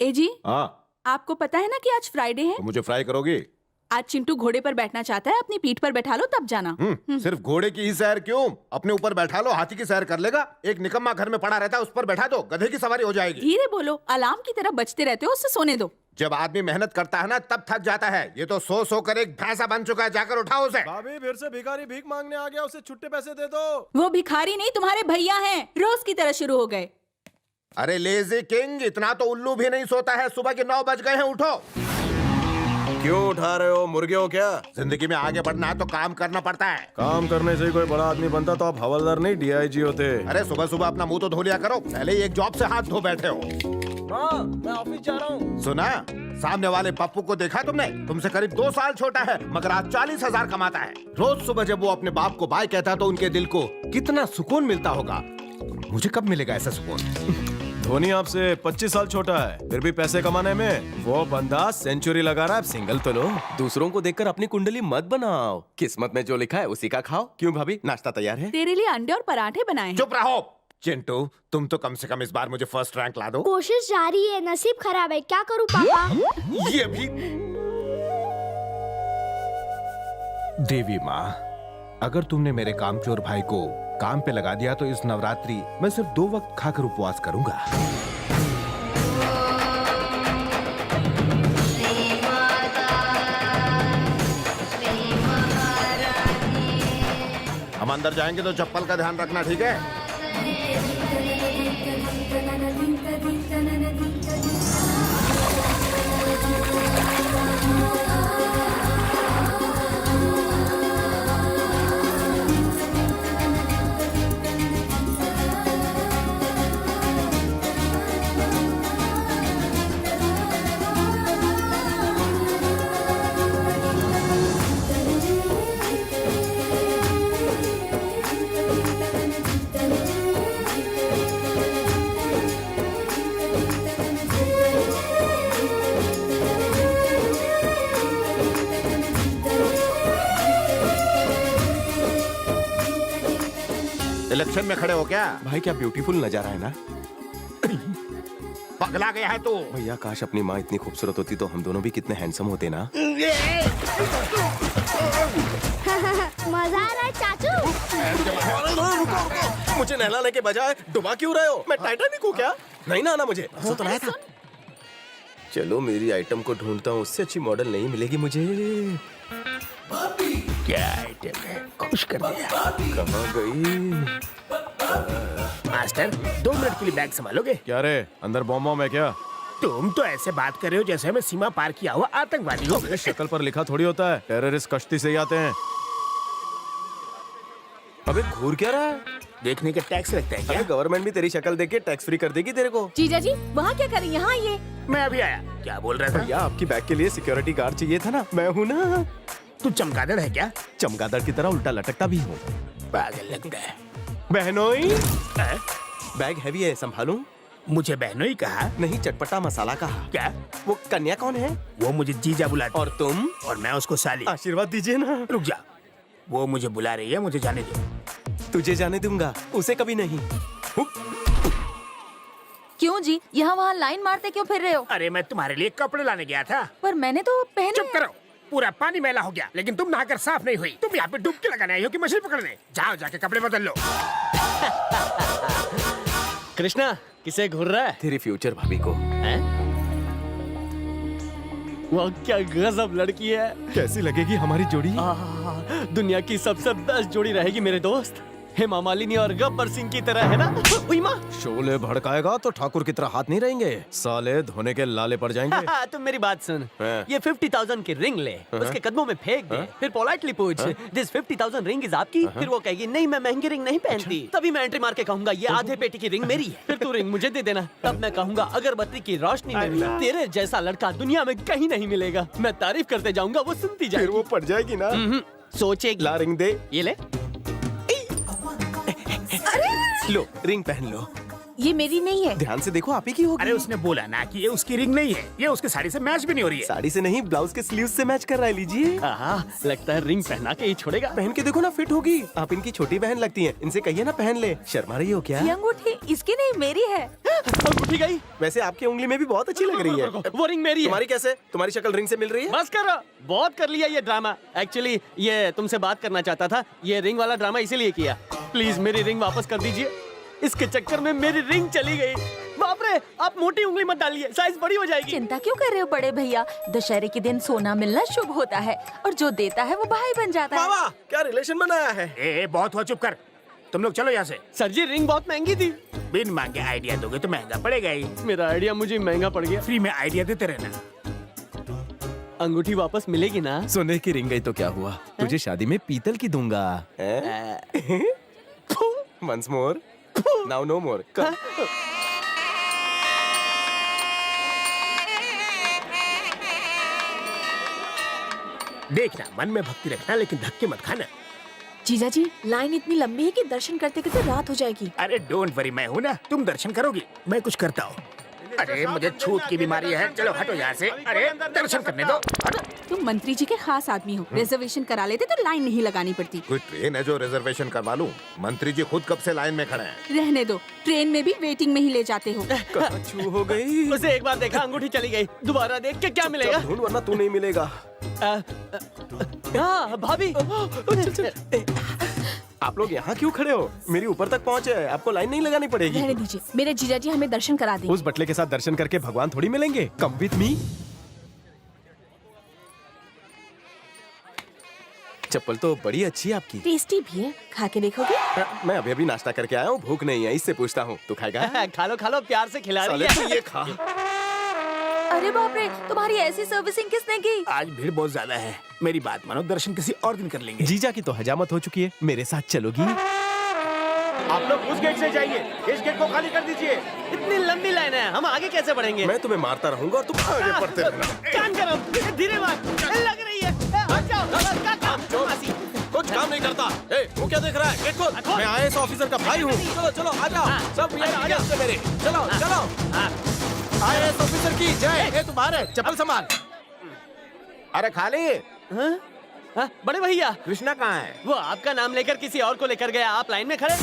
ए जी, हाँ, आपको पता है ना कि आज फ्राइडे है। तो मुझे फ्राई करोगी? आज चिंटू घोड़े पर बैठना चाहता है, अपनी पीठ पर बैठा लो तब जाना। सिर्फ घोड़े की ही सैर क्यों? अपने ऊपर बैठा लो, हाथी की सैर कर लेगा। एक निकम्मा घर में पड़ा रहता है, उस पर बैठा दो, गधे की सवारी हो जाएगी। धीरे बोलो, अलार्म की तरह बजते रहते हो, उससे सोने दो। जब आदमी मेहनत करता है ना तब थक जाता है। ये तो सो कर एक भैंसा बन चुका है। जाकर उठाओ उसे। भाभी फिर से भिखारी भीख मांगने आ गया, उसे छुट्टे पैसे दे दो। वो भिखारी नहीं, तुम्हारे भैया हैं, रोज की तरह शुरू हो गए। अरे लेजी किंग, इतना तो उल्लू भी नहीं सोता है। सुबह के 9 बज गए हैं, उठो। क्यों उठा रहे हो? मुर्गे हो क्या? जिंदगी में आगे बढ़ना है तो काम करना पड़ता है। काम करने से ही कोई बड़ा आदमी बनता तो आप हवलदार नहीं DIG होते। अरे सुबह सुबह अपना मुंह तो धो लिया करो। पहले ही एक जॉब से हाथ धो बैठे हो। हाँ, मैं ऑफिस जा रहा हूँ। सुना, सामने वाले पप्पू को देखा तुमने? तुमसे करीब 2 साल छोटा है, मगर आज 40,000 कमाता है। रोज सुबह जब वो अपने बाप को बाय कहता है तो उनके दिल को कितना सुकून मिलता होगा। मुझे कब मिलेगा ऐसा सुकून? धोनी आपसे 25 साल छोटा है, फिर भी पैसे कमाने में वो बंदा सेंचुरी लगा रहा है। सिंगल तो लो। दूसरों को देखकर अपनी कुंडली मत बनाओ, किस्मत में जो लिखा है उसी का खाओ। क्यों भाभी, नाश्ता तैयार है? तेरे लिए अंडे और पराठे बनाए हैं। चुप रहो। चिंटू, तुम तो कम से कम इस बार मुझे फर्स्ट रैंक ला दो। कोशिश जारी है, नसीब खराब है, क्या करूं पापा? ये भी। देवी माँ, अगर तुमने मेरे कामचोर भाई को काम पे लगा दिया तो इस नवरात्रि मैं सिर्फ 2 वक्त खाकर उपवास करूंगा। हम अंदर जाएंगे तो चप्पल का ध्यान रखना, ठीक है? इलेक्शन में खड़े हो क्या? भाई क्या ब्यूटीफुल नजारा है ना। पगला गया है तू। भैया काश अपनी माँ इतनी खूबसूरत होती तो हम दोनों भी कितने हैंडसम होते ना। मजा आ रहा है चाचू। मुझे नहलाने के बजाय डुबा क्यों रहे हो? मैं टाइटैनिक हूँ क्या? नहीं ना आना मुझे। तो लाया था। चलो मेरी आइटम को ढूंढता हूँ, उससे अच्छी मॉडल नहीं मिलेगी मुझे। क्या आइटम है? खुश कर दिया। कहाँ गई? मास्टर, 2 मिनट के लिए बैग संभालोगे? क्या रे, अंदर बॉम्ब है क्या? तुम तो ऐसे बात कर रहे हो जैसे मैं सीमा पार किया हुआ आतंकवादी हूँ। मेरे शक्ल पर लिखा थोड़ी होता है, टेररिस्ट कश्ती से ही आते हैं। अबे घूर क्या रहा है? देखने का टैक्स लगता है क्या? अबे गवर्नमेंट भी तेरी शक्ल देख के टैक्स फ्री कर देगी तेरे को। जीजा जी, वहाँ क्या करें? यहाँ आइए। मैं अभी आया। क्या बोल रहा था? भैया आपकी बैग के लिए सिक्योरिटी गार्ड चाहिए था ना, मैं हूँ ना। तू चमगादड़ है क्या? चमगादड़ की तरह उल्टा लटकता भी हूँ। पागल लगता है। बहनोई, हैं? बैग हैवी है, संभालूं? मुझे बहनोई कहा? नहीं, चटपटा मसाला कहा। क्या? वो कन्या कौन है? वो मुझे जीजा बुलाती और तुम? और मैं उसको साली। आशीर्वाद दीजिए ना। रुक जा, वो मुझे बुला रही है, मुझे जाने दो। तुझे जाने दूंगा, उसे कभी नहीं। क्यों जी, यहाँ वहाँ लाइन मारते क्यों फिर रहे हो? अरे मैं तुम्हारे लिए कपड़े लाने गया था। पर मैंने तो पहने। चुप करो, पूरा पानी मैला हो गया, लेकिन तुम नहाकर साफ नहीं हुई। तुम यहाँ पे डुबकी लगाने आई हो कि मछली पकड़ने? जाओ जाके कपड़े बदल लो। कृष्णा, किसे घूर रहा है? तेरी फ्यूचर भाभी को। हैं? वो क्या गजब लड़की है। कैसी लगेगी हमारी जोड़ी? दुनिया की सबसे बेस्ट जोड़ी रहेगी मेरे दोस्त। हेमा मालिनी और गब्बर सिंह की तरह, है ना? उई माँ। शोले भड़काएगा तो ठाकुर की तरह हाथ नहीं रहेंगे, साले धोने के लाले पड़ जाएंगे। तुम मेरी बात सुन। हाँ। ये 50,000 की रिंग ले, उसके कदमों में फेंक दे, फिर पोलाइटली पूछ, दिस 50,000 रिंग इज आपकी? फिर वो कहेगी नहीं, मैं महंगी रिंग नहीं पहनती। तभी मैं एंट्री मार के कहूंगा ये आधे पेटी की रिंग मेरी है। फिर तू रिंग मुझे दे देना। तब मैं कहूंगा अगरबत्ती की रोशनी में भी तेरे जैसा लड़का दुनिया में कहीं नहीं मिलेगा। मैं तारीफ करते जाऊंगा, वो सुनती जाएगी। फिर वो पड़ जाएगी ना। सोचेगी। ला रिंग दे। ये ले। लो रिंग पहन लो। ये मेरी नहीं है। ध्यान से देखो, आप ही की होगी। अरे उसने बोला ना कि ये उसकी रिंग नहीं है, ये उसकी साड़ी से मैच भी नहीं हो रही है। साड़ी से नहीं, ब्लाउज के स्लीव से मैच कर रहा है। लीजिए, लगता है रिंग पहना के ही छोड़ेगा। पहन के देखो ना, फिट होगी। आप इनकी छोटी बहन लगती हैं, इनसे कहिए ना पहन ले। शर्मा रही हो क्या? ये अंगूठी इसकी नहीं मेरी है। अंगूठी गई। वैसे आपकी उंगली में भी बहुत अच्छी लग रही है। वो रिंग मेरी है। तुम्हारी कैसे? तुम्हारी शक्ल रिंग से मिल रही है। बस करो, बहुत कर लिया ये ड्रामा। एक्चुअली ये तुमसे बात करना चाहता था। ये रिंग वाला ड्रामा इसीलिए किया। प्लीज मेरी रिंग वापस कर दीजिए। इसके चक्कर में मेरी रिंग चली गई। बाप रे, आप मोटी उंगली मत डालिए, साइज बड़ी हो जाएगी। चिंता क्यों कर रहे हो बड़े भैया? दशहरे के दिन सोना मिलना शुभ होता है और जो देता है वो भाई बन जाता है। बाबा, क्या रिलेशन बनाया है? ए बहुत हुआ, चुप कर। तुम लोग चलो यहाँ से। सर जी, रिंग बहुत महंगी थी। बिन मांगे आइडिया दोगे तो महंगा पड़ेगा ही। मेरा आइडिया मुझे महंगा पड़ गया। फ्री में आइडिया देते रहना। अंगूठी वापस मिलेगी ना? सोने की रिंग गई तो क्या हुआ, तुझे शादी में पीतल की दूंगा। Once more, now no more. Come. देखना, मन में भक्ति रखना, लेकिन धक्के मत खाना। जीजा जी, लाइन इतनी लंबी है कि दर्शन करते करते रात हो जाएगी। अरे डोंट वरी, मैं हूँ ना, तुम दर्शन करोगी, मैं कुछ करता हूँ। अरे मुझे छूत की बीमारी है, चलो हटो यहाँ से। अरे दर्शन करने दो, हटो। तुम मंत्री जी के खास आदमी हो, रिजर्वेशन करा लेते तो लाइन नहीं लगानी पड़ती। कोई ट्रेन है जो रिजर्वेशन करवा लूं? मंत्री जी खुद कब से लाइन में खड़े हैं। रहने दो, ट्रेन में भी वेटिंग में ही ले जाते हो। छू हो गई। उसे एक बार देखा, अंगूठी चली गई। दोबारा देख के क्या मिलेगा? ढूंढ, वरना तू नहीं मिलेगा। हाँ भाभी। आप लोग यहाँ क्यों खड़े हो? मेरी ऊपर तक पहुँचे, आपको लाइन नहीं लगानी पड़ेगी। रहने दीजिए, मेरे जीजा जी हमें दर्शन करा देंगे। उस बटले के साथ दर्शन करके भगवान थोड़ी मिलेंगे। Come with me. चप्पल तो बड़ी अच्छी है आपकी। टेस्टी भी है, खा के देखोगे? मैं अभी नाश्ता करके आया हूँ, भूख नहीं है, इससे पूछता हूँ। तू खाएगा? खा लो, प्यार से खिला रही साले, है। तू ये खा। अरे बाप रे, तुम्हारी ऐसी सर्विसिंग किसने की? आज भीड़ बहुत ज्यादा है, मेरी बात मानो, दर्शन किसी और दिन कर लेंगे। जीजा की तो हजामत हो चुकी है, मेरे साथ चलोगी? आप लोग उस गेट से जाइए, इस गेट को खाली कर दीजिए। इतनी लंबी लाइन है, हम आगे कैसे बढ़ेंगे? मैं तुम्हें मारता रहूंगा और तुम आगे बढ़ते रहना। कान गरम, धीरे मार, लग रही है। हट जाओ, मासी। कुछ काम नहीं करता। ए, वो क्या देख रहा है? गेट खोल। मैं IAS ऑफिसर का भाई हूँ। चलो चलो, आ जाओ। सब आ जाओ। से मेरे। चलो चलो। IAS ऑफिसर की जय। ए, तुम्हारे चप्पल संभाल। अरे खाली। हाँ, बड़े भैया, कृष्णा कहाँ है? वो आपका नाम लेकर किसी और को लेकर गया। आप लाइन में खड़े।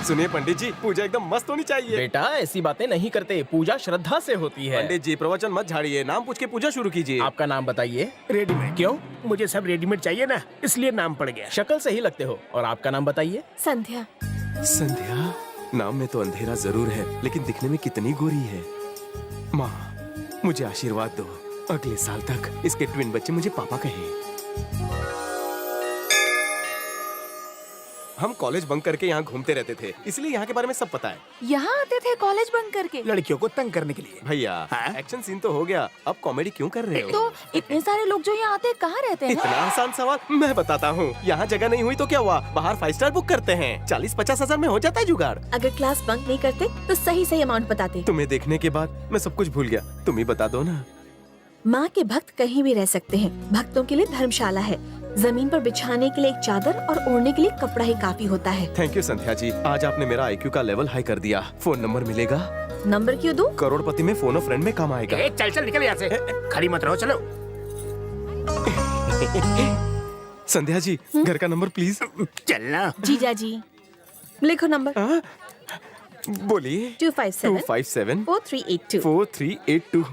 सुनिए पंडित जी, पूजा एकदम मस्त होनी चाहिए। बेटा ऐसी बातें नहीं करते, पूजा श्रद्धा से होती है। पंडित जी, प्रवचन मत झाड़िए, नाम पूछ के पूजा शुरू कीजिए। आपका नाम बताइए। रेडीमेड? क्यों? मुझे सब रेडीमेड चाहिए ना, इसलिए नाम पड़ गया। शक्ल से ही लगते हो। और आपका नाम बताइए। संध्या। संध्या? नाम में तो अंधेरा जरूर है, लेकिन दिखने में कितनी गोरी है। माँ, मुझे आशीर्वाद दो, अगले साल तक इसके ट्विन बच्चे मुझे पापा कहें। हम कॉलेज बंक करके यहाँ घूमते रहते थे, इसलिए यहाँ के बारे में सब पता है। यहाँ आते थे कॉलेज बंक करके? लड़कियों को तंग करने के लिए। भैया, हाँ? एक्शन सीन तो हो गया, अब कॉमेडी क्यों कर रहे हो? तो इतने सारे लोग जो यहाँ आते हैं कहाँ रहते हैं? इतना आसान सवाल, मैं बताता हूँ। यहाँ जगह नहीं हुई तो क्या हुआ, बाहर 5 स्टार बुक करते हैं, 40-50 हजार में हो जाता है जुगाड़। अगर क्लास बंक नहीं करते तो सही सही अमाउंट बताते। तुम्हें देखने के बाद मैं सब कुछ भूल गया, तुम ही बता दो ना। माँ के भक्त कहीं भी रह सकते हैं। भक्तों के लिए धर्मशाला है। जमीन पर बिछाने के लिए एक चादर और ओढ़ने के लिए कपड़ा ही काफी होता है। थैंक यू संध्या जी, आज आपने मेरा IQ का लेवल हाई कर दिया। फोन नंबर मिलेगा? नंबर क्यों दूं? करोड़पति में फोन ऑफ फ्रेंड में काम आएगा। ए, चल चल निकल यहाँ से, खड़ी मत रहो, चलो। संध्या जी, घर का नंबर प्लीज। चलना। जीजा जी, लिखो नंबर। बोलिए। 257 257 4382। 4382।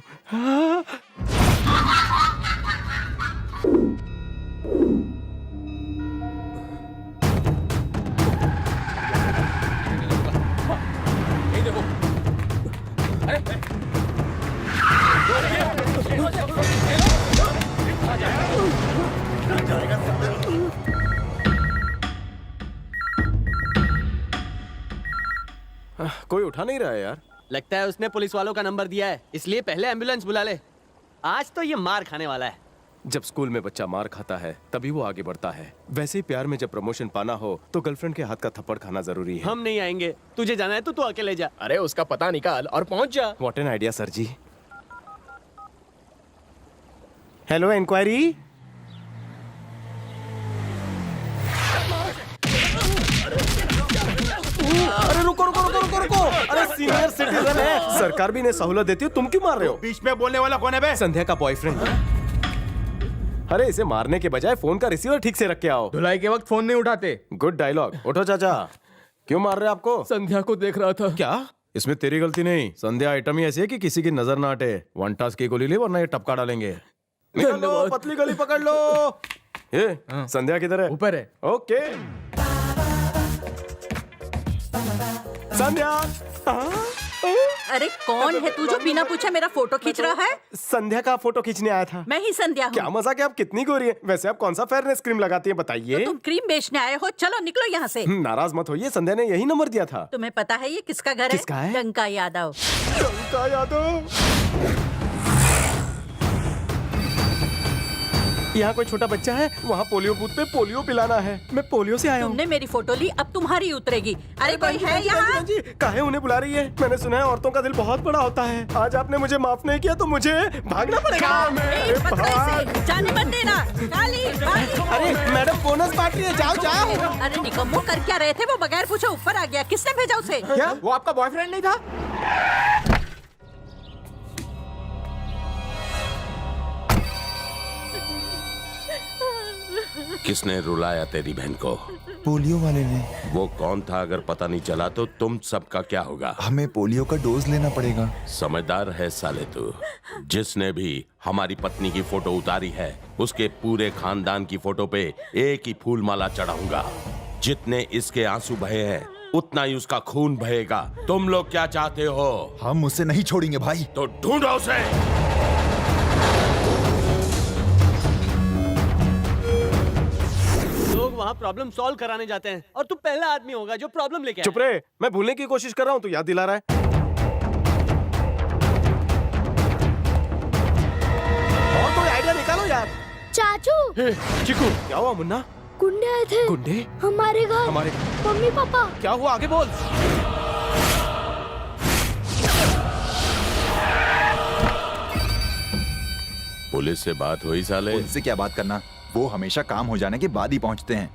कोई उठा नहीं रहा है यार। लगता है उसने पुलिस वालों का नंबर दिया है, इसलिए पहले एम्बुलेंस बुला ले। आज तो ये मार खाने वाला है। जब स्कूल में बच्चा मार खाता है तभी वो आगे बढ़ता है। वैसे ही प्यार में जब प्रमोशन पाना हो तो गर्लफ्रेंड के हाथ का थप्पड़ खाना जरूरी है। हम नहीं आएंगे, तुझे जाना है तो तू अकेले जा। अरे उसका पता निकाल और पहुंच जा। What an idea sir ji. Hello, enquiry. अरे रुको। रुको रुको रुको रुको रुको। अरे सीनियर सिटीजन है, सरकार भी इन्हें सहूलत देती है, तुम क्यों मार रहे हो? बीच में बोलने वाला कौन है बे? संध्या का बॉयफ्रेंड। अरे इसे मारने के बजाय फोन का रिसीवर ठीक से रख के आओ। धुलाई के वक्त फोन नहीं उठाते। Good dialogue. उठो चाचा। क्यों मार रहे आपको? संध्या को देख रहा था। क्या? इसमें तेरी गलती नहीं, संध्या आइटम ही ऐसी है कि किसी की नजर ना हटे। वन टास्क की गोली ले वरना ये टपका डालेंगे। निकल लो, पतली गली पकड़ लो। ये संध्या किधर है? ऊपर है। ओके संध्या। अरे कौन है तू जो बिना पूछे मेरा फोटो खींच रहा है? संध्या का फोटो खींचने आया था। मैं ही संध्या क्या हूँ। मजाक है, आप कितनी गोरी है। वैसे आप कौन सा फेयरनेस क्रीम लगाती हैं बताइए? तुम क्रीम बेचने आए हो, चलो निकलो यहाँ से। नाराज मत होइए, संध्या ने यही नंबर दिया था। तुम्हें पता है ये किसका घर है? किसका है? डंका यादव। डंका यादव। यहाँ कोई छोटा बच्चा है, वहाँ पोलियो बूथ पे पोलियो पिलाना है। मैं पोलियो से आया हूँ। तुमने मेरी फोटो ली, अब तुम्हारी उतरेगी। अरे कोई है यहाँ? काहे उन्हें बुला रही है? मैंने सुना है औरतों का दिल बहुत बड़ा होता है। आज आपने मुझे माफ नहीं किया तो मुझे भागना पड़ेगा। ए, पकड़े से, जाने मत देना। काली, काली। अरे मैडम बोनस पार्टी है, जाओ जाओ। अरे निकम्मो, कर क्या रहे थे? वो बगैर पूछे ऊपर आ गया, किसने भेजा उसे? क्या वो आपका बॉयफ्रेंड नहीं था? किसने रुलाया तेरी बहन को? पोलियो वाले ने। वो कौन था? अगर पता नहीं चला तो तुम सबका क्या होगा? हमें पोलियो का डोज लेना पड़ेगा। समझदार है साले तू। जिसने भी हमारी पत्नी की फोटो उतारी है उसके पूरे खानदान की फोटो पे एक ही फूल माला चढ़ाऊंगा। जितने इसके आंसू बहे हैं उतना ही उसका खून बहेगा। तुम लोग क्या चाहते हो? हम उसे नहीं छोड़ेंगे भाई। तो ढूंढो उसे। लोग वहाँ प्रॉब्लम सॉल्व कराने जाते हैं और तू पहला आदमी होगा जो प्रॉब्लम लेके आया। चुप रहे, मैं भूलने की कोशिश कर रहा हूँ, तू याद दिला रहा है। और कोई आइडिया निकालो यार। चाचू चिकू, क्या हुआ मुन्ना? गुंडे आए थे गुंडे? हमारे घर। हमारे? Mummy papa. क्या हुआ, आगे बोल। पुलिस से बात हुई साले? उनसे क्या बात करना, वो हमेशा काम हो जाने के बाद ही पहुंचते हैं।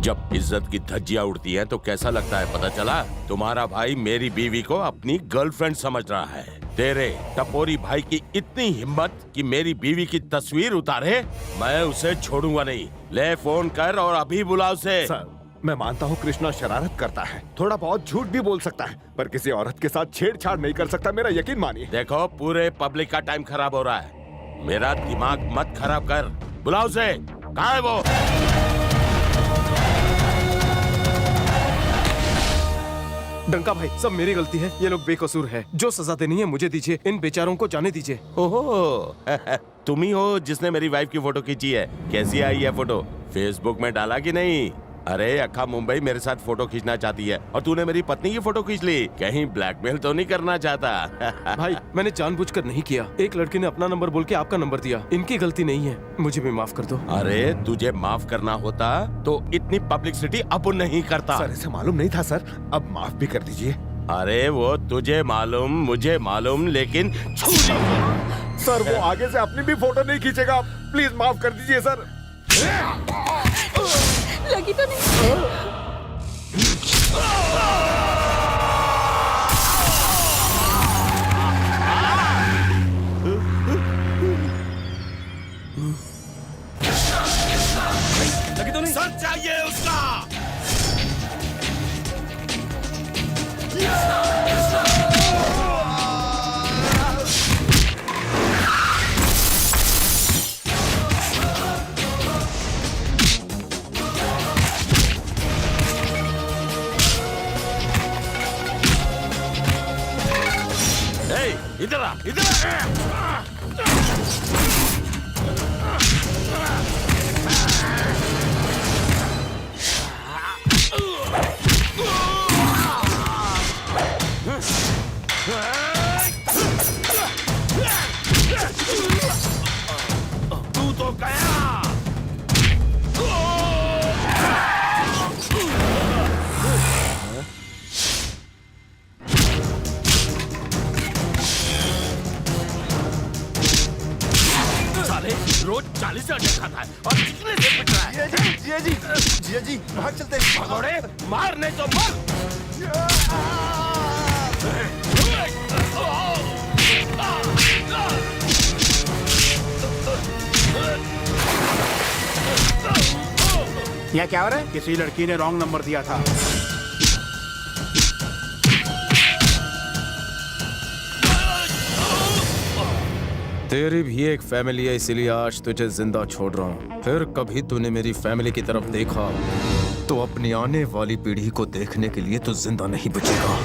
जब इज्जत की धज्जियां उड़ती हैं तो कैसा लगता है पता चला? तुम्हारा भाई मेरी बीवी को अपनी गर्लफ्रेंड समझ रहा है। तेरे टपोरी भाई की इतनी हिम्मत कि मेरी बीवी की तस्वीर उतारे? मैं उसे छोड़ूंगा नहीं। ले फोन कर और अभी बुला उसे। सर, मैं मानता हूँ कृष्णा शरारत करता है, थोड़ा बहुत झूठ भी बोल सकता है, पर किसी औरत के साथ छेड़छाड़ नहीं कर सकता, मेरा यकीन मानिए। देखो पूरे पब्लिक का टाइम खराब हो रहा है, मेरा दिमाग मत खराब कर। बुलाओ उसे। कहाँ है वो? डंका भाई, सब मेरी गलती है। ये लोग बेकसूर है। जो सजा देनी है मुझे दीजिए, इन बेचारों को जाने दीजिए। ओहो तुम ही हो जिसने मेरी वाइफ की फोटो खींची है। कैसी आई है फोटो? फेसबुक में डाला कि नहीं? अरे अक्खा मुंबई मेरे साथ फोटो खींचना चाहती है और तूने मेरी पत्नी की फोटो खींच ली। कहीं ब्लैकमेल तो नहीं करना चाहता? भाई मैंने जानबूझकर नहीं किया। एक लड़की ने अपना नंबर बोल के आपका नंबर दिया। इनकी गलती नहीं है, मुझे भी माफ कर दो। अरे तुझे माफ करना होता तो इतनी पब्लिसिटी अब नहीं करता। सर इसे मालूम नहीं था सर, अब माफ भी कर दीजिए। अरे वो तुझे मालूम मुझे मालूम, लेकिन सर वो आगे से अपनी भी फोटो नहीं खींचेगा, प्लीज माफ कर दीजिए सर। लगी तो नहीं? लगी तो नहीं? सच चाहिए उसका। इधर आ, इधर आ। तू तो गया। रोज 40 अंडे खाता है और कितने से पिट रहा है? जिया जी भाग चलते हैं। भगोड़े, मार नहीं तो मर। यहाँ क्या हो रहा है? किसी लड़की ने रॉन्ग नंबर दिया था। तेरी भी एक फैमिली है, इसीलिए आज तुझे जिंदा छोड़ रहा हूँ। फिर कभी तूने मेरी फैमिली की तरफ देखा तो अपनी आने वाली पीढ़ी को देखने के लिए तू जिंदा नहीं बचेगा,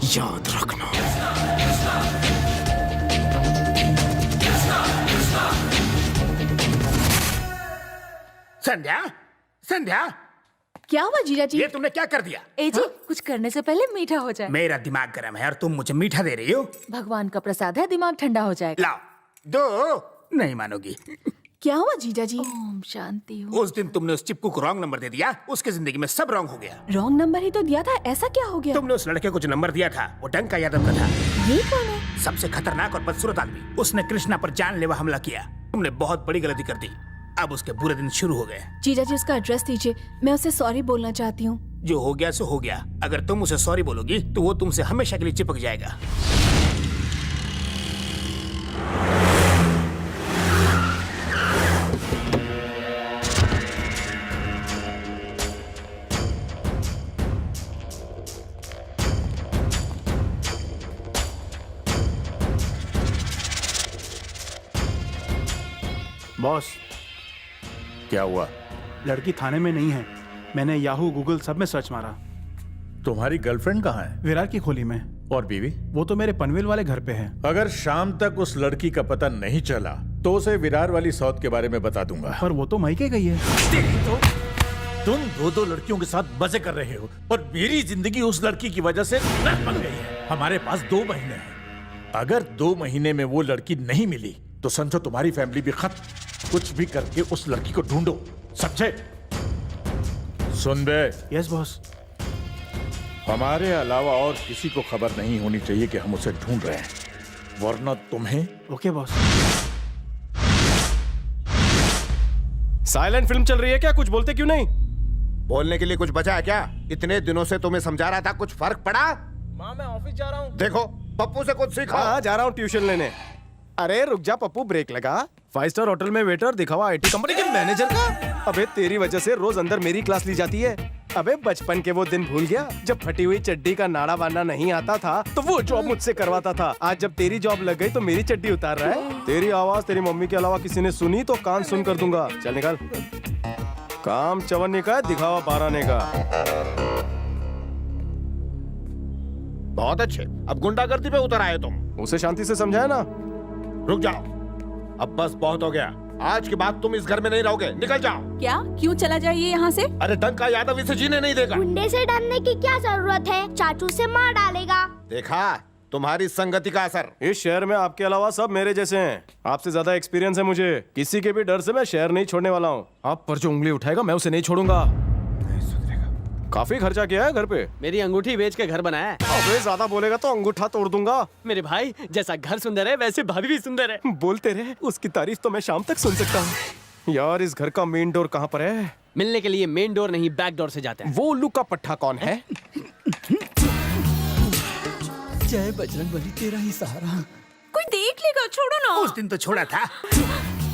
याद रखना। संध्या, संध्या, क्या हुआ जीजा जी? ये तुमने क्या कर दिया? ए जी, कुछ करने से पहले मीठा हो जाए। मेरा दिमाग गर्म है और तुम मुझे मीठा दे रही हो। भगवान का प्रसाद है, दिमाग ठंडा हो जाएगा। लाओ, दो। नहीं मानोगी। क्या हुआ जीजा जी? ओम शांति हो। उस दिन तुमने उस चिपकू को रॉन्ग नंबर दे दिया, उसकी जिंदगी में सब रॉन्ग हो गया। रॉन्ग नंबर ही तो दिया था, ऐसा क्या हो गया? तुमने उस लड़के को जो नंबर दिया था वो डंका यादव का था। ये कौन है? सबसे खतरनाक और बदसूरत आदमी। उसने कृष्णा पर जानलेवा हमला किया। तुमने बहुत बड़ी गलती कर दी। अब उसके बुरे दिन शुरू हो गए। जीजा जी उसका एड्रेस दीजिए, मैं उसे सॉरी बोलना चाहती हूँ। जो हो गया सो हो गया। अगर तुम उसे सॉरी बोलोगी तो वो तुमसे हमेशा के लिए चिपक जाएगा। बॉस, क्या हुआ? लड़की थाने में नहीं है। मैंने याहू गूगल सब में सर्च मारा। तुम्हारी गर्लफ्रेंड कहाँ है? विरार की खोली में। और बीवी? वो तो मेरे पनवेल वाले घर पे है। अगर शाम तक उस लड़की का पता नहीं चला तो उसे विरार वाली सौत के बारे में बता दूंगा। पर वो तो मईके गई है। तुम दो लड़कियों के साथ मजे कर रहे हो और मेरी जिंदगी उस लड़की की वजह से नर्क बन गई है। हमारे पास 2 महीने हैं। अगर 2 महीने में वो लड़की नहीं मिली तो समझो तुम्हारी फैमिली भी खत्म। कुछ भी करके उस लड़की को ढूंढो, समझे? सुन बे। Yes boss. हमारे अलावा और किसी को खबर नहीं होनी चाहिए कि हम उसे ढूंढ रहे हैं, वरना तुम्हें। Okay boss. साइलेंट फिल्म चल रही है क्या? कुछ बोलते क्यों नहीं? बोलने के लिए कुछ बचा है क्या? इतने दिनों से तुम्हें समझा रहा था, कुछ फर्क पड़ा? माँ मैं ऑफिस जा रहा हूँ। देखो, पप्पू से कुछ सीखो। हाँ जा रहा हूँ ट्यूशन लेने। अरे रुक जा पप्पू, ब्रेक लगा। 5 स्टार होटल में वेटर दिखावा आईटी कंपनी के मैनेजर का। अबे तेरी वजह से रोज अंदर मेरी क्लास ली जाती है। अबे बचपन के वो दिन भूल गया जब फटी हुई चड्डी का नाड़ा बांधना नहीं आता था तो वो जॉब मुझसे करवाता था। आज जब तेरी जॉब लग गई तो मेरी चड्डी उतार रहा है। तेरी आवाज तेरी मम्मी के अलावा किसी ने सुनी तो कान सुन कर दूंगा। चल निकल। काम चवन्ने का, दिखावा 12 का। बहुत अच्छे, अब गुंडागर्दी पे उतर आए तुम। उसे शांति से समझाया ना। रुक जाओ, अब बस बहुत हो गया। आज के बाद तुम इस घर में नहीं रहोगे, निकल जाओ। क्या? क्यों चला जाइए यहाँ से? अरे डंका यादव इसे जीने नहीं देगा। गुंडे से डरने की क्या जरूरत है? चाचू से मार डालेगा। देखा तुम्हारी संगति का असर। इस शहर में आपके अलावा सब मेरे जैसे हैं। आपसे ज्यादा एक्सपीरियंस है मुझे। किसी के भी डर से मैं शहर नहीं छोड़ने वाला हूँ। आप पर जो उंगली उठाएगा मैं उसे नहीं छोड़ूंगा। काफी खर्चा किया है घर पे। मेरी अंगूठी बेच के घर बनाया है। अबे ज्यादा बोलेगा तो अंगूठा तोड़ दूंगा। मेरे भाई, जैसा घर सुंदर है वैसे भाभी भी सुंदर है। बोलते रहे, उसकी तारीफ तो मैं शाम तक सुन सकता हूँ। यार इस घर का मेन डोर कहाँ पर है? मिलने के लिए मेन डोर नहीं बैक डोर से जाते हैं। वो उल्लू का पट्टा कौन है? जय बजरंगबली, तेरा ही सहारा। कोई देख लेगा, छोड़ो ना। उस दिन तो छोड़ा था।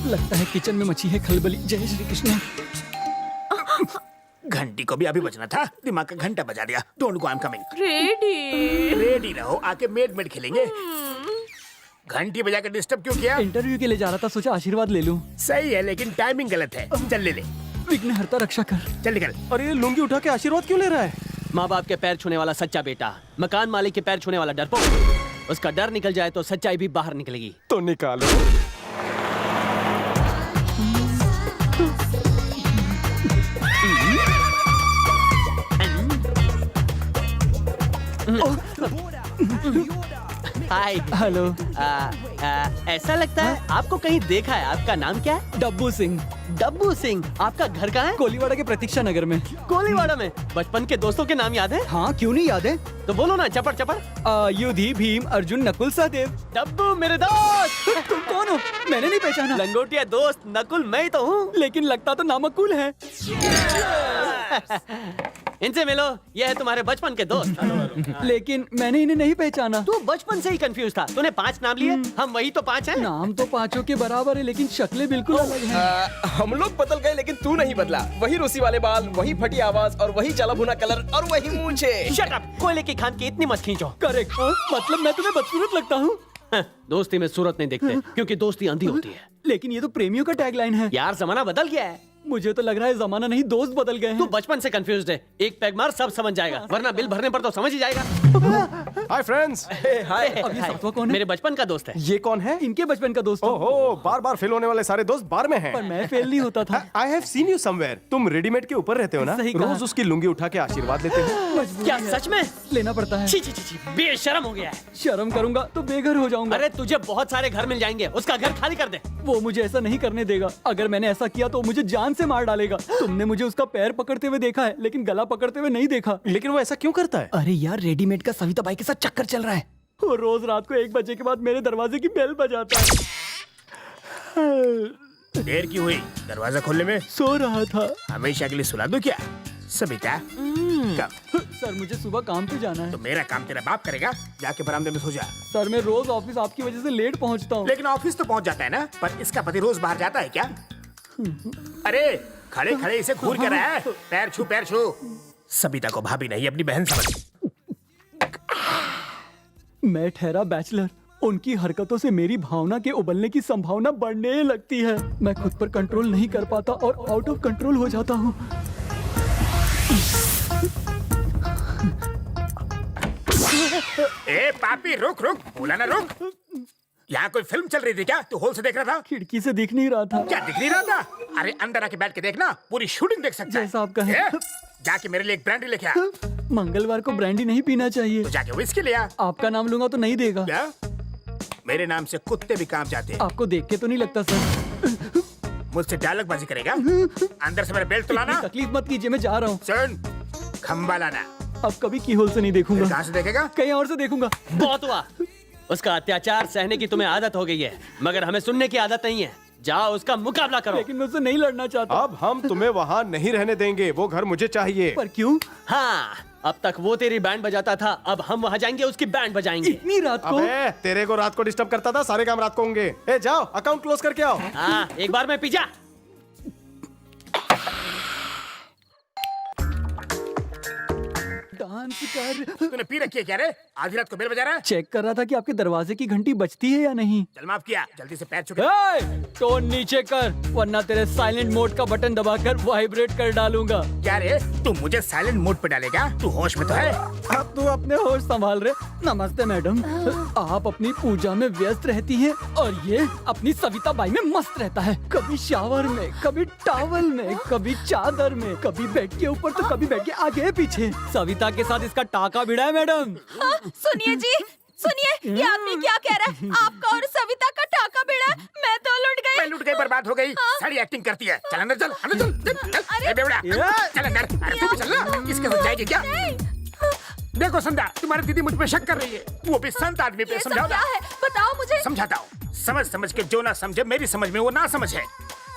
लगता है किचन में मची है खलबली। जय श्री कृष्ण। घंटी को भी अभी बजना था, दिमाग का घंटा बजा दिया। Don't go, I am coming. Ready ready रहो, आके मेड खेलेंगे। घंटी बजा के डिस्टर्ब क्यों किया? इंटरव्यू के लिए जा रहा था, सोचा आशीर्वाद ले लूं। सही है लेकिन टाइमिंग गलत है। चल ले ले। विघ्नहर्ता रक्षा कर। चल निकल। और ये लुंगी उठा के आशीर्वाद क्यों ले रहा है? माँ बाप के पैर छूने वाला सच्चा बेटा, मकान मालिक के पैर छूने वाला डरपोक। उसका डर निकल जाए तो सच्चाई भी बाहर निकलेगी। तो निकालो। हाय। हेलो। ऐसा लगता है आपको कहीं देखा है। आपका नाम क्या है? डब्बू सिंह। डब्बू सिंह। आपका घर कहाँ है? कोलीवाड़ा के प्रतीक्षा नगर में। कोलीवाड़ा में? बचपन के दोस्तों के नाम याद है? हाँ, क्यों नहीं याद है? तो बोलो ना, चपड़ चपड़। युधि, भीम, अर्जुन, नकुल, सहदेव। डब्बू मेरे दोस्त। तुम कौन हो? मैंने नहीं पहचाना। लंगोटिया दोस्त नकुल मैं ही तो हूँ। लेकिन लगता तो नामकुल है। इनसे मिलो, ये है तुम्हारे बचपन के दोस्त। लेकिन मैंने इन्हें नहीं पहचाना। तू बचपन से ही कंफ्यूज था। तूने 5 नाम लिए, हम वही तो 5 हैं। नाम तो 5 के बराबर है, लेकिन शक्लें बिल्कुल अलग हैं। हम लोग बदल गए लेकिन तू नहीं बदला। वही रूसी वाले बाल, वही फटी आवाज और वही जला भुना कलर और वही मूंछे। Shut up! कोयले की खान की इतनी मत खींचो। करेक्ट। मतलब मैं तुम्हें बदसूरत लगता हूँ? दोस्ती में सूरत नहीं देखते, क्योंकि दोस्ती अंधी होती है। लेकिन ये तो प्रेमियों का टैगलाइन है। यार जमाना बदल गया है। मुझे तो लग रहा है जमाना नहीं, दोस्त बदल गए हैं। तू बचपन से कंफ्यूज्ड है। एक पैग मार सब समझ जाएगा, वरना बिल भरने पर तो समझ ही जाएगा। Hi friends. हाय। अब ये सत्वा कौन है? मेरे बचपन का दोस्त है। ये कौन है? इनके बचपन का दोस्त। ओहो, बार बार फेल होने वाले सारे दोस्त बार में हैं। पर मैं फेल नहीं होता था। I have seen you somewhere. तुम रेडीमेड के ऊपर रहते हो ना? सही कहा। रोज उसकी लुंगी उठा के आशीर्वाद लेते हो। क्या सच में? लेना पड़ता है। छी छी छी छी, बेशरम हो गया है। शर्म करूंगा तो बेघर हो जाऊंगा। अरे तुझे बहुत सारे घर मिल जाएंगे, उसका घर खाली कर दे। वो मुझे ऐसा नहीं करने देगा। अगर मैंने ऐसा किया तो मुझे जान से मार डालेगा। तुमने मुझे उसका पैर पकड़ते हुए देखा है, लेकिन गला पकड़ते हुए नहीं देखा। लेकिन वो ऐसा क्यों करता है? अरे यार, रेडीमेड का सविता बाई के साथ चक्कर चल रहा है। वो रोज रात को 1 बजे के बाद मेरे दरवाजे की बेल बजाता है। देर की हुई दरवाजा खोलने में? सो रहा था। हमेशा के लिए सुला दो क्या सविता? कब? सर मुझे सुबह काम पे जाना है। तो मेरा काम तेरा बाप करेगा। जाके बरामदे में सो जा। सर मैं रोज ऑफिस आपकी वजह से लेट पहुंचता हूँ। लेकिन ऑफिस तो पहुंच जाता है ना। पर इसका पति रोज बाहर जाता है क्या? अरे खड़े खड़े इसे घूर कर रहा है। पैर छू पैर छू। सविता को भाभी नहीं अपनी बहन समझ। मैं ठहरा बैचलर। उनकी हरकतों से मेरी भावना के उबलने की संभावना बढ़ने लगती है। मैं खुद पर कंट्रोल नहीं कर पाता और आउट ऑफ कंट्रोल हो जाता हूँ। ए पापी रुक रुक, बोला ना रुक। यहाँ कोई फिल्म चल रही थी क्या? तू हॉल से देख रहा था? खिड़की से दिख नहीं रहा था। क्या दिख नहीं रहा था? अरे अंदर आके बैठ के देखना, पूरी शूटिंग देख सकता है। जैसा आप कहें। जाके मेरे लिए एक ब्रांडी लेके आ। मंगलवार को ब्रांडी नहीं पीना चाहिए। तो जाके विस्की ले आ। आपका नाम लूंगा तो नहीं देगा। क्या? मेरे नाम से कुत्ते भी काम जाते हैं। आपको देख के तो नहीं लगता सर। मुझसे डायलॉग बाजी करेगा? अंदर से मेरा बेल्ट तो लाना। तकलीफ मत कीजिए, मैं जा रहा हूँ। सुन, खंबा लाना। अब कभी की होल से नहीं देखूंगा। कहाँ से देखेगा? कहीं और से देखूंगा। बहुत हुआ। उसका अत्याचार सहने की तुम्हें आदत हो गई है, मगर हमें सुनने की आदत नहीं है। जाओ उसका मुकाबला करो। लेकिन मैं उससे नहीं लड़ना चाहता। अब हम तुम्हें वहाँ नहीं रहने देंगे। वो घर मुझे चाहिए। पर क्यों? हाँ, अब तक वो तेरी बैंड बजाता था, अब हम वहाँ जाएंगे उसकी बैंड बजाएंगे। इतनी रात को? अबे, तेरे को रात को डिस्टर्ब करता था, सारे काम रात को होंगे। ए जाओ, अकाउंट क्लोज करके आओ। हाँ, एक बार मैं पिज्जा। डांस कर। तूने पी रखी है क्या रे? आधी रात को बेल बजा रहा है? चेक कर रहा था कि आपके दरवाजे की घंटी बजती है या नहीं। चल माफ किया, जल्दी से पैर छू। टोन नीचे कर, वरना तेरे साइलेंट मोड का बटन दबाकर वाइब्रेट कर डालूंगा। क्या रे, तू मुझे साइलेंट मोड पे डालेगा? तू होश में तो है? अब तू अपने होश संभाल रहे। नमस्ते मैडम। आप अपनी पूजा में व्यस्त रहती हैं और ये अपनी सविता बाई में मस्त रहता है। कभी शावर में, कभी टॉवल में, कभी चादर में, कभी बेड के ऊपर तो कभी बेड के आगे पीछे। सविता के साथ इसका टाका भिड़ा है मैडम। सुनिए जी, सुनिए, ये आपने क्या कह रहा है? आपका और सविता का टाका भिड़ा है? मैं तो लुट गई। मैं लुट गई, बर्बाद हो गई। सारी एक्टिंग करती है। चल अंदर चल, अंदर चल, चल। ए बेवड़ा, चल अंदर। अरे तू भी चल ना, इसके साथ जाएगी क्या? देखो संध्या, तुम्हारी दीदी मुझ पे शक कर रही है। वो भी संत आदमी पे। समझाओ ना। बताओ मुझे। समझाता हूँ। समझ समझ के जो ना समझे, मेरी समझ में वो ना समझ है।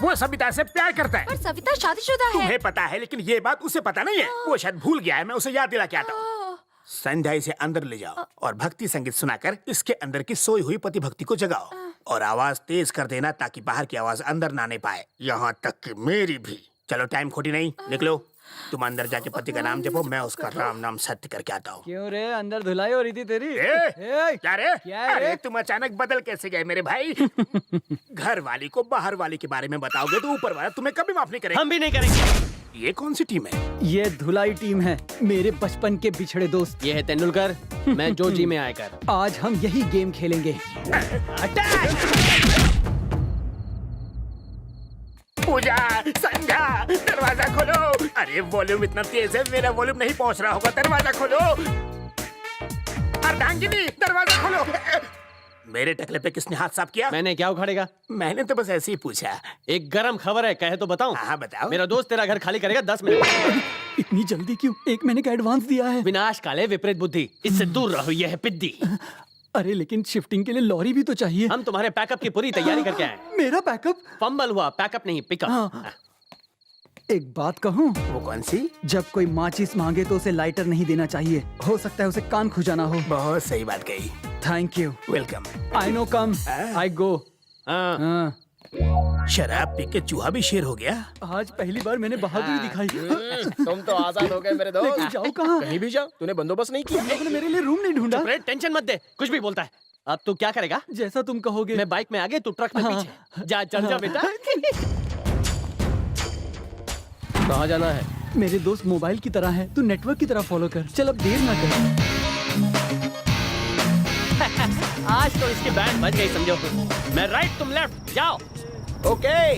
वो सविता से प्यार करता है। पर सविता शादीशुदा है। तुम्हें पता है, लेकिन ये बात उसे पता नहीं है। वो शायद भूल गया है, मैं उसे याद दिला के आता हूँ। संध्या इसे अंदर ले जाओ और भक्ति संगीत सुनाकर इसके अंदर की सोई हुई पति भक्ति को जगाओ और आवाज तेज कर देना ताकि बाहर की आवाज अंदर ना आने पाए, यहाँ तक कि मेरी भी। चलो टाइम खोटी नहीं, निकलो। तुम अंदर जाके पति का नाम जपो, मैं उसका राम नाम सत्य करके आता हूँ। क्यों रे, अंदर धुलाई हो रही थी तेरी? क्या रे? क्या रे? अरे तुम अचानक बदल कैसे गए मेरे भाई? घर वाली को बाहर वाली के बारे में बताओगे तो ऊपर वाला तुम्हें कभी माफ नहीं करेगा। हम भी नहीं करेंगे। ये कौन सी टीम है? ये धुलाई टीम है, मेरे बचपन के बिछड़े दोस्त। ये है तेंदुलकर, मैं जोजी में आकर। आज हम यही गेम खेलेंगे। पूजा, संध्या, दरवाजा खोलो। अरे वॉल्यूम इतना तेज है, मेरा वॉल्यूम नहीं पहुंच रहा होगा। दरवाजा खोलो। अर्धांगिनी दरवाजा खोलो। मेरे टकले पे किसने हाथ साफ किया? मैंने क्या उखाड़ेगा? मैंने तो बस ऐसे ही पूछा। एक गरम खबर है, कहे तो बताऊं? हाँ बताओ। मेरा दोस्त तेरा घर खाली करेगा 10 मिनट। इतनी जल्दी क्यों? 1 महीने का एडवांस दिया है। विनाश काले विपरीत बुद्धि, इससे दूर रहो, यह है पिद्दी। अरे लेकिन शिफ्टिंग के लिए लॉरी भी तो चाहिए। हम तुम्हारे पैकअप की पूरी तैयारी करके आए। मेरा पैकअप? फंबल हुआ, पैकअप नहीं पिकअप। हाँ। एक बात कहूँ? वो कौन सी? जब कोई माचिस मांगे तो उसे लाइटर नहीं देना चाहिए। हो सकता है उसे कान खुजाना हो। बहुत सही बात कही। Thank you. Welcome. I know, come I go. शराब पी के चूहा भी शेर हो गया। आज पहली बार मैंने बहादुरी दिखाई। तुम तो आजाद हो गए मेरे दोस्त। लेकिन जाओ कहाँ? कहीं भी जाओ, तूने बंदोबस्त नहीं किया। तुमने मेरे लिए रूम नहीं ढूंढा। टेंशन मत दे, कुछ भी बोलता है। अब तू क्या करेगा? जैसा तुम कहोगे। मैं बाइक में आगे, तू ट्रक में पीछे। जा चल जा बेटा। कहाँ जाना है? मेरे दोस्त मोबाइल की तरह है, तू नेटवर्क की तरह फॉलो कर। चल अब देर ना कर। आज तो इसकी बैंड बज गई समझो। मैं राइट तुम लेफ्ट, जाओ। ओके।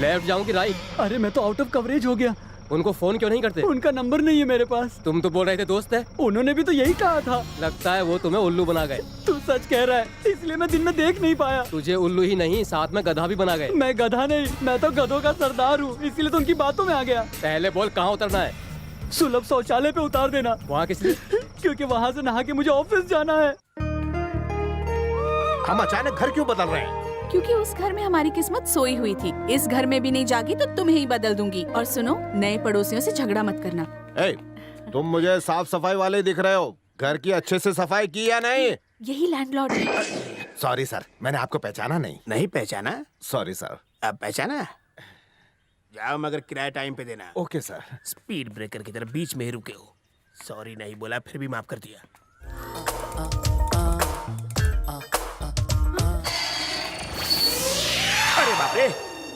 लेफ्ट जाऊं कि राइट? अरे मैं तो आउट ऑफ कवरेज हो गया। उनको फोन क्यों नहीं करते? उनका नंबर नहीं है मेरे पास। तुम तो बोल रहे थे दोस्त है। उन्होंने भी तो यही कहा था। लगता है वो तुम्हें उल्लू बना गए। तू सच कह रहा है, इसलिए मैं दिन में देख नहीं पाया। तुझे उल्लू ही नहीं, साथ में गधा भी बना गए। मैं गधा नहीं, मैं तो गधों का सरदार हूँ, इसीलिए तो उनकी बातों में आ गया। पहले बोल कहाँ उतरना है? सुलभ शौचालय पे उतार देना। वहाँ किस लिए? क्योंकि वहाँ से नहा के मुझे ऑफिस जाना है। हम अचानक घर क्यों बदल रहे हैं? क्योंकि उस घर में हमारी किस्मत सोई हुई थी। इस घर में भी नहीं जागी तो तुम्हें ही बदल दूंगी। और सुनो, नए पड़ोसियों से झगड़ा मत करना। ए, तुम मुझे साफ सफाई वाले दिख रहे हो। घर की अच्छे से सफाई की या नहीं? यही लैंडलॉर्ड है। सॉरी सर, मैंने आपको पहचाना नहीं। नहीं पहचाना? Sorry sir. अब पहचाना? जाओ मगर किराया टाइम पे देना। Okay sir. स्पीड ब्रेकर की तरह बीच में ही रुके हो। सॉरी नहीं बोला, फिर भी माफ कर दिया। अरे बाप रे,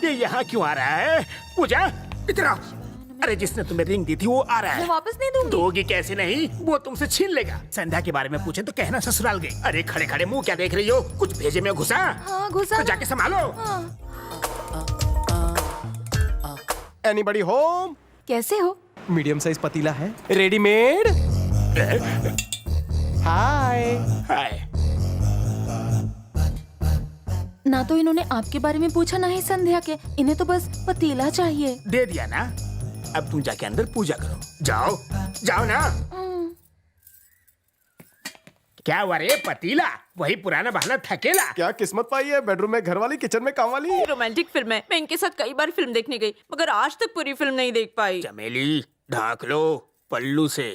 ये यहाँ क्यों आ रहा है? पूजा, इधर आओ। अरे जिसने तुम्हें रिंग दी थी वो आ रहा है। मैं वापस नहीं दूंगी। दोगी कैसे नहीं? वो तुमसे छीन लेगा। संध्या के बारे में पूछे तो कहना ससुराल गई। अरे खड़े खड़े मुंह क्या देख रही हो? कुछ भेजे में घुसा? हाँ, घुसा तो जाके संभालो। Anybody home? कैसे हो? मीडियम साइज पतीला है, रेडीमेड। हाय। हाय। ना तो इन्होंने आपके बारे में पूछा, ना ही संध्या के। इन्हें तो बस पतीला चाहिए। दे दिया ना, अब तुम जाके अंदर पूजा करो। जाओ जाओ ना। क्या हुआ रे? पतीला? वही पुराना बहाना थकेला। क्या किस्मत पाई है, बेडरूम में घर वाली, किचन में काम वाली। रोमांटिक फिल्म है। मैं इनके साथ कई बार फिल्म देखने गई, मगर आज तक पूरी फिल्म नहीं देख पाई। चमेली, ढाक लो पल्लू से।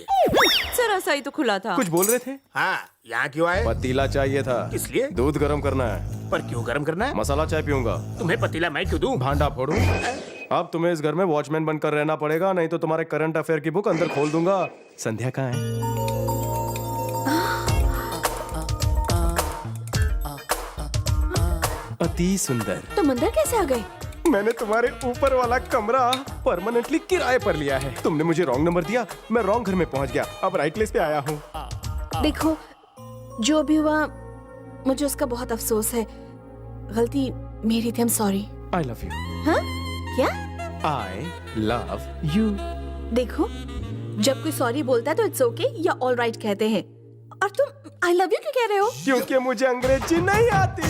जरा सा ही तो खुला था। कुछ बोल रहे थे? हाँ, यहाँ क्यों आए? पतीला चाहिए था। किस लिए? दूध गर्म करना है। पर क्यों गर्म करना है? मसाला चाय पीऊंगा। तुम्हें पतीला मैं क्यों दूं? भांडा फोड़ूं? अब तुम्हें इस घर में वॉचमैन बनकर रहना पड़ेगा, नहीं तो तुम्हारे करंट अफेयर की बुक अंदर खोल दूंगा। संध्या कहाँ है? अति सुंदर। तुम अंदर कैसे आ गए? मैंने तुम्हारे ऊपर वाला कमरा परमानेंटली किराए पर लिया है। तुमने मुझे रॉन्ग नंबर दिया, मैं रॉन्ग घर में पहुंच गया। अब राइट प्लेस पे आया हूँ। देखो, जो भी हुआ मुझे उसका बहुत अफसोस है। गलती मेरी थी, I am sorry. I love you. हाँ? क्या? I love you. देखो, जब कोई सॉरी बोलता है तो इट्स ओके या ऑल राइट कहते हैं, और तुम आई लव यू क्यों कह रहे हो? क्योंकि मुझे अंग्रेजी नहीं आती।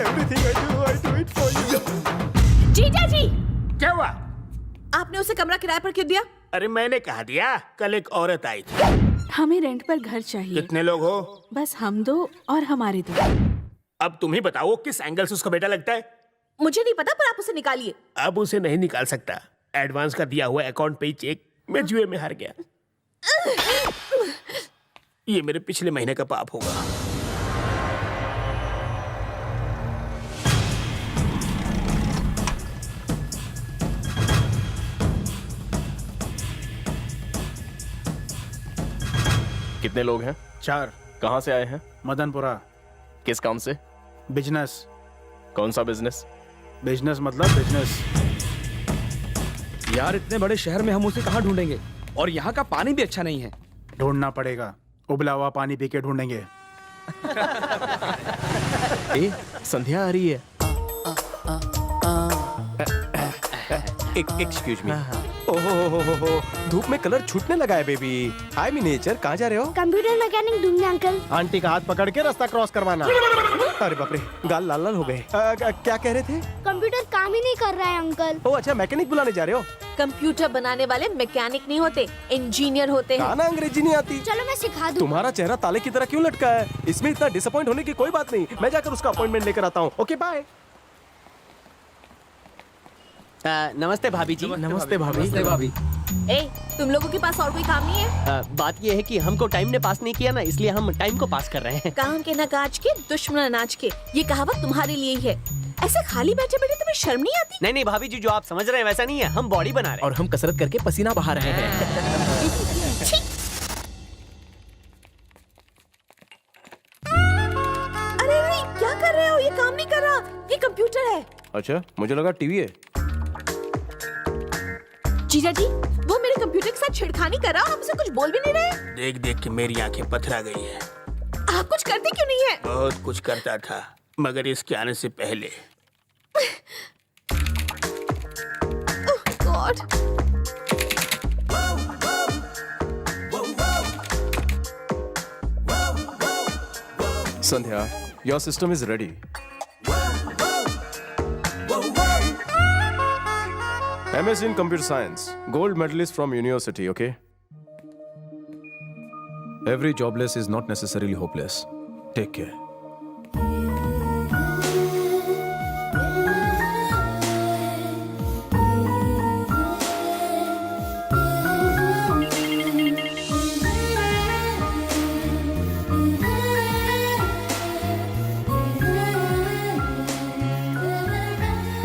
Everything I do it for you। जीजा जी, क्या हुआ? आपने उसे कमरा किराए पर क्यों दिया? अरे मैंने कहा दिया, कल एक औरत आई थी। हमें रेंट पर घर चाहिए। कितने लोग हो? बस हम दो और हमारे दो। अब तुम ही बताओ किस एंगल से उसका बेटा लगता है। मुझे नहीं पता, पर आप उसे निकालिए। अब उसे नहीं निकाल सकता। एडवांस का दिया हुआ अकाउंट पे ही चेक। मैं जुए में हार गया। ये मेरे पिछले महीने का पाप होगा। कितने लोग हैं? 4। कहाँ से आए हैं? मदनपुरा। किस काम से? बिजनेस। कौन सा बिजनेस? बिजनेस मतलब बिजनेस। यार इतने बड़े शहर में हम उसे कहाँ ढूंढेंगे? और यहाँ का पानी भी अच्छा नहीं है। ढूंढना पड़ेगा, उबला हुआ पानी पी के ढूंढेंगे। संध्या आ रही है। Excuse me. ओहो, धूप में कलर छूटने लगा है बेबी। हाय मिनिएचर, कहाँ जा रहे हो? कंप्यूटर मैकेनिक ढूंढने अंकल। आंटी का हाथ पकड़ के रास्ता क्रॉस करवाना। अरे बाप रे, गाल लाल लाल हो गए। क्या कह रहे थे? कंप्यूटर काम ही नहीं कर रहा है अंकल। ओ अच्छा, मैकेनिक बुलाने जा रहे हो? कंप्यूटर बनाने वाले मैकेनिक नहीं होते, इंजीनियर होते हैं। ना अंग्रेजी नहीं आती। चलो मैं सिखा दूँ। तुम्हारा चेहरा ताले की तरह क्यों लटका है? इसमें इतना डिसअपॉइंट होने की कोई बात नहीं। मैं जाकर उसका अपॉइंटमेंट लेकर आता हूँ। Okay bye. नमस्ते भाभी जी। नमस्ते भाभी। ए, तुम लोगों के पास और कोई काम नहीं है? बात ये है कि हमको टाइम ने पास नहीं किया ना, इसलिए हम टाइम को पास कर रहे हैं। काम के न काज के, दुश्मन अनाज के, ये कहावत तुम्हारे लिए ही है। ऐसे खाली बैठे बैठे तुम्हें शर्म नहीं आती? नहीं भाभी जी, जो आप समझ रहे हैं वैसा नहीं है। हम बॉडी बना रहे हैं और हम कसरत करके पसीना बहा रहे हैं। अरे क्या कर रहे हो? ये काम नहीं कर रहा, ये कंप्यूटर है। अच्छा, मुझे लगा टीवी है। जीजा जी, वो मेरे कंप्यूटर के साथ छेड़खानी कर रहा और हमसे कुछ बोल भी नहीं रहे। देख देख के मेरी आंखें पथरा गई है। आप कुछ करते क्यों नहीं है? बहुत कुछ करता था, मगर इसके आने से पहले। God. Sandhya, your system is ready. MSc in Computer Science, gold medalist from university, okay? Every jobless is not necessarily hopeless. Take care.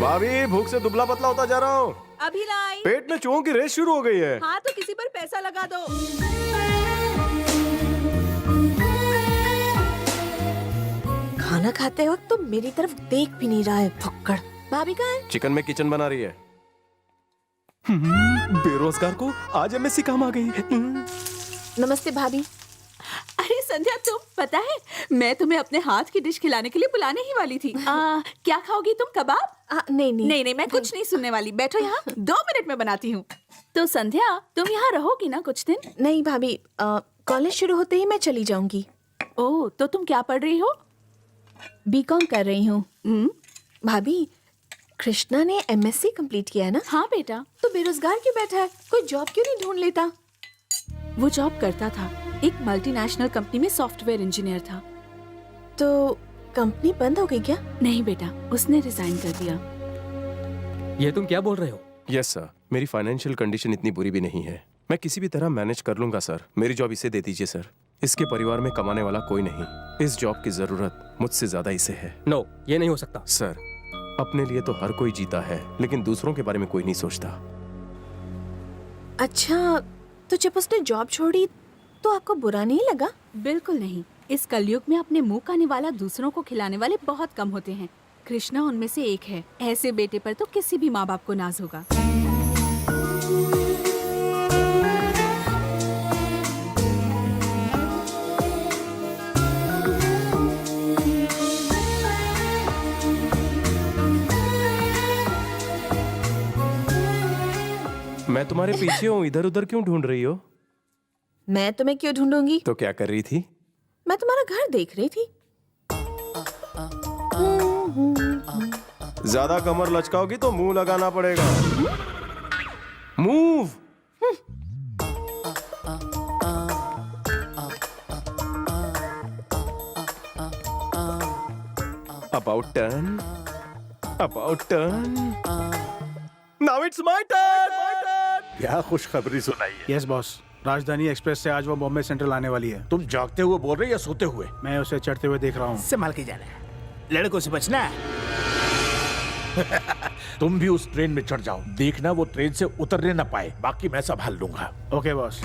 भाभी, भूख से दुबला पतला होता जा रहा हूँ। अभी लाई। पेट में चूहों की रेस शुरू हो गई है। हाँ तो किसी पर पैसा लगा दो। खाना खाते वक्त तो मेरी तरफ देख भी नहीं रहा है, फुक्कड़। भाभी कहाँ है? चिकन में किचन बना रही है। बेरोजगार को आज MSc काम आ गई। नमस्ते भाभी। अरे संध्या, तुम पता है मैं तुम्हें अपने हाथ की डिश खिलाने के लिए बुलाने ही वाली थी। क्या खाओगी तुम? कबाब? नहीं, मैं कुछ नहीं सुनने वाली। बैठो यहाँ, 2 मिनट में बनाती हूँ। तो संध्या, तुम यहाँ रहोगी ना कुछ दिन? नहीं भाभी, कॉलेज शुरू होते ही मैं चली जाऊंगी। ओह, तो तुम क्या पढ़ रही हो? बीकॉम कर रही हूँ। भाभी, कृष्णा ने MSc कंप्लीट किया है ना? हाँ बेटा। तो बेरोजगार क्यों बैठा है? कोई जॉब क्यों नहीं ढूंढ लेता? वो जॉब करता था, एक मल्टीनेशनल कंपनी में सॉफ्टवेयर इंजीनियर था। तो कंपनी बंद हो गई क्या? नहीं बेटा, उसने रिजाइन कर दिया। ये तुम क्या बोल रहे हो? यस सर, मेरी फाइनेंशियल कंडीशन इतनी बुरी भी नहीं है। मैं किसी भी तरह मैनेज कर लूंगा सर। मेरी जॉब इसे दे दीजिए सर। इसके परिवार में कमाने वाला कोई नहीं। इस जॉब की जरूरत मुझसे ज्यादा इसे है। नो, ये नहीं हो सकता सर। अपने लिए तो हर कोई जीता है, लेकिन दूसरों के बारे में कोई नहीं सोचता। अच्छा, तो जब उसने जॉब छोड़ी तो आपको बुरा नहीं लगा? बिल्कुल नहीं। इस कलयुग में अपने मुंह का निवाला दूसरों को खिलाने वाले बहुत कम होते हैं। कृष्णा उनमें से एक है। ऐसे बेटे पर तो किसी भी माँ बाप को नाज होगा। मैं तुम्हारे पीछे हूँ, इधर उधर क्यों ढूंढ रही हो? मैं तुम्हें क्यों ढूंढूंगी? तो क्या कर रही थी? मैं तुम्हारा घर देख रही थी। ज्यादा कमर लचकाओगी तो मुंह लगाना पड़ेगा। Move. About turn. About turn. Now it's my turn. क्या खुशखबरी सुनाई है? यस बॉस, राजधानी एक्सप्रेस से आज वो बॉम्बे सेंट्रल आने वाली है। तुम जागते हुए बोल रहे या सोते हुए? मैं उसे चढ़ते हुए देख रहा हूँ। संभाल के जाना, लड़कों से बचना। तुम भी उस ट्रेन में चढ़ जाओ, देखना वो ट्रेन से उतरने ना पाए, बाकी मैं संभाल लूंगा। Okay boss.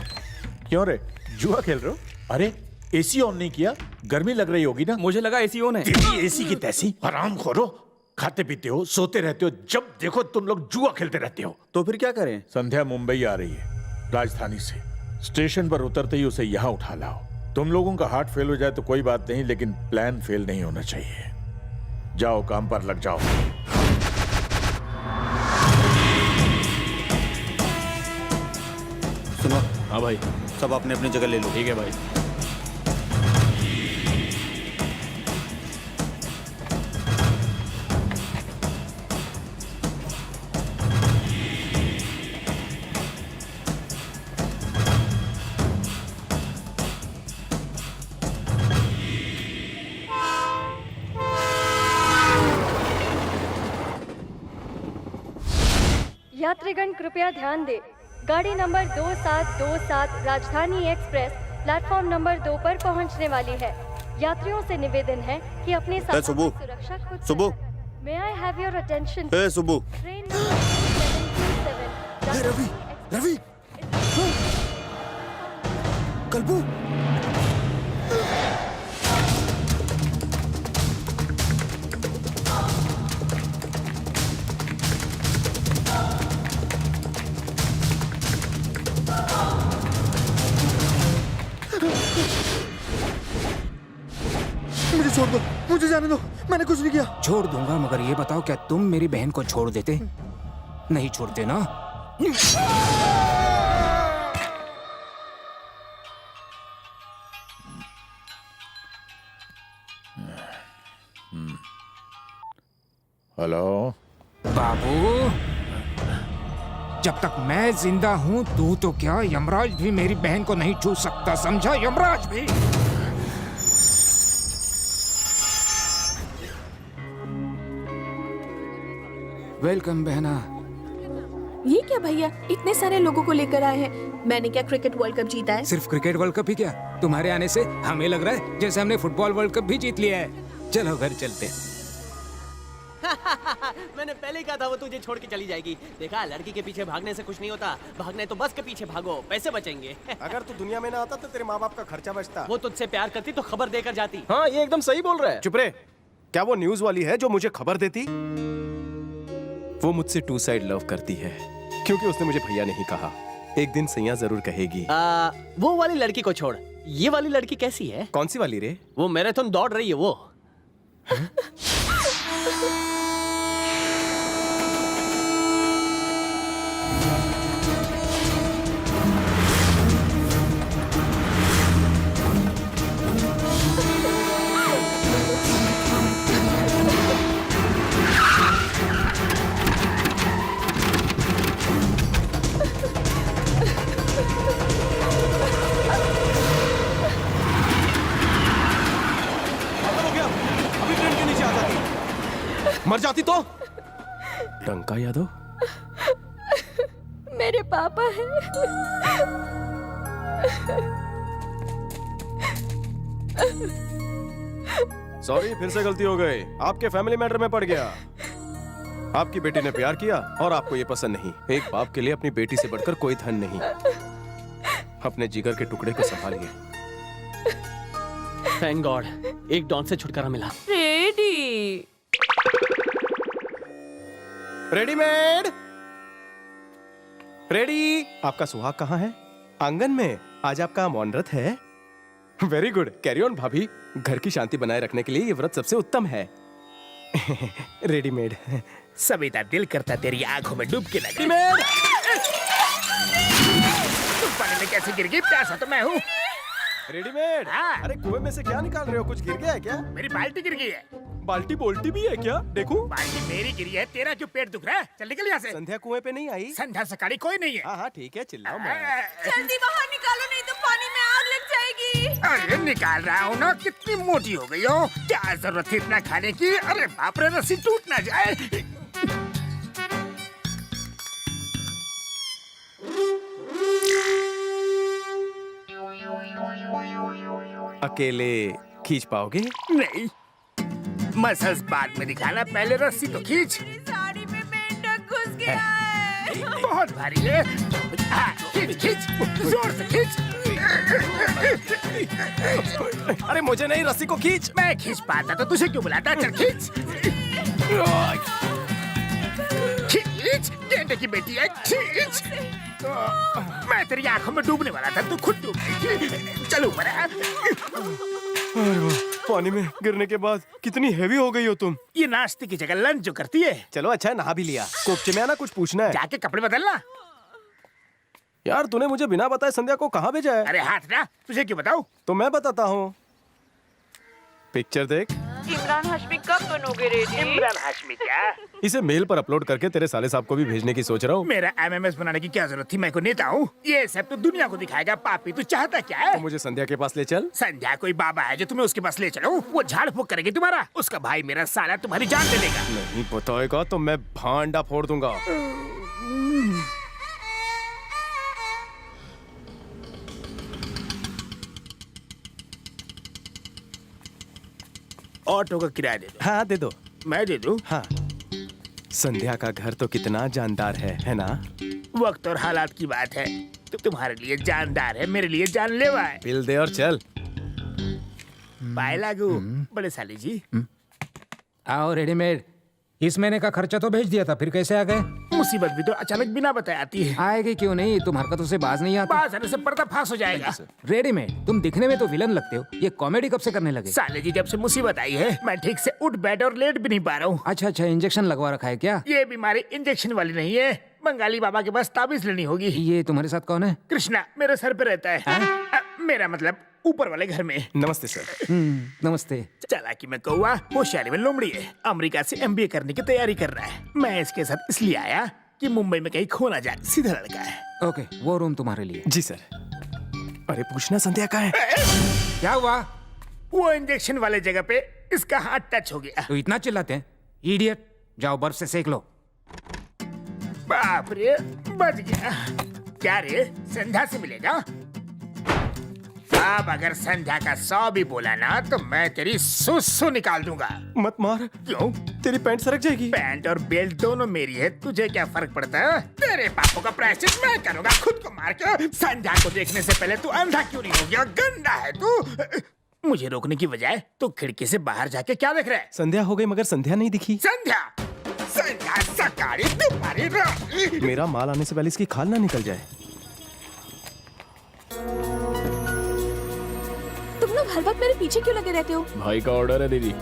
क्यों रे, जुआ खेल रहे हो? अरे एसी ऑन नहीं किया? गर्मी लग रही होगी ना? मुझे लगा एसी ऑन है। एसी की तैसी हराम खोरो। खाते पीते हो, सोते रहते हो, जब देखो तुम लोग जुआ खेलते रहते हो। तो फिर क्या करें? संध्या मुंबई आ रही है राजधानी से। स्टेशन पर उतरते ही उसे यहाँ उठा लाओ। तुम लोगों का हार्ट फेल हो जाए तो कोई बात नहीं, लेकिन प्लान फेल नहीं होना चाहिए। जाओ, काम पर लग जाओ। सुनो, हाँ भाई, सब अपने अपनी जगह ले लो। ठीक है भाई। यात्रीगण कृपया ध्यान दें। गाड़ी नंबर 2727 राजधानी एक्सप्रेस प्लेटफॉर्म नंबर 2 पर पहुंचने वाली है। यात्रियों से निवेदन है कि अपने साथ सुरक्षा खुद से रखें। May I have your attention? सुबु, ट्रेन नंबर 727 रवि, रवि, कल्बू, मुझे छोड़ दो, मुझे जाने दो, मैंने कुछ नहीं किया। छोड़ दूंगा, मगर ये बताओ क्या तुम मेरी बहन को छोड़ देते? नहीं छोड़ते ना? हेलो बाबू, जब तक मैं जिंदा हूँ तू तो क्या यमराज भी मेरी बहन को नहीं छू सकता, समझा? यमराज भी। वेलकम बहना। ये क्या भैया, इतने सारे लोगों को लेकर आए हैं। मैंने क्या क्रिकेट वर्ल्ड कप जीता है? सिर्फ क्रिकेट वर्ल्ड कप ही क्या, तुम्हारे आने से हमें लग रहा है जैसे हमने फुटबॉल वर्ल्ड कप भी जीत लिया है। चलो घर चलते हैं। मैंने पहले ही कहा था वो तुझे छोड़ के चली जाएगी। देखा, लड़की के पीछे भागने से कुछ नहीं होता, भागने तो बस के पीछे भागो, पैसे बचेंगे। अगर तू दुनिया में ना आता तो तेरे माँ बाप का खर्चा बचता। वो तुझसे प्यार करती तो खबर देकर जाती। हाँ, ये एकदम सही बोल रहा है। चुप रहे। क्या वो न्यूज वाली है जो मुझे खबर देती? वो मुझसे टू साइड लव करती है, क्योंकि उसने मुझे भैया नहीं कहा। एक दिन सैया जरूर कहेगी। वो वाली लड़की को छोड़, ये वाली लड़की कैसी है? कौन सी वाली रे? वो मैराथन दौड़ रही है वो। मर जाती तो? टंका यादव मेरे पापा हैं। सॉरी, फिर से गलती हो गई। आपके फैमिली मैटर में पड़ गया। आपकी बेटी ने प्यार किया और आपको ये पसंद नहीं। एक बाप के लिए अपनी बेटी से बढ़कर कोई धन नहीं। अपने जिगर के टुकड़े को संभालिए। थैंक गॉड, एक डॉन से छुटकारा मिला। Ready readymade ready. आपका सुहाग कहाँ है? आंगन में। आज आपका मौन व्रत है। वेरी गुड, कैरी ऑन भाभी। घर की शांति बनाए रखने के लिए ये व्रत सबसे उत्तम है। रेडीमेड। सविता, दिल करता तेरी आंखों में डूब के लगे। तुम पानी में कैसे गिर गई? प्यासा तो मैं हूँ। रेडीमेड। हाँ। अरे कुएं में से क्या निकाल रहे हो? कुछ गिर गया है क्या? मेरी बाल्टी गिर गई है। बाल्टी बोल्टी भी है क्या? देखूं। बाल्टी मेरी गिरी है, तेरा क्यों पेट दुख रहा है? चल निकल यहाँ से। संध्या कुएं पे नहीं आई? संध्या सकाड़ी कोई नहीं है। हाँ हाँ ठीक है, चिल्लाओ मत। जल्दी बाहर निकालो, नहीं तो पानी में आग लग जाएगी। अरे निकाल रहा हूँ ना, कितनी मोटी हो गई हो। क्या जरूरत है इतना खाने की? अरे बाप रे, रस्सी टूट ना जाए। अकेले खींच पाओगे? नहीं, मसल्स बाद में दिखाना, पहले रस्सी तो खींच। साड़ी में मेंढक घुस गया है। बहुत भारी है। खींच खींच, जोर से खींच। अरे मुझे नहीं, रस्सी को खींच। मैं खींच पाता तो तुझे क्यों बुलाता? चल खींच खींच, गेंडे की बेटी है, खींच। मैं तेरी आंखों में डूबने वाला था, तू खुद डूब गई। चलो ऊपर आ। पानी में गिरने के बाद कितनी हेवी हो गई हो तुम। ये नाश्ते की जगह लंच जो करती है। चलो अच्छा है, नहा भी लिया। कोपचे में आना, कुछ पूछना है। जाके कपड़े बदलना। यार तूने मुझे बिना बताए संध्या को कहाँ भेजा है? अरे हाथ ना, तुझे क्यों बताऊं? तो मैं बताता हूँ। पिक्चर देख। इमरान हाशमी कब बनोगे रेडी? इमरान हाशमी क्या? इसे मेल पर अपलोड करके तेरे साले साहब को भी भेजने की सोच रहा हूँ। मेरा MMS बनाने की क्या जरूरत थी? मैं को नेता हूँ। ये सब तो दुनिया को दिखाएगा। पापी तू चाहता क्या है? तो मुझे संध्या के पास ले चल। संध्या कोई बाबा है जो तुम्हें उसके पास ले चलो? वो झाड़ फूक करेगी तुम्हारा। उसका भाई मेरा साला तुम्हारी जान ले लेगा। नहीं बताएगा तो मैं भांडा फोड़ दूंगा। ऑटो का किराया दे दो। हाँ दे दो। मैं दे दूं? हाँ। संध्या का घर तो कितना जानदार है ना? वक्त और हालात की बात है। तो तुम्हारे लिए जानदार है, मेरे लिए जानलेवा है। बिल दे और चल। बाय लागू। बड़े साली जी। आओ रेडीमेड। इस महीने का खर्चा तो भेज दिया था, फिर कैसे आ गए? मुसीबत भी तो अचानक बिना बताए आती है। आएगी क्यों नहीं, तुम हरकतों से बाज नहीं आते। बाज आने से पर्दा फांस हो जाएगा। रेडीमेड, तुम दिखने में तो विलन लगते हो, ये कॉमेडी कब से करने लगे? साले जी जब से मुसीबत आई है मैं ठीक से उठ बैठ और लेट भी नहीं पा रहा हूँ। अच्छा, इंजेक्शन लगवा रखा है क्या? ये बीमारी इंजेक्शन वाली नहीं है, बंगाली बाबा के पास ताबीज लेनी होगी। ये तुम्हारे साथ कौन है? कृष्णा मेरे सर पे रहता है। मेरा मतलब ऊपर वाले घर में। नमस्ते सर। नमस्ते। चालाकी में कौवा, होशियारी में लोमड़ी है। अमेरिका से MBA करने की तैयारी कर रहा है। मैं इसके साथ इसलिए आया कि मुंबई में कहीं खो ना जाए। सीधा लड़का है। ओके, वो रूम तुम्हारे लिए। जी सर। अरे पूछना संध्या का है। क्या हुआ? वो इंजेक्शन वाले जगह पे इसका हाथ टच हो गया। तो इतना चिल्लाते हैं? इडियट, जाओ बर्फ से सेक लो। बाप रे, बच गया। क्या रे, संध्या से मिलेगा? अब अगर संध्या का 100 भी बोला ना तो मैं तेरी सुसु निकाल दूंगा। मत मार। क्यों? तेरी पैंट सरक जाएगी। पैंट और बेल्ट दोनों मेरी है, तुझे क्या फर्क पड़ता है? तेरे पापों का प्रायश्चित मैं करूंगा खुद को मार के। संध्या को देखने से पहले तू अंधा क्यों नहीं हो गया? गंदा है तू। मुझे रोकने की बजाय तू खिड़की से बाहर जाके क्या देख रहा है? संध्या हो गई मगर संध्या नहीं दिखी। संध्या सकाड़ी तुम्हारी रानी। मेरा माल आने से पहले इसकी खाल ना निकल जाए। तुम लोग हर वक्त मेरे पीछे क्यों लगे रहते हो? भाई का ऑर्डर है दीदी।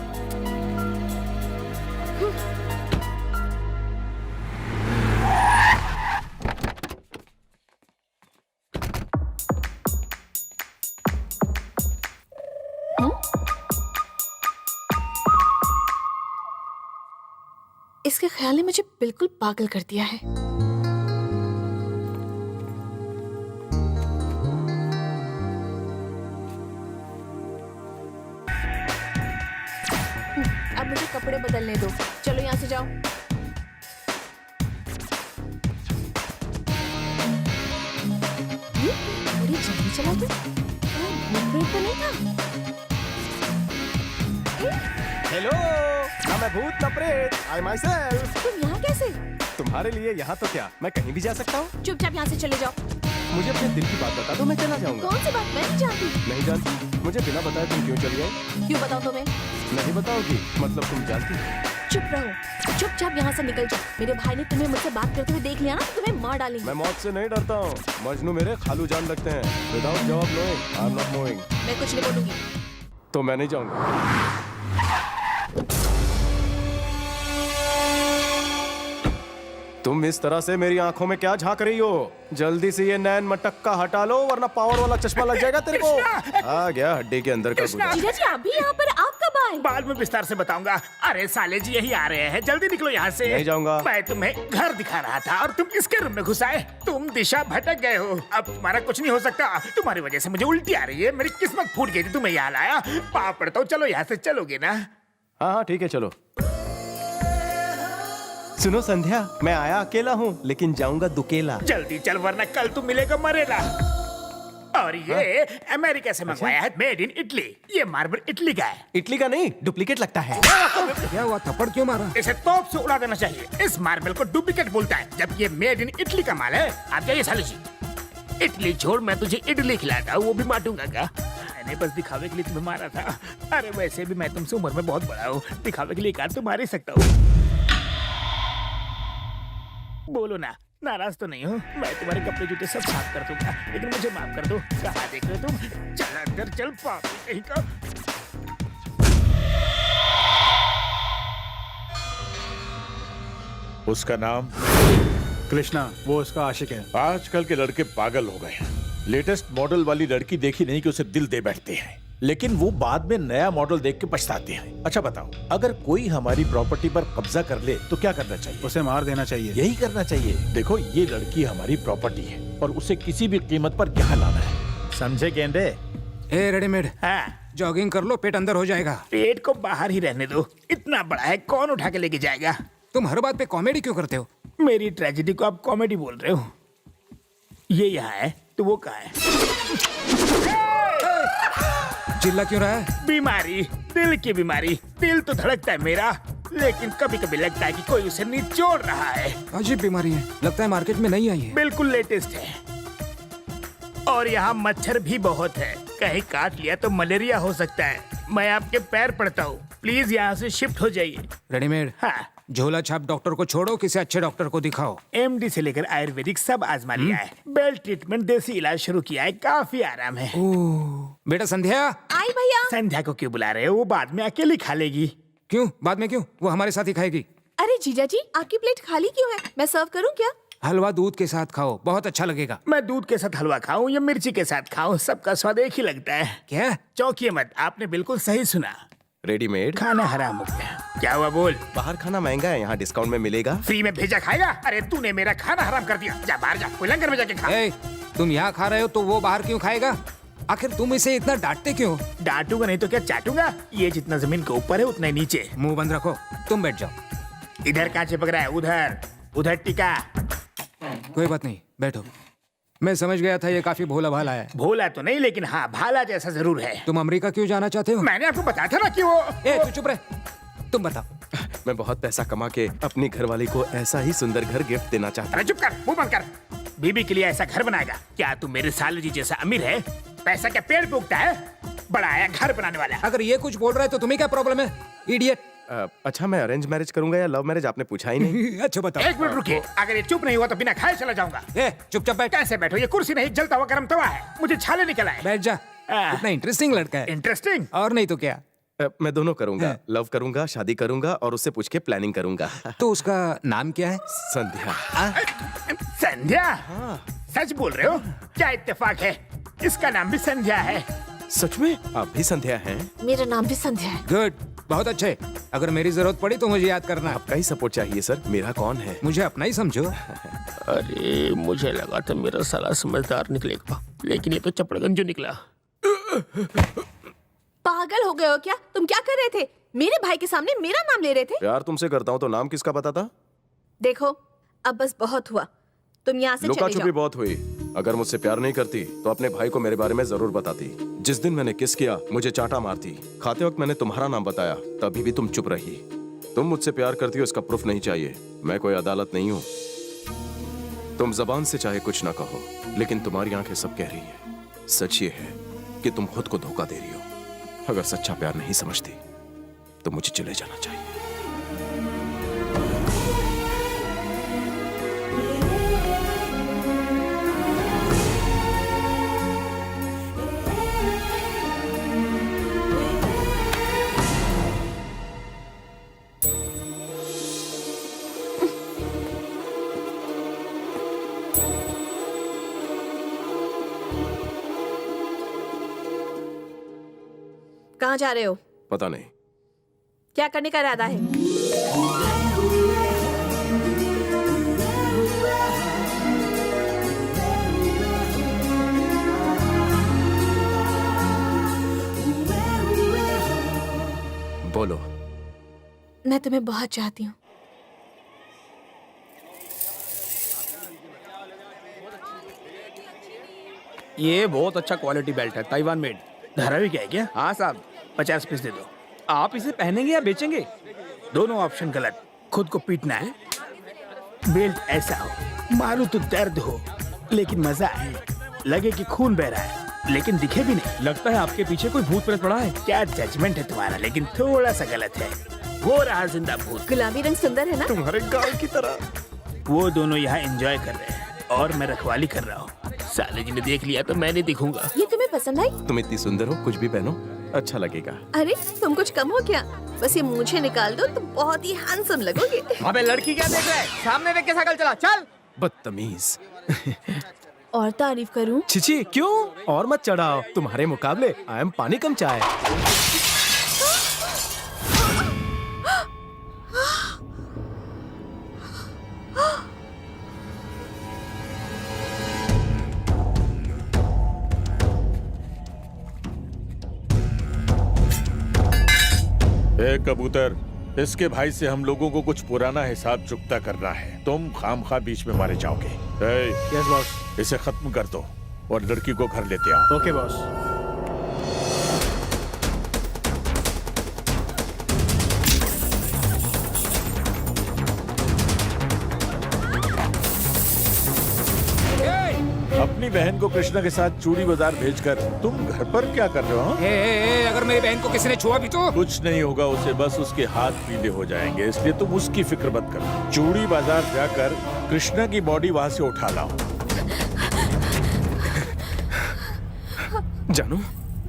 इसके ख्याल ने मुझे बिल्कुल पागल कर दिया है। अब मुझे कपड़े बदलने दो। चलो यहाँ से जाओ। बड़ी जल्दी चला तू। भूत तो नहीं था? हेलो, ना मैं भूत ना प्रेत। आई माई सेल्फ। तुम यहाँ कैसे? तुम्हारे लिए यहाँ तो क्या, मैं कहीं भी जा सकता हूँ। चुपचाप यहाँ से चले जाओ। मुझे अपने दिल की बात बता दो, मैं चला जाऊंगा। कौन सी बात? मैं नहीं जानती। नहीं जानती? मुझे बिना बताए तुम क्यों चली गई? क्यों बताऊँ तुम्हें? नहीं बताओगी? मतलब तुम जानती हो? चुप रहो, चुपचाप यहाँ से निकल जाओ। मेरे भाई ने तुम्हें मुझसे बात करते हुए देख लिया ना तो तुम्हें मार डालेंगे। मैं मौत से नहीं डरता हूँ। मजनू मेरे खालू जान लगते हैं। विदाउट जवाब knowing, I am not knowing. मैं कुछ नहीं बोलूंगी। तो मैं नहीं जाऊंगा। तुम इस तरह से मेरी आंखों में क्या झांक रही हो? जल्दी से ये नैन मटक्का हटा लो वरना पावर वाला चश्मा लग जाएगा तेरे को। आ गया हड्डी के अंदर का गुदा। जीजा जी आप भी यहाँ पर? आप कब आए? बाद में विस्तार से बताऊंगा। अरे साले जी यही आ रहे हैं, जल्दी निकलो यहाँ से। नहीं जाऊंगा। मैं तुम्हें घर दिखा रहा था और तुम इसके रूम में घुस आए। तुम दिशा भटक गए हो। अब तुम्हारा कुछ नहीं हो सकता। तुम्हारी वजह से मुझे उल्टी आ रही है। मेरी किस्मत फूट गई थी, तुम्हें यहाँ लाया। पाप पड़ता हूँ, चलो यहाँ से चलोगे ना? हाँ ठीक है चलो। सुनो संध्या, मैं आया अकेला हूँ लेकिन जाऊंगा दुकेला। जल्दी चल वरना कल तू मिलेगा मरेगा। और ये अमेरिका से मंगवाया है, मेड इन इटली। ये मार्बल इटली का है। इटली का नहीं, डुप्लीकेट लगता है। क्या हुआ, थप्पड़ क्यों मारा? इसे तोप से उड़ा देना चाहिए। इस मार्बल को डुप्लीकेट बोलता है, जबकि ये मेड इन इटली का माल है। आप जाइए साले जी। इटली छोड़, मैं तुझे इडली खिलाता हूँ, वो भी बांटूंगा क्या? मैंने बस दिखावे के लिए तुम्हें मारा था। अरे वैसे भी मैं तुमसे उम्र में बहुत बड़ा हूँ, दिखावे के लिए तो मार ही सकता हूँ। बोलो ना, नाराज तो नहीं हो? मैं तुम्हारे कपड़े जूते सब साफ कर दूंगा, लेकिन मुझे माफ कर दो। कहाँ देख रहे हो तुम? चल अंदर चल, पापी कहीं का। उसका नाम कृष्णा वो उसका आशिक है। आजकल के लड़के पागल हो गए हैं। लेटेस्ट मॉडल वाली लड़की देखी नहीं कि उसे दिल दे बैठते हैं, लेकिन वो बाद में नया मॉडल देख के पछताते हैं। अच्छा बताओ, अगर कोई हमारी प्रॉपर्टी पर कब्जा कर ले तो क्या करना चाहिए? उसे मार देना चाहिए। यही करना चाहिए। देखो, ये लड़की हमारी प्रॉपर्टी है और उसे किसी भी कीमत पर यहाँ लाना है, समझे गेंडे? ए रेडीमेड, जॉगिंग कर लो, पेट अंदर हो जाएगा। पेट को बाहर ही रहने दो, इतना बड़ा है, कौन उठा के लेके जाएगा? तुम हर बात पे कॉमेडी क्यों करते हो? मेरी ट्रेजेडी को आप कॉमेडी बोल रहे हो? ये यहाँ है तो वो कहाँ है? चिल्ला क्यों रहा है? बीमारी, दिल की बीमारी। दिल तो धड़कता है मेरा, लेकिन कभी कभी लगता है कि कोई उसे निचोड़ रहा है। अजीब बीमारी है, लगता है मार्केट में नहीं आई है। बिल्कुल लेटेस्ट है। और यहाँ मच्छर भी बहुत है, कहीं काट लिया तो मलेरिया हो सकता है। मैं आपके पैर पड़ता हूँ, प्लीज यहाँ से शिफ्ट हो जाइए। रेडीमेड, हाँ। झोला छाप डॉक्टर को छोड़ो, किसी अच्छे डॉक्टर को दिखाओ। एमडी से लेकर आयुर्वेदिक सब आजमा लिया है, बेल ट्रीटमेंट, देसी इलाज शुरू किया है, काफी आराम है। बेटा संध्या। आई भैया। संध्या को क्यों बुला रहे हो? वो बाद में अकेली खा लेगी। क्यों? बाद में क्यों? वो हमारे साथ ही खाएगी। अरे जीजा जी, आपकी प्लेट खाली क्यों है? मैं सर्व करूं क्या? हलवा दूध के साथ खाओ, बहुत अच्छा लगेगा। मैं दूध के साथ हलवा खाऊं या मिर्ची के साथ खाऊं, सबका स्वाद एक ही लगता है। क्या? चौंकिए मत, आपने बिल्कुल सही सुना। रेडीमेड खाना हराम हो गया। क्या हुआ बोल? बाहर खाना महंगा है, यहाँ डिस्काउंट में मिलेगा। फ्री में भेजा खाएगा? अरे तूने मेरा खाना हराम कर दिया, जा बाहर जा, कोई लंगर में जाके खा। तुम यहाँ खा रहे हो तो वो बाहर क्यों खाएगा? आखिर तुम इसे इतना डांटते क्यों? डांटूंगा नहीं तो क्या चाटूंगा? ये जितना जमीन के ऊपर है उतना ही नीचे। मुंह बंद रखो, तुम बैठ जाओ। इधर कहाँ चिपक रहा है? उधर, उधर टिका। कोई बात नहीं, बैठो। मैं समझ गया था ये काफी भोला भाला है। भोला तो नहीं, लेकिन हाँ भाला जैसा जरूर है। तुम अमेरिका क्यों जाना चाहते हो? मैंने आपको बताया था ना कि वो। तू चुप रहे, तुम बताओ। मैं बहुत पैसा कमा के अपनी घरवाली को ऐसा ही सुंदर घर गिफ्ट देना चाहता हूँ। चुप कर, मुंह बंद कर। बीबी के लिए ऐसा घर बनाएगा? क्या तू मेरे साले जी जैसा अमीर है? पैसा क्या पेड़ पे उगता है? बड़ा आया घर बनाने वाला। अगर ये कुछ बोल रहा है तो तुम्हें क्या प्रॉब्लम है, इडियट? अच्छा, मैं अरेंज मैरिज करूंगा या लव मैरिज, आपने पूछा ही नहीं। अच्छा बताओ। एक मिनट रुकिए, अगर ये चुप नहीं हुआ तो बिना खाए चला जाऊंगा। चुपचाप बैठ। कैसे बैठो? ये कुर्सी नहीं, जलता हुआ गर्म तवा है, मुझे छाले निकल आए। बैठ जा, इतना इंटरेस्टिंग लड़का है। इंटरेस्टिंग? और नहीं तो क्या। मैं दोनों करूंगा, लव करूंगा, शादी करूंगा और उससे पूछ के प्लानिंग करूंगा। तो उसका नाम क्या है? संध्या। संध्या? सच बोल रहे हो? क्या इत्तेफाक है, इसका नाम भी संध्या है। सच में? आप भी संध्या हैं? मेरा नाम भी संध्या है। गुड, बहुत अच्छे। अगर मेरी जरूरत पड़ी तो मुझे याद करना। आपका ही सपोर्ट चाहिए सर, मेरा कौन है? मुझे अपना ही समझो। अरे मुझे लगा था मेरा साला समझदार निकलेगा, लेकिन ये तो चपड़गंजू निकला। पागल हो गए हो क्या? तुम क्या कर रहे थे? मेरे भाई के सामने मेरा नाम ले रहे थे। प्यार तुमसे करता हूँ तो नाम किसका पता था? देखो, अब बस बहुत हुआ, तुम यहाँ से लुका चले छुपी जाओ। बहुत हुई। अगर मुझसे प्यार नहीं करती तो अपने भाई को मेरे बारे में जरूर बताती। जिस दिन मैंने किस किया, मुझे चाटा मारती। खाते वक्त मैंने तुम्हारा नाम बताया, तभी भी तुम चुप रही। तुम मुझसे प्यार करती हो, इसका प्रूफ नहीं चाहिए। मैं कोई अदालत नहीं हूँ। तुम जबान से चाहे कुछ ना कहो, लेकिन तुम्हारी आंखें सब कह रही है। सच ये है कि तुम खुद को धोखा दे रही हो। अगर सच्चा प्यार नहीं समझती तो मुझे चले जाना चाहिए। कहाँ जा रहे हो? पता नहीं। क्या करने का इरादा है? बोलो। मैं तुम्हें बहुत चाहती हूँ। ये बहुत अच्छा क्वालिटी बेल्ट है, ताइवान मेड। धारावी क्या है क्या? हाँ साहब। 50 पीस दे दो। आप इसे पहनेंगे या बेचेंगे? दोनों ऑप्शन गलत। खुद को पीटना है, बेल्ट ऐसा हो मारू तो दर्द हो लेकिन मजा आए, लगे कि खून बह रहा है लेकिन दिखे भी नहीं। लगता है आपके पीछे कोई भूत प्रेत पड़ा है। क्या जजमेंट है तुम्हारा, लेकिन थोड़ा सा गलत है। वो रहा जिंदा भूत। गुलाबी रंग सुंदर है ना? तुम्हारे गाल की तरह। वो दोनों यहाँ एंजॉय कर रहे हैं और मैं रखवाली कर रहा हूँ। साले जी ने देख लिया तो मैं नहीं दिखूंगा। ये तुम्हें पसंद आई? तुम इतनी सुंदर हो, कुछ भी पहनो अच्छा लगेगा। अरे तुम कुछ कम हो क्या? बस ये मूंछें निकाल दो तो बहुत ही हैंडसम लगोगे। अबे लड़की क्या देख रहा है? सामने देख के शकल चला, चल। बदतमीज। और तारीफ करूं? छिची क्यों? और मत चढ़ाओ, तुम्हारे मुकाबले आई एम पानी कम चाय। ए कबूतर, इसके भाई से हम लोगों को कुछ पुराना हिसाब चुकता करना है। तुम खामखा बीच में मारे जाओगे। Yes boss. इसे खत्म कर दो और लड़की को घर लेते आओ। Okay boss. अपनी बहन को कृष्णा के साथ चूड़ी बाजार भेजकर तुम घर पर क्या कर रहे हो? अगर मेरी बहन को किसी ने छुआ भी तो? कुछ नहीं होगा उसे, बस उसके हाथ पीले हो जाएंगे, इसलिए तुम उसकी फिक्र मत करो। चूड़ी बाजार जाकर कृष्णा की बॉडी वहाँ से उठा लाओ। जानू,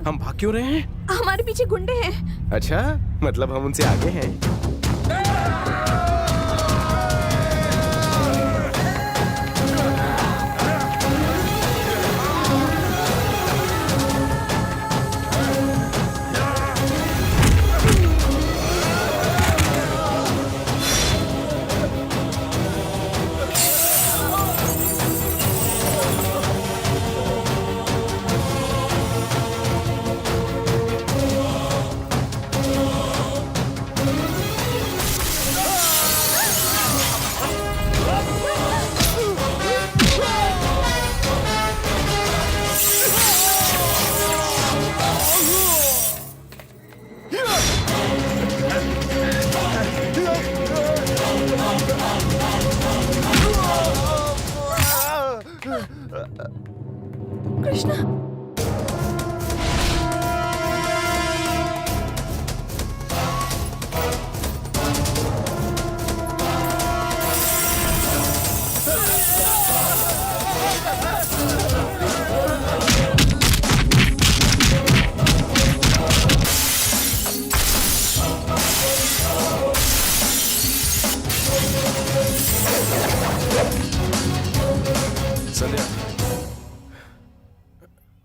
हम भाग क्यों रहे हैं? हमारे पीछे गुंडे हैं। अच्छा, मतलब हम उनसे आगे हैं। कृष्णा,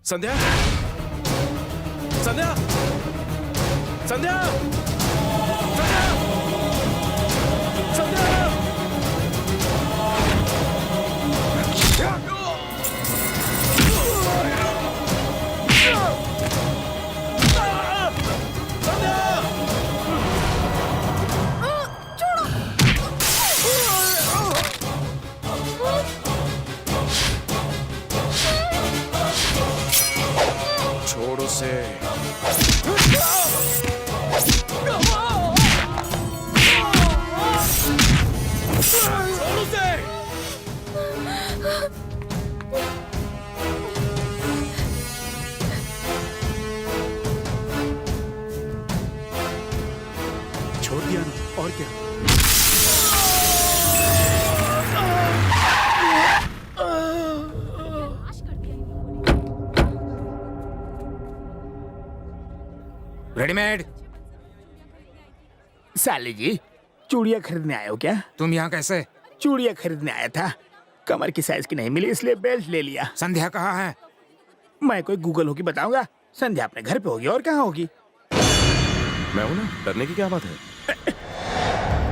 संध्या, संध्या, संध्या, संध्या, संध्या, छोड़ उसे। छोड़ दिया ना, और क्या? रेडीमेड। साली जी, चूड़ियाँ खरीदने आए हो क्या? तुम यहाँ कैसे? चूड़ियाँ खरीदने आया था, कमर की साइज की नहीं मिली इसलिए बेल्ट ले लिया। संध्या कहाँ है? मैं कोई गूगल होगी बताऊंगा। संध्या अपने घर पे होगी, और कहाँ होगी? मैं हूं ना, डरने की क्या बात है?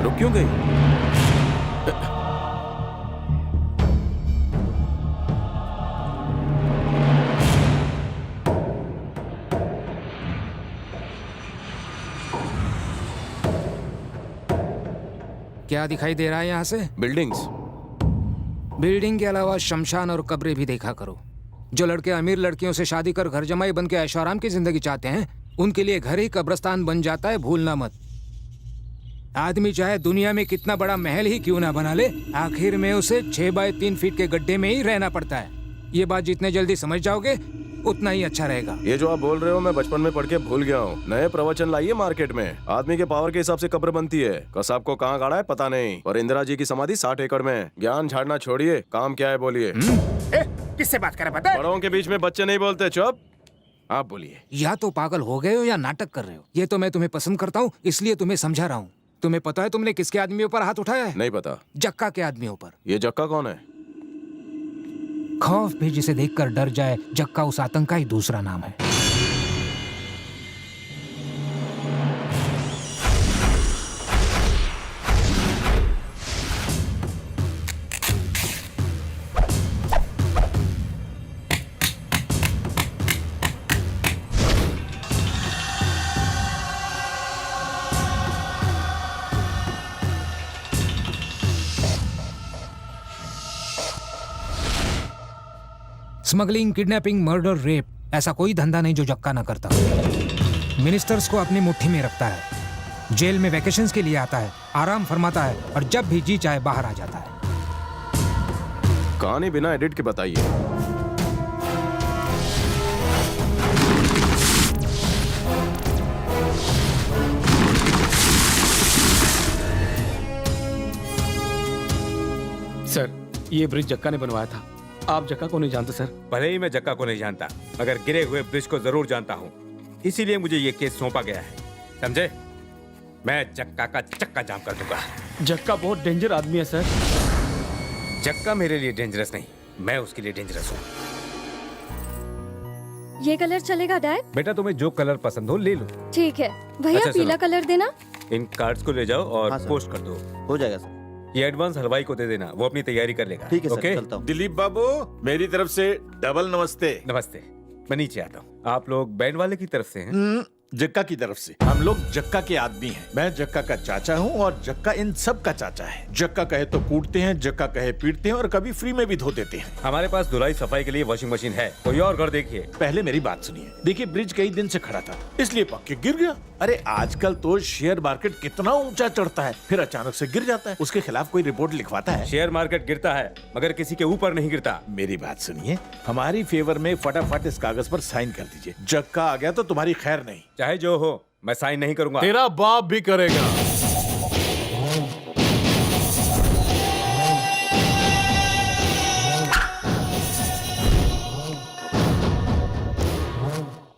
रुक क्यों गई? क्या दिखाई दे रहा है यहाँ से? बिल्डिंग्स। बिल्डिंग के अलावा शमशान और कब्रें भी देखा करो। जो लड़के अमीर लड़कियों से शादी कर घर जमाई बन के ऐशोआराम की जिंदगी चाहते हैं, उनके लिए घर ही कब्रिस्तान बन जाता है, भूलना मत। आदमी चाहे दुनिया में कितना बड़ा महल ही क्यों ना बना ले, आखिर में उसे 6 बाय 3 फीट के गड्ढे में ही रहना पड़ता है। ये बात जितने जल्दी समझ जाओगे उतना ही अच्छा रहेगा। ये जो आप बोल रहे हो मैं बचपन में पढ़ के भूल गया हूँ। नए प्रवचन लाइए मार्केट में। आदमी के पावर के हिसाब से कब्र बनती है। कसाब को कहाँ गाड़ा है पता नहीं, और इंदिरा जी की समाधि 60 एकड़ में। ज्ञान झाड़ना छोड़िए, काम क्या है बोलिए। किससे बात कर रहा पता है? बड़ों के बीच में बच्चे नहीं बोलते, चुप। आप बोलिए। या तो पागल हो गए हो या नाटक कर रहे हो। ये तो मैं तुम्हें पसंद करता हूँ इसलिए तुम्हें समझा रहा हूँ। तुम्हें पता है तुमने किसके आदमियों पर हाथ उठाया है? नहीं पता। जक्का के आदमियों पर। ये जक्का कौन है? खौफ भी जिसे देखकर डर जाए, जक्का उस आतंक का ही दूसरा नाम है। स्मगलिंग, किडनैपिंग, मर्डर, रेप, ऐसा कोई धंधा नहीं जो जक्का ना करता। मिनिस्टर्स को अपनी मुट्ठी में रखता है, जेल में वैकेशंस के लिए आता है, आराम फरमाता है और जब भी जी चाहे बाहर आ जाता है। कहानी बिना एडिट के बताइए। सर, ये ब्रिज जक्का ने बनवाया था। आप जक्का को नहीं जानते सर? भले ही मैं जक्का को नहीं जानता, मगर गिरे हुए ब्रिज को जरूर जानता हूँ। इसीलिए मुझे ये केस सौंपा गया है, समझे? मैं जक्का का चक्का जाम कर दूंगा। जक्का बहुत डेंजर आदमी है सर। जक्का मेरे लिए डेंजरस नहीं, मैं उसके लिए डेंजरस हूँ। ये कलर चलेगा डैड? बेटा तुम्हें जो कलर पसंद हो ले लो। ठीक है भैया, अच्छा, पीला कलर देना। इन कार्ड्स को ले जाओ और हाँ, सर। पोस्ट कर दो। हो जाएगा सर। ये एडवांस हलवाई को दे देना, वो अपनी तैयारी कर लेगा। ठीक है सर, ओके? चलता हूँ। दिलीप बाबू, मेरी तरफ से डबल नमस्ते। नमस्ते। मैं नीचे आता हूँ। आप लोग बैंड वाले की तरफ से हैं? जक्का की तरफ से। हम लोग जक्का के आदमी हैं। मैं जक्का का चाचा हूँ और जक्का इन सब का चाचा है। जक्का कहे तो कूटते हैं, जक्का कहे पीटते हैं और कभी फ्री में भी धो देते हैं। हमारे पास धुलाई सफाई के लिए वॉशिंग मशीन है, कोई और घर देखिए। पहले मेरी बात सुनिए। देखिए, ब्रिज कई दिन से खड़ा था, इसलिए पक्के गिर गया। अरे आजकल तो शेयर मार्केट कितना ऊंचा चढ़ता है, फिर अचानक से गिर जाता है। उसके खिलाफ कोई रिपोर्ट लिखवाता है? शेयर मार्केट गिरता है मगर किसी के ऊपर नहीं गिरता। मेरी बात सुनिए, हमारी फेवर में फटाफट इस कागज पर साइन कर दीजिए। जक्का आ गया तो तुम्हारी खैर नहीं। चाहे जो हो, मैं साइन नहीं करूंगा। तेरा बाप भी करेगा।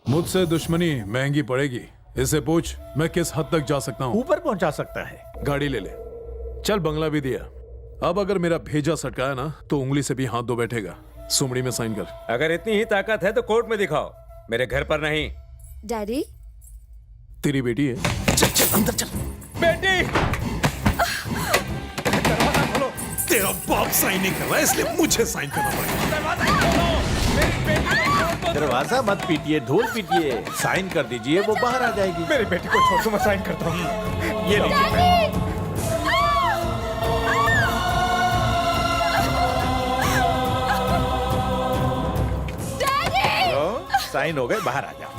मुझसे दुश्मनी महंगी पड़ेगी। इसे पूछ मैं किस हद तक जा सकता हूँ। ऊपर पहुंचा सकता है। गाड़ी ले ले, चल बंगला भी दिया। अब अगर मेरा भेजा सटकाया ना तो उंगली से भी हाथ धो बैठेगा। सुमड़ी में साइन कर। अगर इतनी ही ताकत है तो कोर्ट में दिखाओ, मेरे घर पर नहीं। डैडी, तेरी बेटी है। चल चल अंदर चल। बेटी, दरवाजा खोलो। तेरा बाप साइन नहीं कर रहा है, इसलिए मुझे साइन करना पड़ेगा। दरवाजा मत पीटिए, ढोल पीटिए। साइन कर दीजिए, वो बाहर आ जाएगी। मेरी बेटी को छोड़ दो, मैं साइन करता हूँ। ये लीजिए। साइन हो गए, बाहर आ जाओ।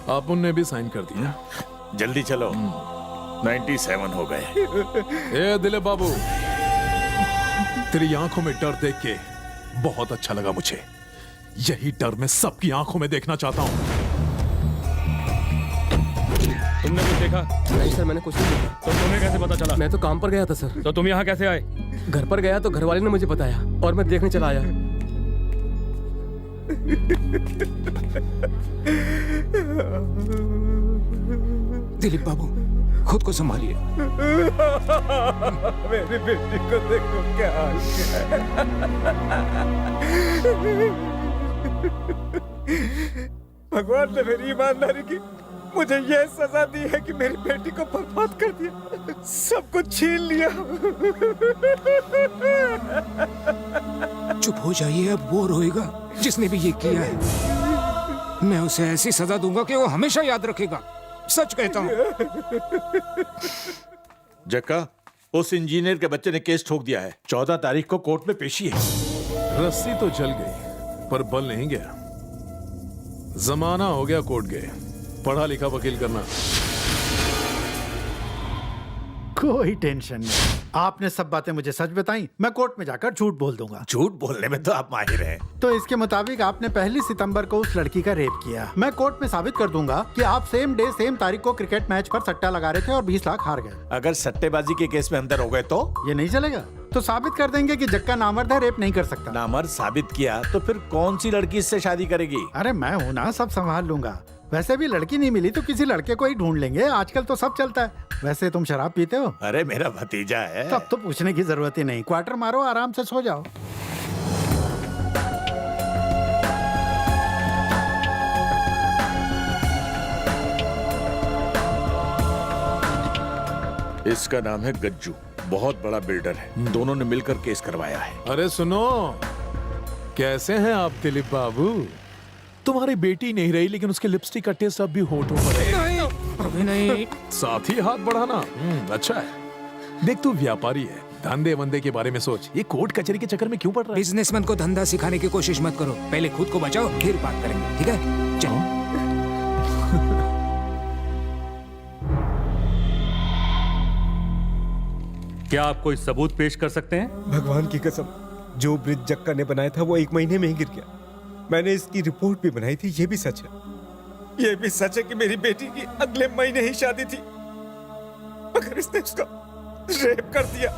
आप उनने भी साइन कर दिया। जल्दी चलो, 97 हो गए। ए दिलीप बाबू, तेरी आंखों में डर देख के बहुत अच्छा लगा मुझे। यही डर मैं सबकी आंखों में देखना चाहता हूँ। तुमने कुछ देखा? नहीं सर, मैंने कुछ नहीं देखा। तो तुम्हें कैसे पता चला? मैं तो काम पर गया था सर। तो तुम यहाँ कैसे आए? घर पर गया तो घर वाले ने मुझे बताया और मैं देखने चला आया। दिलीप बाबू, खुद को संभालिए। मेरी बेटी को देखो क्या हाल है। भगवान ने मेरी ईमानदारी की मुझे यह सजा दी है कि मेरी बेटी को बर्बाद कर दिया, सब कुछ छीन लिया। चुप हो जाइए, अब वो रोएगा जिसने भी ये किया है। मैं उसे ऐसी सजा दूंगा कि वो हमेशा याद रखेगा। सच कहता हूँ। जक्का, उस इंजीनियर के बच्चे ने केस ठोक दिया है। 14 तारीख को कोर्ट में पेशी है। रस्सी तो जल गई पर बल नहीं गया। जमाना हो गया कोर्ट गए। पढ़ा लिखा वकील करना। कोई टेंशन नहीं, आपने सब बातें मुझे सच बताई, मैं कोर्ट में जाकर झूठ बोल दूंगा। झूठ बोलने में तो आप माहिर हैं। तो इसके मुताबिक आपने 1 सितंबर को उस लड़की का रेप किया। मैं कोर्ट में साबित कर दूंगा कि आप सेम डे सेम तारीख को क्रिकेट मैच पर सट्टा लगा रहे थे और 20 लाख हार गए। अगर सट्टेबाजी के केस में अंदर हो गए तो ये नहीं चलेगा। तो साबित कर देंगे कि जक्का नामर्द है, रेप नहीं कर सकता। नामर्द साबित किया तो फिर कौन सी लड़की इससे शादी करेगी? अरे मैं हूँ ना, सब संभाल लूंगा। वैसे भी लड़की नहीं मिली तो किसी लड़के को ही ढूंढ लेंगे, आजकल तो सब चलता है। वैसे तुम शराब पीते हो? अरे मेरा भतीजा है। तब तो पूछने की जरूरत ही नहीं। क्वार्टर मारो, आराम से सो जाओ। इसका नाम है गज्जू, बहुत बड़ा बिल्डर है। दोनों ने मिलकर केस करवाया है। अरे सुनो, कैसे हैं आप दिलीप बाबू? तुम्हारी बेटी नहीं रही लेकिन उसके लिपस्टिक का टेस्ट अब भी होठों पर है। अभी नहीं। साथ ही हाथ बढ़ाना अच्छा है। देख तू व्यापारी है, धंधे वंदे के बारे में सोच। ये कोर्ट कचहरी के चक्कर में क्यों पड़ रहा है? बिजनेसमैन को धंधा सिखाने की कोशिश मत करो, पहले खुद को बचाओ फिर बात करेंगे, ठीक है? चलो। क्या आप कोई सबूत पेश कर सकते हैं? भगवान की कसम, जो ब्रिज जक्का ने बनाया था वो 1 महीने में ही गिर गया। मैंने इसकी रिपोर्ट भी बनाई थी, ये भी सच है। ये भी सच है कि मेरी बेटी की अगले महीने ही शादी थी, मगर इसने उसका रेप कर दिया।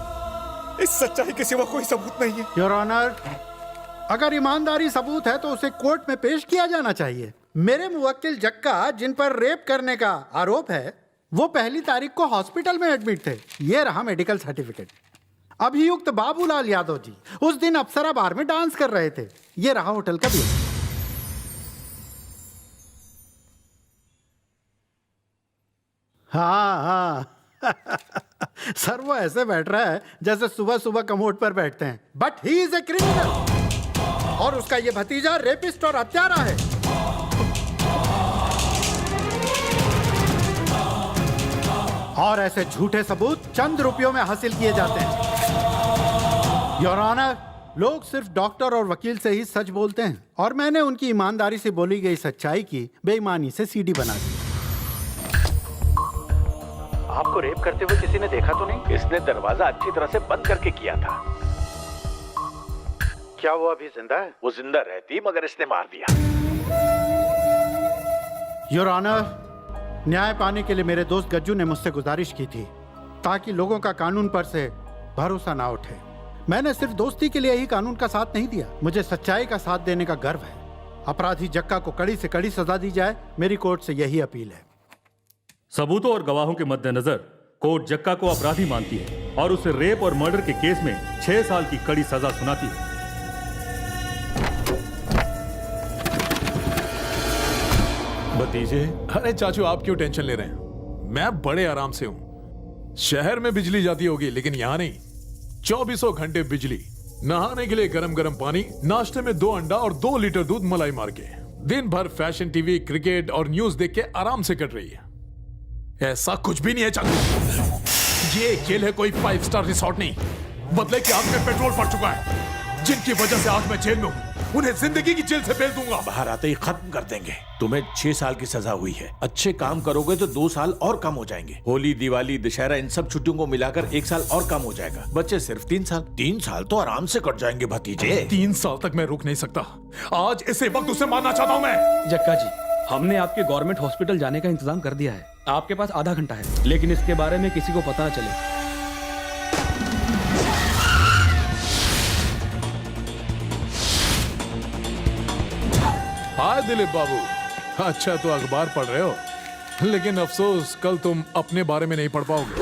इस सच्चाई के सिवा कोई सबूत नहीं है। योर ऑनर, अगर ईमानदारी सबूत है तो उसे कोर्ट में पेश किया जाना चाहिए। मेरे मुवक्किल जक्का, जिन पर रेप करने का आरोप है, वो 1 तारीख को हॉस्पिटल में एडमिट थे। ये रहा मेडिकल सर्टिफिकेट। अभियुक्त बाबूलाल यादव जी उस दिन अप्सरा बार में डांस कर रहे थे। ये रहा होटल का बिल। हाँ सर, वो ऐसे बैठ रहा है जैसे सुबह सुबह कमोड पर बैठते हैं। But he is a criminal और उसका ये भतीजा रेपिस्ट और हत्यारा है। और ऐसे झूठे सबूत चंद रुपयों में हासिल किए जाते हैं। योर ऑनर, लोग सिर्फ डॉक्टर और वकील से ही सच बोलते हैं और मैंने उनकी ईमानदारी से बोली गई सच्चाई की बेईमानी से सीडी बना दी। आपको रेप करते हुए किसी ने देखा तो नहीं? इसने दरवाजा अच्छी तरह से बंद करके किया था। क्या वो अभी जिंदा है? वो जिंदा रहती मगर इसने मार दिया। योर ऑनर, न्याय पाने के लिए मेरे दोस्त गज्जू ने मुझसे गुजारिश की थी ताकि लोगों का कानून पर से भरोसा ना उठे। मैंने सिर्फ दोस्ती के लिए ही कानून का साथ नहीं दिया, मुझे सच्चाई का साथ देने का गर्व है। अपराधी जक्का को कड़ी से कड़ी सजा दी जाए, मेरी कोर्ट से यही अपील है। सबूतों और गवाहों के मद्देनजर कोर्ट जक्का को अपराधी मानती है और उसे रेप और मर्डर के केस में 6 साल की कड़ी सजा सुनाती है। भतीजे, अरे चाचू आप क्यों टेंशन ले रहे हैं? मैं बड़े आराम से हूं। शहर में बिजली जाती होगी लेकिन यहां नहीं। 24 घंटे बिजली, नहाने के लिए गरम गरम पानी, नाश्ते में 2 अंडा और 2 लीटर दूध मलाई मार के, दिन भर फैशन टीवी, क्रिकेट और न्यूज देख के आराम से कट रही है। ऐसा कुछ भी नहीं है चाचू। ये खेल है कोई 5 स्टार रिसोर्ट नहीं। बदले की आग में पेट्रोल पड़ चुका है। जिनकी वजह से आज मैं जेल में हूं, उन्हें जिंदगी की जेल से भेज दूंगा। बाहर आते ही खत्म कर देंगे। तुम्हें 6 साल की सजा हुई है। अच्छे काम करोगे तो 2 साल और कम हो जाएंगे। होली, दिवाली, दशहरा, इन सब छुट्टियों को मिलाकर 1 साल और कम हो जाएगा। बच्चे सिर्फ 3 साल। 3 साल तो आराम से कट जाएंगे भतीजे। 3 साल तक मैं रुक नहीं सकता। आज इसी वक्त उसे मारना चाहता हूं मैं। जक्का जी, हमने आपके गवर्नमेंट हॉस्पिटल जाने का इंतजाम कर दिया है। आपके पास आधा घंटा है, लेकिन इसके बारे में किसी को पता न चले। हाय दिलीप बाबू, अच्छा तो अखबार पढ़ रहे हो, लेकिन अफसोस कल तुम अपने बारे में नहीं पढ़ पाओगे।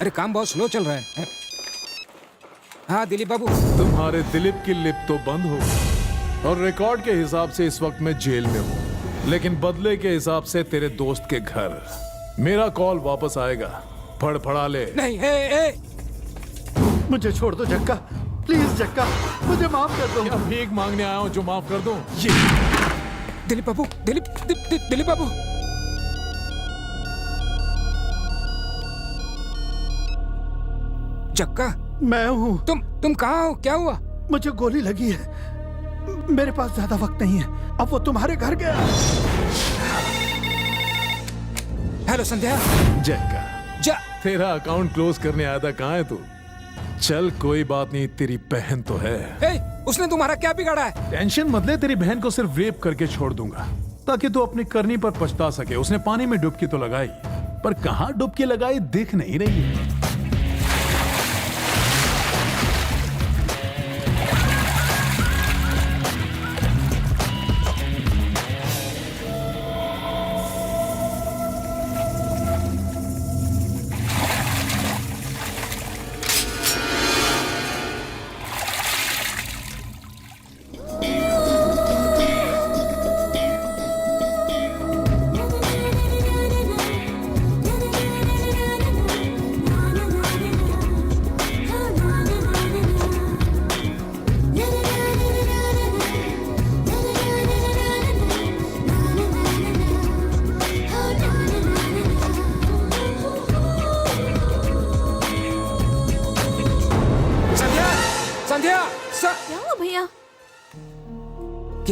अरे काम बहुत स्लो चल रहा है। हाँ दिलीप बाबू, तुम्हारे दिलीप की लिप तो बंद हो गई और रिकॉर्ड के हिसाब से इस वक्त मैं जेल में हूँ, लेकिन बदले के हिसाब से तेरे दोस्त के घर मेरा कॉल वापस आएगा। फड़फड़ा ले। नहीं, मुझे छोड़ दो जक्का, प्लीज जक्का, मुझे माफ कर दो। क्या भीख मांगने आया हूँ जो माफ कर दूं? दिलीप बाबू, दिलीप बाबू। जक्का, मैं हूँ। तुम कहाँ हो? क्या हुआ? मुझे गोली लगी है, मेरे पास ज्यादा वक्त नहीं है। अब वो तुम्हारे घर गया। हेलो संध्या। जक्का, तेरा अकाउंट क्लोज करने आया था, कहाँ है तू? चल कोई बात नहीं, तेरी बहन तो है। उसने तुम्हारा क्या बिगाड़ा है? टेंशन मत ले, तेरी बहन को सिर्फ रेप करके छोड़ दूंगा ताकि तू अपनी करनी पर पछता सके। उसने पानी में डुबकी तो लगाई, पर कहां डुबकी लगाई दिख नहीं रही है।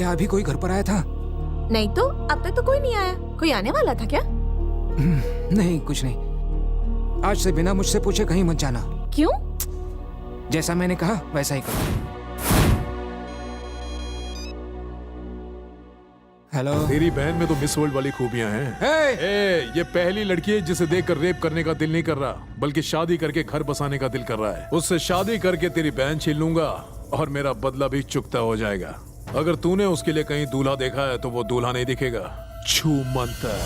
क्या अभी कोई घर पर आया था? नहीं तो अब तक तो कोई नहीं आया। कोई आने वाला था क्या? नहीं, कुछ नहीं। आज से बिना मुझसे पूछे कहीं मत जाना। क्यों? जैसा मैंने कहा वैसा ही करो। हेलो। तेरी बहन में तो मिस वर्ल्ड वाली खूबियां हैं। ये पहली लड़की है जिसे देखकर रेप करने का दिल नहीं कर रहा, बल्कि शादी करके घर बसाने का दिल कर रहा है। उससे शादी करके तेरी बहन छीन लूंगा और मेरा बदला भी चुकता हो जाएगा। अगर तूने उसके लिए कहीं दूल्हा देखा है तो वो दूल्हा नहीं दिखेगा, छू मंतर।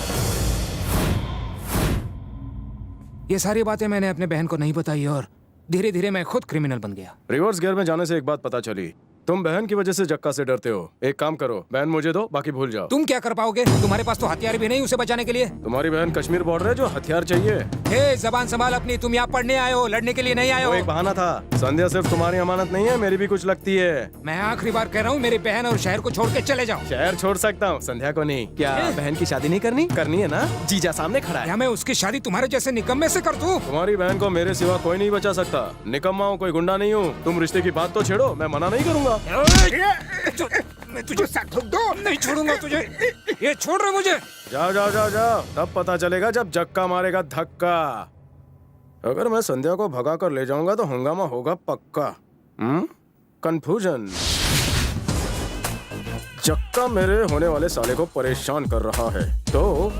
ये सारी बातें मैंने अपने बहन को नहीं बताई और धीरे धीरे मैं खुद क्रिमिनल बन गया। रिवर्स गियर में जाने से एक बात पता चली, तुम बहन की वजह से जक्का से डरते हो। एक काम करो, बहन मुझे दो, बाकी भूल जाओ। तुम क्या कर पाओगे? तुम्हारे पास तो हथियार भी नहीं उसे बचाने के लिए। तुम्हारी बहन कश्मीर बॉर्डर है जो हथियार चाहिए। हे, जबान संभाल अपनी। तुम यहाँ पढ़ने आए हो, लड़ने के लिए नहीं आए हो। वो एक बहाना था। संध्या सिर्फ तुम्हारी अमानत नहीं है, मेरी भी कुछ लगती है। मैं आखिरी बार कह रहा हूँ, मेरी बहन और शहर को छोड़ के चले जाओ। शहर छोड़ सकता हूँ, संध्या को नहीं। क्या बहन की शादी नहीं करनी? करनी है ना? जीजा सामने खड़ा है। क्या मैं उसकी शादी तुम्हारे जैसे निकम्मे से कर दूं? तुम्हारी बहन को मेरे सिवा कोई नहीं बचा सकता। निकम्मा हूँ, कोई गुंडा नहीं हूँ। तुम रिश्ते की बात तो छेड़ो, मैं मना नहीं करूँगा। मैं तुझे नहीं छोड़ूंगा तुझे। ये छोड़ रहे मुझे। जाओ जाओ जाओ जाओ, तब पता चलेगा जब जक्का मारेगा धक्का। अगर मैं संध्या को भगा कर ले जाऊंगा तो हंगामा होगा पक्का। कंफ्यूजन। जक्का मेरे होने वाले साले को परेशान कर रहा है, तो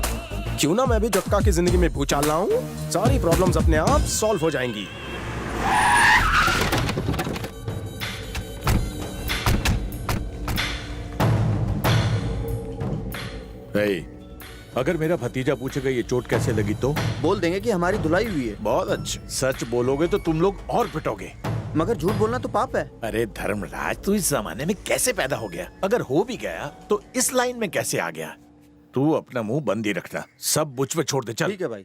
क्यों ना मैं भी जक्का की जिंदगी में भूचाल लाऊं। सारी प्रॉब्लम्स अपने आप सॉल्व हो जाएंगी। अगर मेरा भतीजा पूछेगा ये चोट कैसे लगी तो बोल देंगे कि हमारी धुलाई हुई है। बहुत अच्छे। सच बोलोगे तो तुम लोग और पिटोगे, मगर झूठ बोलना तो पाप है। अरे धर्मराज, तू इस जमाने में कैसे पैदा हो गया? अगर हो भी गया तो इस लाइन में कैसे आ गया? तू अपना मुंह बंद ही रखना, सब मुझ पे छोड़ दे। चल। ठीक है भाई।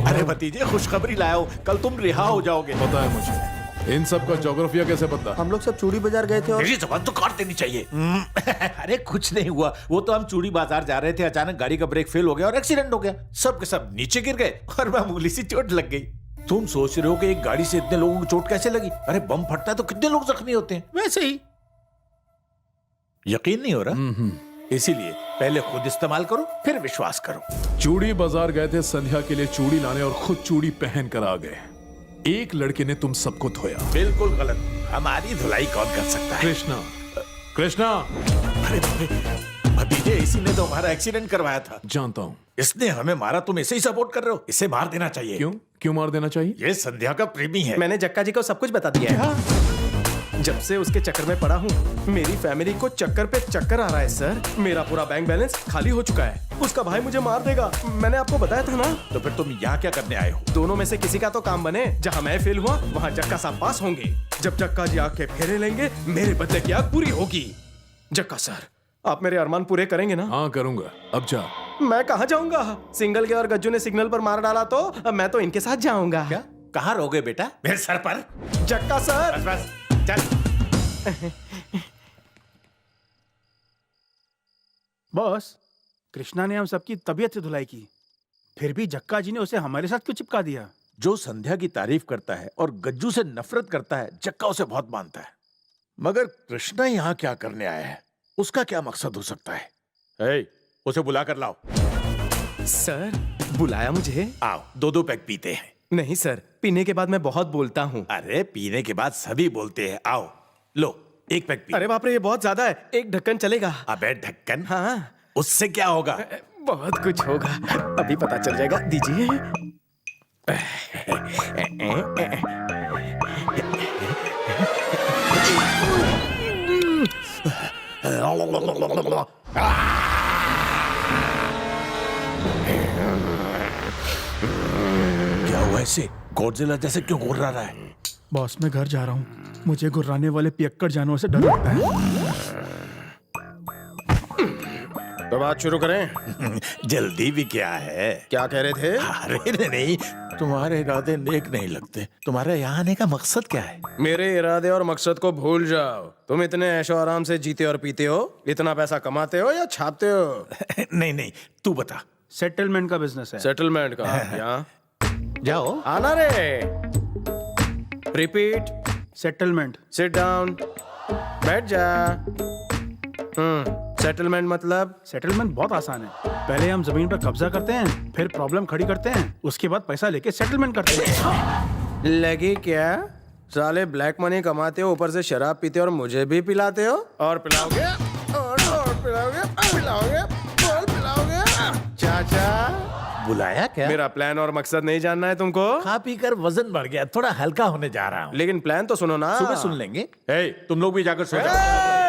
अरे भतीजे, खुशखबरी लाओ, कल तुम रिहा हो जाओगे। पता है मुझे। इन सब का ज्योग्राफिया कैसे पता? हम लोग सब चूड़ी बाजार गए थे और मेरी जबान तो काट देनी चाहिए। अरे कुछ नहीं हुआ, वो तो हम चूड़ी बाजार जा रहे थे, अचानक गाड़ी का ब्रेक फेल हो गया और एक्सीडेंट हो गया। सब के सब नीचे गिर गए और मामूली सी चोट लग गई। तुम सोच रहे हो कि एक गाड़ी से इतने लोगों को चोट कैसे लगी? अरे बम फटता है तो कितने लोग जख्मी होते हैं, वैसे ही। यकीन नहीं हो रहा? इसीलिए पहले खुद इस्तेमाल करो, फिर विश्वास करो। चूड़ी बाजार गए थे संध्या के लिए चूड़ी लाने और खुद चूड़ी पहन कर आ गए। एक लड़के ने तुम सबको धोया। बिल्कुल गलत। हमारी धुलाई कौन कर सकता है? कृष्णा। कृष्णा। अरे भतीजे, इसी ने तो हमारा एक्सीडेंट करवाया था। जानता हूँ। इसने हमें मारा, तुम इसे ही सपोर्ट कर रहे हो। इसे मार देना चाहिए। क्यों? क्यों मार देना चाहिए? ये संध्या का प्रेमी है। मैंने जक्का जी को सब कुछ बता दिया है। जब से उसके चक्कर में पड़ा हूँ, मेरी फैमिली को चक्कर पे चक्कर आ रहा है सर। मेरा पूरा बैंक बैलेंस खाली हो चुका है। उसका भाई मुझे मार देगा, मैंने आपको बताया था ना। तो फिर तुम यहाँ क्या करने आए हो? दोनों में से किसी का तो काम बने। जहाँ मैं फेल हुआ वहाँ जक्का साहब पास होंगे। जब जक्का जी आग के फेरे लेंगे, मेरे बदले की आग पूरी होगी। जक्का सर, आप मेरे अरमान पूरे करेंगे ना? हाँ करूंगा। अब जा। मैं कहाँ जाऊंगा? सिंगल के और गज्जू ने सिग्नल पर मार डाला तो अब मैं तो इनके साथ जाऊंगा। क्या? कहाँ रहोगे बेटा? मेरे सर पर। जक्का सर। बस बस, चल। बॉस, कृष्णा ने हम सबकी तबीयत से धुलाई की, फिर भी जक्का जी ने उसे हमारे साथ क्यों चिपका दिया? जो संध्या की तारीफ करता है और गज्जू से नफरत करता है, जक्का उसे बहुत मानता है। मगर कृष्णा यहाँ क्या करने आया है? उसका क्या मकसद हो सकता है? उसे बुला कर लाओ। सर, बुलाया मुझे? आओ, दो पैक पीते हैं। नहीं सर, पीने के बाद मैं बहुत बोलता हूँ। अरे पीने के बाद सभी बोलते हैं। आओ, लो एक पैक पी। अरे बाप रे, ये बहुत ज्यादा है। एक ढक्कन चलेगा? अबे ढक्कन? हाँ। उससे क्या होगा? बहुत कुछ होगा, अभी पता चल जाएगा। दीजिए। क्या हुआ ऐसे? गॉडजिला जैसे क्यों गुर्रा रहा है? बॉस, मैं घर जा रहा हूँ। मुझे गुर्राने वाले पियक्कड़ जानवर से डर लगता है। तो बात शुरू करें। जल्दी भी क्या है? क्या कह रहे थे? अरे नहीं, तुम्हारे इरादे नेक नहीं लगते। तुम्हारे यहाँ आने का मकसद क्या है? मेरे इरादे और मकसद को भूल जाओ। तुम इतने ऐशो आराम से जीते और पीते हो, इतना पैसा कमाते हो या छापते हो? नहीं, तू बता। सेटलमेंट का बिजनेस है। सेटलमेंट का? यहाँ जाओ। आना रे। रिपीट। सेटलमेंट। Sit down. बैठ जा। सेटलमेंट मतलब? सेटलमेंट बहुत आसान है। पहले हम जमीन पर कब्जा करते हैं, फिर प्रॉब्लम खड़ी करते हैं, उसके बाद पैसा लेके सेटलमेंट करते हैं। लगी क्या? साले ब्लैक मनी कमाते हो, ऊपर से शराब पीते हो और मुझे भी पिलाते हो। और पिलाओगे और पिलाओगे और पिलाओगे। चाचा बुलाया क्या? मेरा प्लान और मकसद नहीं जानना है तुमको? खा पी कर वजन बढ़ गया, थोड़ा हल्का होने जा रहा हूँ। लेकिन प्लान तो सुनो ना। सुबह सुन लेंगे। तुम लोग भी जाकर सो जाओ।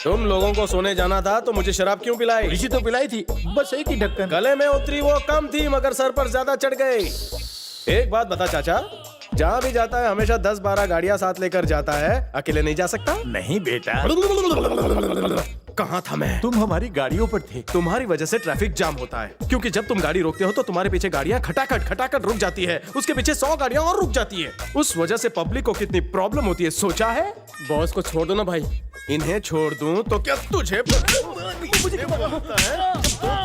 तुम लोगों को सोने जाना था तो मुझे शराब क्यों पिलाई? इसी तो पिलाई थी, बस एक ही ढक्कन। गले में उतरी वो कम थी मगर सर पर ज्यादा चढ़ गई। एक बात बता चाचा, जहाँ भी जाता है हमेशा 10-12 गाड़ियाँ साथ लेकर जाता है, अकेले नहीं जा सकता? नहीं बेटा। कहाँ था मैं? तुम हमारी गाड़ियों पर थे। तुम्हारी वजह से ट्रैफिक जाम होता है, क्योंकि जब तुम गाड़ी रोकते हो तो तुम्हारे पीछे गाड़ियाँ खटाखट रुक जाती है, उसके पीछे 100 गाड़ियाँ और रुक जाती है। उस वजह से पब्लिक को कितनी प्रॉब्लम होती है सोचा है? बॉस को छोड़ दो ना भाई। इन्हें छोड़ दूं तो क्या तुझे मुझे क्या पता है?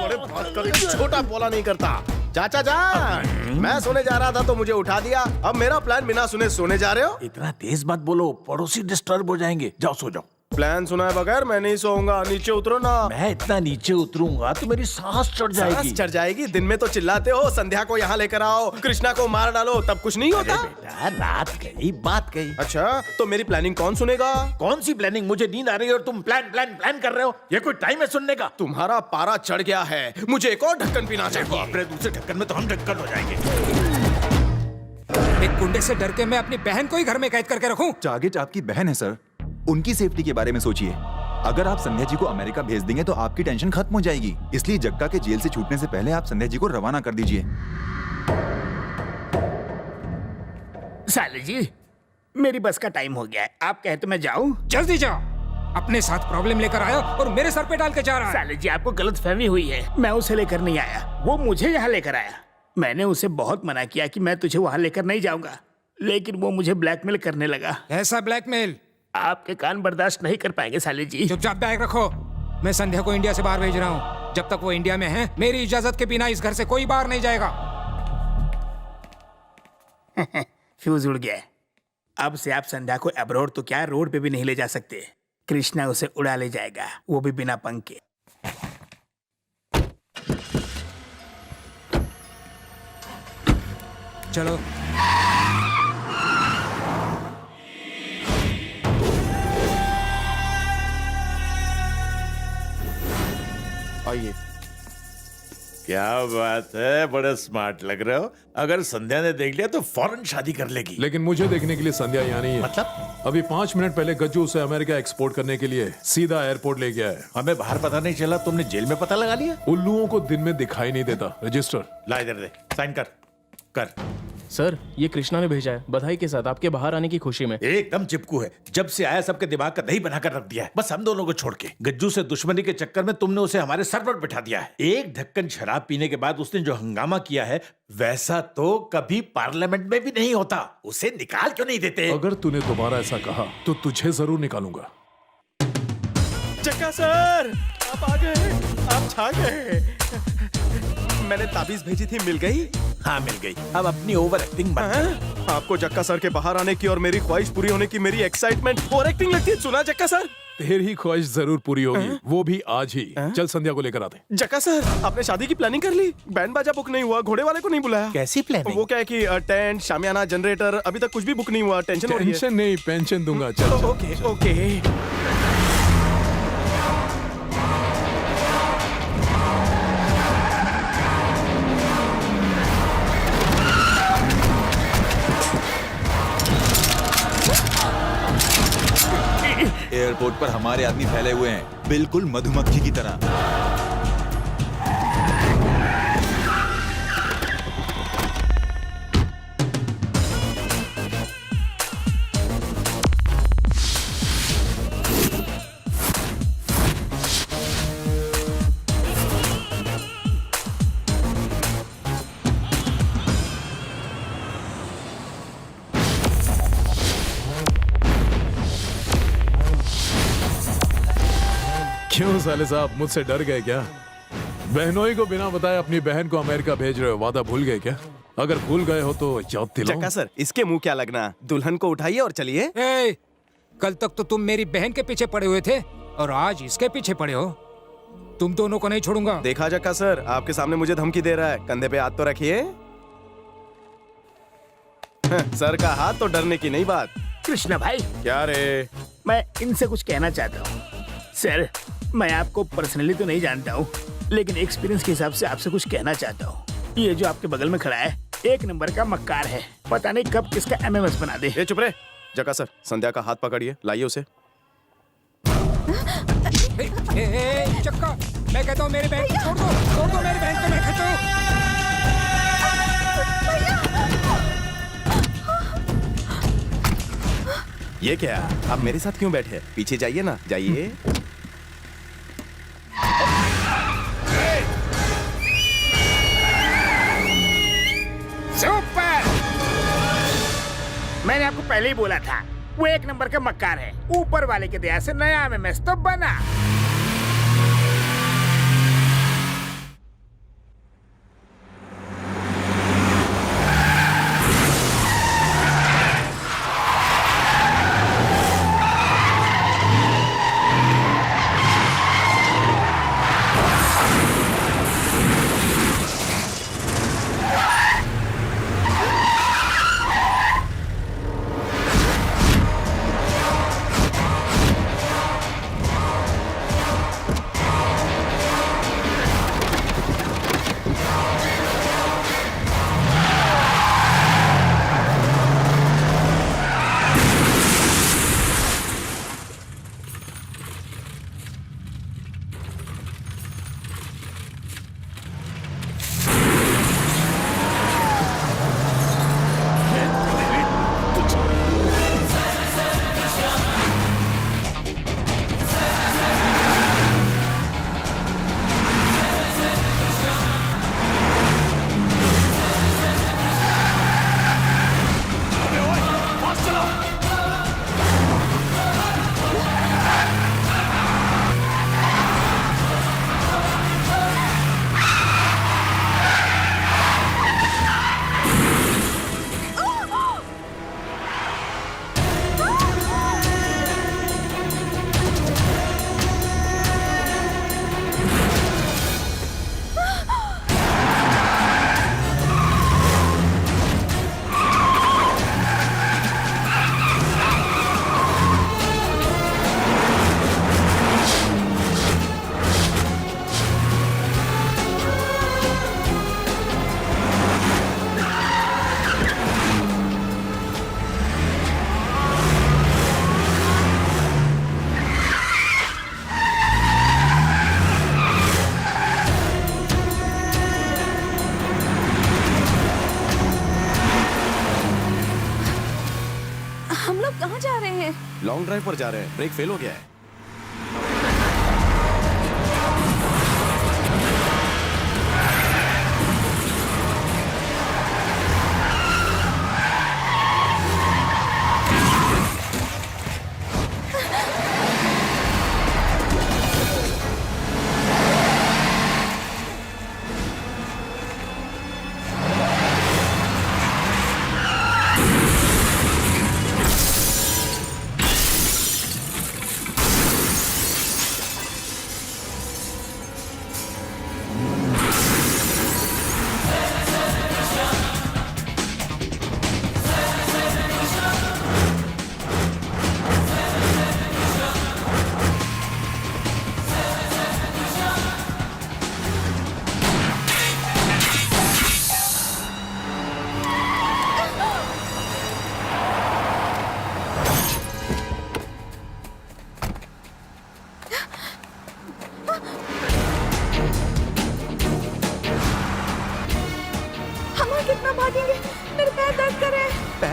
बड़े बात करके छोटा बोला नहीं करता। चाचा जान, मैं सोने जा रहा था तो मुझे उठा दिया, अब मेरा प्लान बिना सुने सोने जा रहे हो? इतना तेज मत बोलो, पड़ोसी डिस्टर्ब हो जाएंगे। जाओ सो जाओ। प्लान सुनाए बगैर मैं नहीं सोऊंगा, नीचे उतरो ना। मैं इतना नीचे उतरूंगा तो मेरी सांस चढ़ जाएगी। सांस चढ़ जाएगी? दिन में तो चिल्लाते हो, संध्या को यहाँ लेकर आओ, कृष्णा को मार डालो, तब कुछ नहीं होता? बेटा रात गई बात गई। अच्छा तो मेरी प्लानिंग कौन सुनेगा? कौन सी प्लानिंग? मुझे नींद आ रही है और तुम प्लान कर रहे हो। ये कोई टाइम है सुनने का? तुम्हारा पारा चढ़ गया है, मुझे एक और ढक्कन पीना चाहिए। अपने दूसरे ढक्कन में तो हम ढक्कन हो जाएंगे। एक गुंडे से डर के मैं अपनी बहन को ही घर में कैद करके रखूं? जागेज आपकी बहन है सर, उनकी सेफ्टी के बारे में सोचिए। अगर आप संध्या जी को अमेरिका भेज देंगे तो आपकी टेंशन खत्म हो जाएगी, इसलिए जग्गा के जेल से छूटने से पहले आप संध्या जी को रवाना कर दीजिए। साले जी, मेरी बस का टाइम हो गया है, आप कहे तो मैं जाऊं? जल्दी जाओ, अपने साथ प्रॉब्लम लेकर आया और मेरे सर पे डाल के जा रहा है। साले जी आपको गलतफहमी हुई है, मैं उसे लेकर नहीं आया, वो मुझे यहाँ लेकर आया। मैंने उसे बहुत मना किया कि मैं तुझे वहाँ लेकर नहीं जाऊंगा, लेकिन वो मुझे ब्लैकमेल करने लगा। ऐसा ब्लैकमेल? आपके कान बर्दाश्त नहीं कर पाएंगे साले जी। चुपचाप बैग रखो, मैं संध्या को इंडिया से बाहर भेज रहा हूँ। जब तक वो इंडिया में है मेरी इजाजत के बिना इस घर से कोई बाहर नहीं जाएगा। फ्यूज उड़ गया। अब से आप संध्या को अब्रोड तो क्या रोड पे भी नहीं ले जा सकते। कृष्णा उसे उड़ा ले जाएगा, वो भी बिना पंख के। चलो आइए। क्या बात है, बड़े स्मार्ट लग रहे हो। अगर संध्या ने देख लिया तो फौरन शादी कर लेगी। लेकिन मुझे देखने के लिए संध्या यहाँ नहीं है। मतलब? अभी 5 मिनट पहले गज्जू उसे अमेरिका एक्सपोर्ट करने के लिए सीधा एयरपोर्ट ले गया है। हमें बाहर पता नहीं चला, तुमने जेल में पता लगा लिया? उल्लुओं को दिन में दिखाई नहीं देता। रजिस्टर ला इधर दे, साइन कर। सर ये कृष्णा ने भेजा है, बधाई के साथ आपके बाहर आने की खुशी में। एकदम चिपकू है, जब से आया सबके दिमाग का दही बनाकर रख दिया है, बस हम दोनों को छोड़ के। गज्जू से दुश्मनी के चक्कर में तुमने उसे हमारे सर पर बिठा दिया है। एक ढक्कन शराब पीने के बाद उसने जो हंगामा किया है वैसा तो कभी पार्लियामेंट में भी नहीं होता। उसे निकाल क्यों नहीं देते? अगर तूने दोबारा ऐसा कहा तो तुझे जरूर निकालूंगा। चक्का सर, आप आ गए, आप छा गए। मैंने ताबीज भेजी थी, मिल गई? हाँ मिल गई। अब अपनी ओवर एक्टिंग बंद। आपको जक्का सर के बाहर आने की और मेरी ख्वाहिश पूरी होने की मेरी एक्साइटमेंट ओवर एक्टिंग लगती है। सुना जक्का सर? तेरी ख्वाहिश जरूर पूरी होगी, वो भी आज ही। चल संध्या को लेकर आते। जक्का सर, आपने शादी की प्लानिंग कर ली? बैंड बाजा बुक नहीं हुआ, घोड़े वाले को नहीं बुलाया? कैसी प्लानिंग? वो क्या है कि टेंट, शामियाना, जनरेटर, अभी तक कुछ भी बुक नहीं हुआ। टेंशन हो रही है। टेंशन नहीं, पेंशन दूंगा। चल ओके ओके। एयरपोर्ट पर हमारे आदमी फैले हुए हैं, बिल्कुल मधुमक्खी की तरह। क्यों साले साहब, मुझसे डर गए क्या? बहनोई को बिना बताए अपनी बहन को अमेरिका भेज रहे हो, वादा भूल गए क्या? अगर भूल गए हो तो याद दिलाओ। चक्का सर, इसके मुंह क्या लगना, दुल्हन को उठाइए और चलिए। कल तक तो तुम मेरी बहन के पीछे पड़े हुए थे, और आज इसके पीछे पड़े हो। तुम दोनों को नहीं छोड़ूंगा। देखा जक्का सर, आपके सामने मुझे धमकी दे रहा है। कंधे पे हाथ तो रखिए। सर का हाथ तो डरने की नहीं बात। कृष्णा भाई, क्या रे? मैं इनसे कुछ कहना चाहता हूँ। सर, मैं आपको पर्सनली तो नहीं जानता हूँ, लेकिन एक्सपीरियंस के हिसाब से आपसे कुछ कहना चाहता हूँ। ये जो आपके बगल में खड़ा है, एक नंबर का मक्कार है। पता नहीं कब किसका MMS बना दे। चुप रहे। जक्का सर, संध्या का हाथ पकड़िए, लाइए उसे। चक्का, मैं कहता हूँ मेरी बहन को छोड़ दो मेरी बहन को, मैं कहता हूँ। ये क्या? आप मेरे साथ क्यों बैठे हैं? पीछे जाइए ना, जाइए। सुपर! मैंने आपको पहले ही बोला था, वो एक नंबर का मक्कार है। ऊपर वाले के दया से नया MMS तो बना। लॉन्ग ड्राइव पर जा रहे हैं। ब्रेक फेल हो गया है।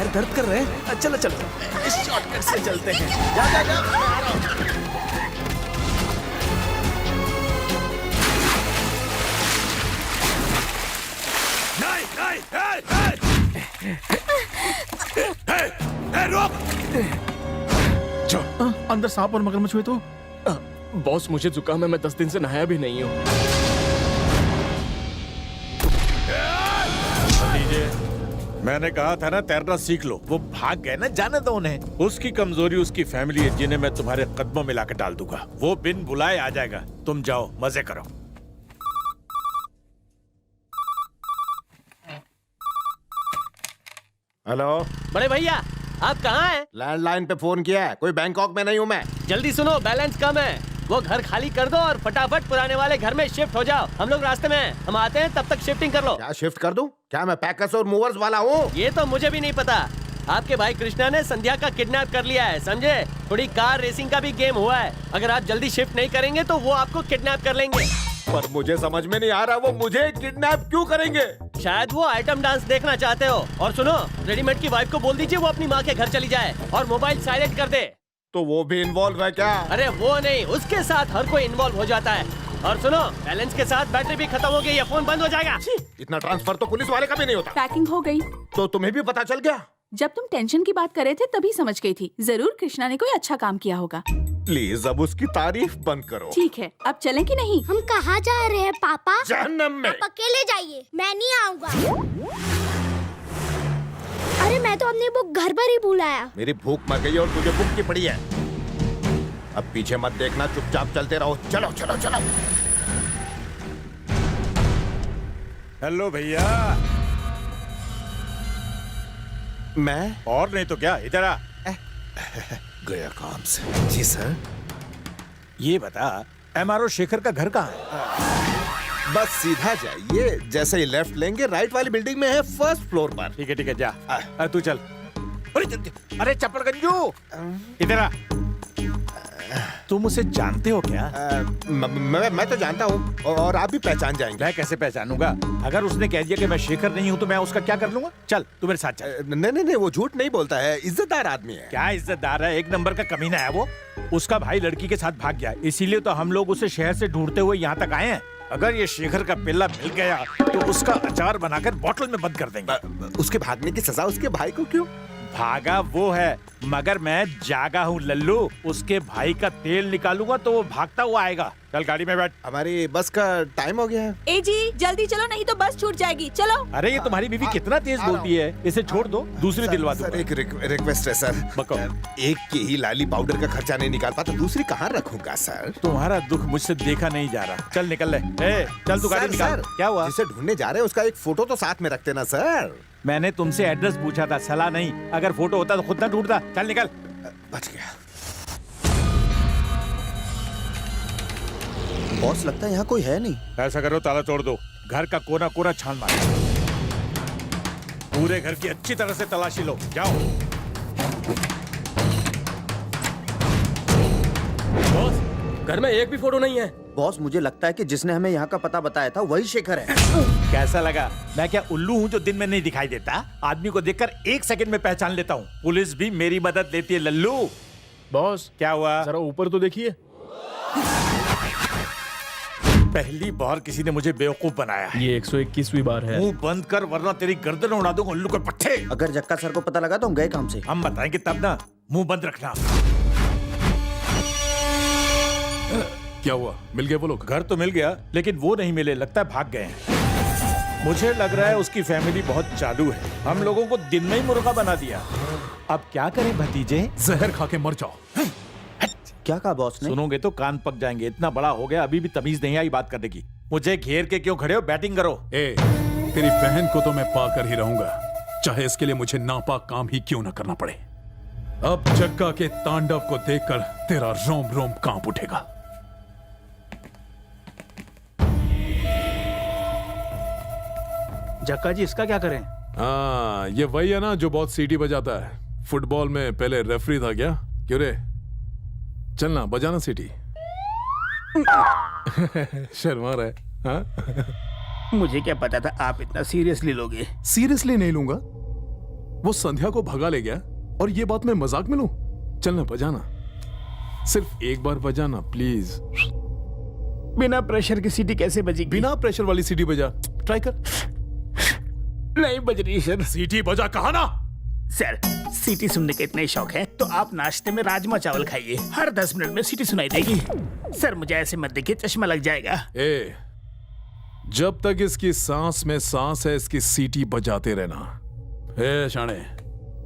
दर्द कर रहे हैं। चलो चलो इस शॉर्टकट से चलते हैं। जा जा जा, मैं आ रहा हूं। नहीं, रुक! अंदर सांप और मगरमच्छ हुए तो? बॉस मुझे जुकाम है, मैं 10 दिन से नहाया भी नहीं हूँ। मैंने कहा था ना तैरना सीख लो। वो भाग गए ना, जाने दो उन्हें। उसकी कमजोरी उसकी फैमिली है, जिन्हें मैं तुम्हारे कदमों में लाकर डाल दूंगा। वो बिन बुलाए आ जाएगा। तुम जाओ, मजे करो। हेलो बड़े भैया, आप कहाँ हैं? लैंडलाइन पे फोन किया है, कोई बैंकॉक में नहीं हूँ मैं। जल्दी सुनो, बैलेंस कम है। वो घर खाली कर दो और फटाफट पुराने वाले घर में शिफ्ट हो जाओ। हम लोग रास्ते में हैं, हम आते हैं, तब तक शिफ्टिंग कर लो। क्या शिफ्ट कर दूं? क्या मैं पैकर्स और मूवर्स वाला हूँ? ये तो मुझे भी नहीं पता। आपके भाई कृष्णा ने संध्या का किडनैप कर लिया है, समझे? थोड़ी कार रेसिंग का भी गेम हुआ है। अगर आप जल्दी शिफ्ट नहीं करेंगे तो वो आपको किडनैप कर लेंगे। पर मुझे समझ में नहीं आ रहा वो मुझे किडनैप क्यों करेंगे? शायद वो आइटम डांस देखना चाहते हो। और सुनो, रेडीमेड की वाइफ को बोल दीजिए वो अपनी माँ के घर चली जाए और मोबाइल साइलेंट कर दे। तो वो भी इन्वॉल्व है क्या? अरे वो नहीं, उसके साथ हर कोई इन्वॉल्व हो जाता है। और सुनो, बैलेंस के साथ बैटरी भी खत्म हो गई, ये फोन बंद हो जाएगा। इतना ट्रांसफर तो पुलिस वाले का भी नहीं होता। पैकिंग हो गई। तो तुम्हें भी पता चल गया? जब तुम टेंशन की बात कर रहे थे तभी समझ गई थी। जरूर कृष्णा ने कोई अच्छा काम किया होगा। प्लीज अब उसकी तारीफ बंद करो। ठीक है, अब चलें कि नहीं? हम कहाँ जा रहे हैं पापा? जहन्नम में। आप अकेले जाइए, मैं नहीं आऊँगा। अरे मैं तो अपनी बुक घर पर ही भूल आया। मेरी भूख मर गई और तुझे भूख की पड़ी है। अब पीछे मत देखना, चुपचाप चलते रहो। चलो चलो चलो। हेलो भैया। मैं? और नहीं तो क्या, इधर आ। गया काम से। जी सर। ये बता, MRO शेखर का घर कहाँ है? बस सीधा जाइए, जैसे ही लेफ्ट लेंगे राइट वाली बिल्डिंग में है, फर्स्ट फ्लोर पर। ठीक है जा। तू चल। अरे चप्पल गंजू, इधर आ। तुम उसे जानते हो क्या? मैं तो जानता हूँ और आप भी पहचान जाएंगे। मैं कैसे पहचानूंगा? अगर उसने कह दिया कि मैं शेखर नहीं हूँ तो मैं उसका क्या कर लूंगा? चल तू मेरे साथ चल। नहीं, वो झूठ नहीं बोलता है, इज्जतदार आदमी है। क्या इज्जतदार है? एक नंबर का कमीना है वो। उसका भाई लड़की के साथ भाग गया, इसीलिए तो हम लोग उसे शहर से ढूंढते हुए यहाँ तक आए हैं। अगर ये शेखर का पिल्ला मिल गया तो उसका अचार बनाकर बोतल में बंद कर देंगे। उसके भागने की सजा उसके भाई को क्यों? भागा वो है, मगर मैं जागा हूँ लल्लू। उसके भाई का तेल निकालूंगा तो वो भागता हुआ आएगा। चल गाड़ी में बैठ। हमारी बस का टाइम हो गया है। ए जी जल्दी चलो, नहीं तो बस छूट जाएगी। चलो। अरे ये तुम्हारी बीवी कितना तेज बोलती है, इसे छोड़ दो, दूसरी दिलवा दो। सर एक रिक्वेस्ट है सर। एक के ही लाली पाउडर का खर्चा नहीं निकाल पाता, दूसरी कहाँ रखूंगा सर? तुम्हारा दुख मुझसे देखा नहीं जा रहा। चल निकल ले। चल तू गाड़ी निकाल। क्या हुआ? जिसे ढूंढने जा रहे हैं उसका एक फोटो तो साथ में रखते ना सर। मैंने तुमसे एड्रेस पूछा था, सलाह नहीं। अगर फोटो होता तो खुद ना ढूंढता। चल निकल। बच गया। बॉस लगता है यहाँ कोई है नहीं। ऐसा करो, ताला तोड़ दो, घर का कोना कोना छान मारो, पूरे घर की अच्छी तरह से तलाशी लो। जाओ। बॉस, घर में एक भी फोटो नहीं है। बॉस मुझे लगता है कि जिसने हमें यहाँ का पता बताया था वही शेखर है। कैसा लगा? मैं क्या उल्लू हूँ जो दिन में नहीं दिखाई देता? आदमी को देखकर 1 सेकंड में पहचान लेता हूँ। पुलिस भी मेरी मदद लेती है लल्लू। बॉस क्या हुआ? जरा ऊपर तो देखिए। पहली बार किसी ने मुझे बेवकूफ बनाया है। ये 121वीं बार है। मुंह बंद कर वरना तेरी गर्दन उड़ा दूंगा उल्लू के पट्टे। अगर जक्का सर को पता लगा तो हम गए काम से। हम बताएंगे तब ना, मुंह बंद रखना। क्या हुआ? मिल गए वो लोग? घर तो मिल गया लेकिन वो नहीं मिले, लगता है भाग गए हैं। मुझे लग रहा है उसकी फैमिली बहुत चालू है, हम लोगों को दिन में ही मुर्गा बना दिया। अब क्या करें भतीजे? जहर खा के मर जाओ। क्या कहा बॉस ने? सुनोगे तो कान पक जाएंगे। इतना बड़ा हो गया अभी भी तमीज नहीं आई बात करने की। मुझे घेर के क्यों खड़े हो? बैटिंग करो। तेरी बहन को तो मैं पाकर ही रहूंगा, चाहे इसके लिए मुझे नापाक काम ही क्यों न करना पड़े। अब जग्गा के तांडव को देखकर तेरा रोम रोम कांप उठेगा। जक्का जी इसका क्या करें? हाँ, ये वही है ना जो बहुत सीटी बजाता है। फुटबॉल में पहले रेफरी था क्या? क्यों रे? चलना बजाना सीटी। शर्मा रहा है। हाँ? मुझे क्या पता था आप इतना सीरियसली लोगे। सीरियसली नहीं लूंगा। वो संध्या को भगा ले गया और ये बात मैं मजाक में लूं? चलना बजाना, सिर्फ एक बार बजाना प्लीज। बिना प्रेशर की सीटी कैसे बजेगी? बिना प्रेशर वाली सीटी बजा, ट्राई कर। नहीं बज रही सर। सीटी बजा कहा ना। सर सीटी सुनने का इतना ही शौक है तो आप नाश्ते में राजमा चावल खाइए, हर 10 मिनट में सीटी सुनाई देगी। सर मुझे ऐसे मत देखिए, चश्मा लग जाएगा। जब तक इसकी सांस में सांस है इसकी सीटी बजाते रहना। ए शाणे,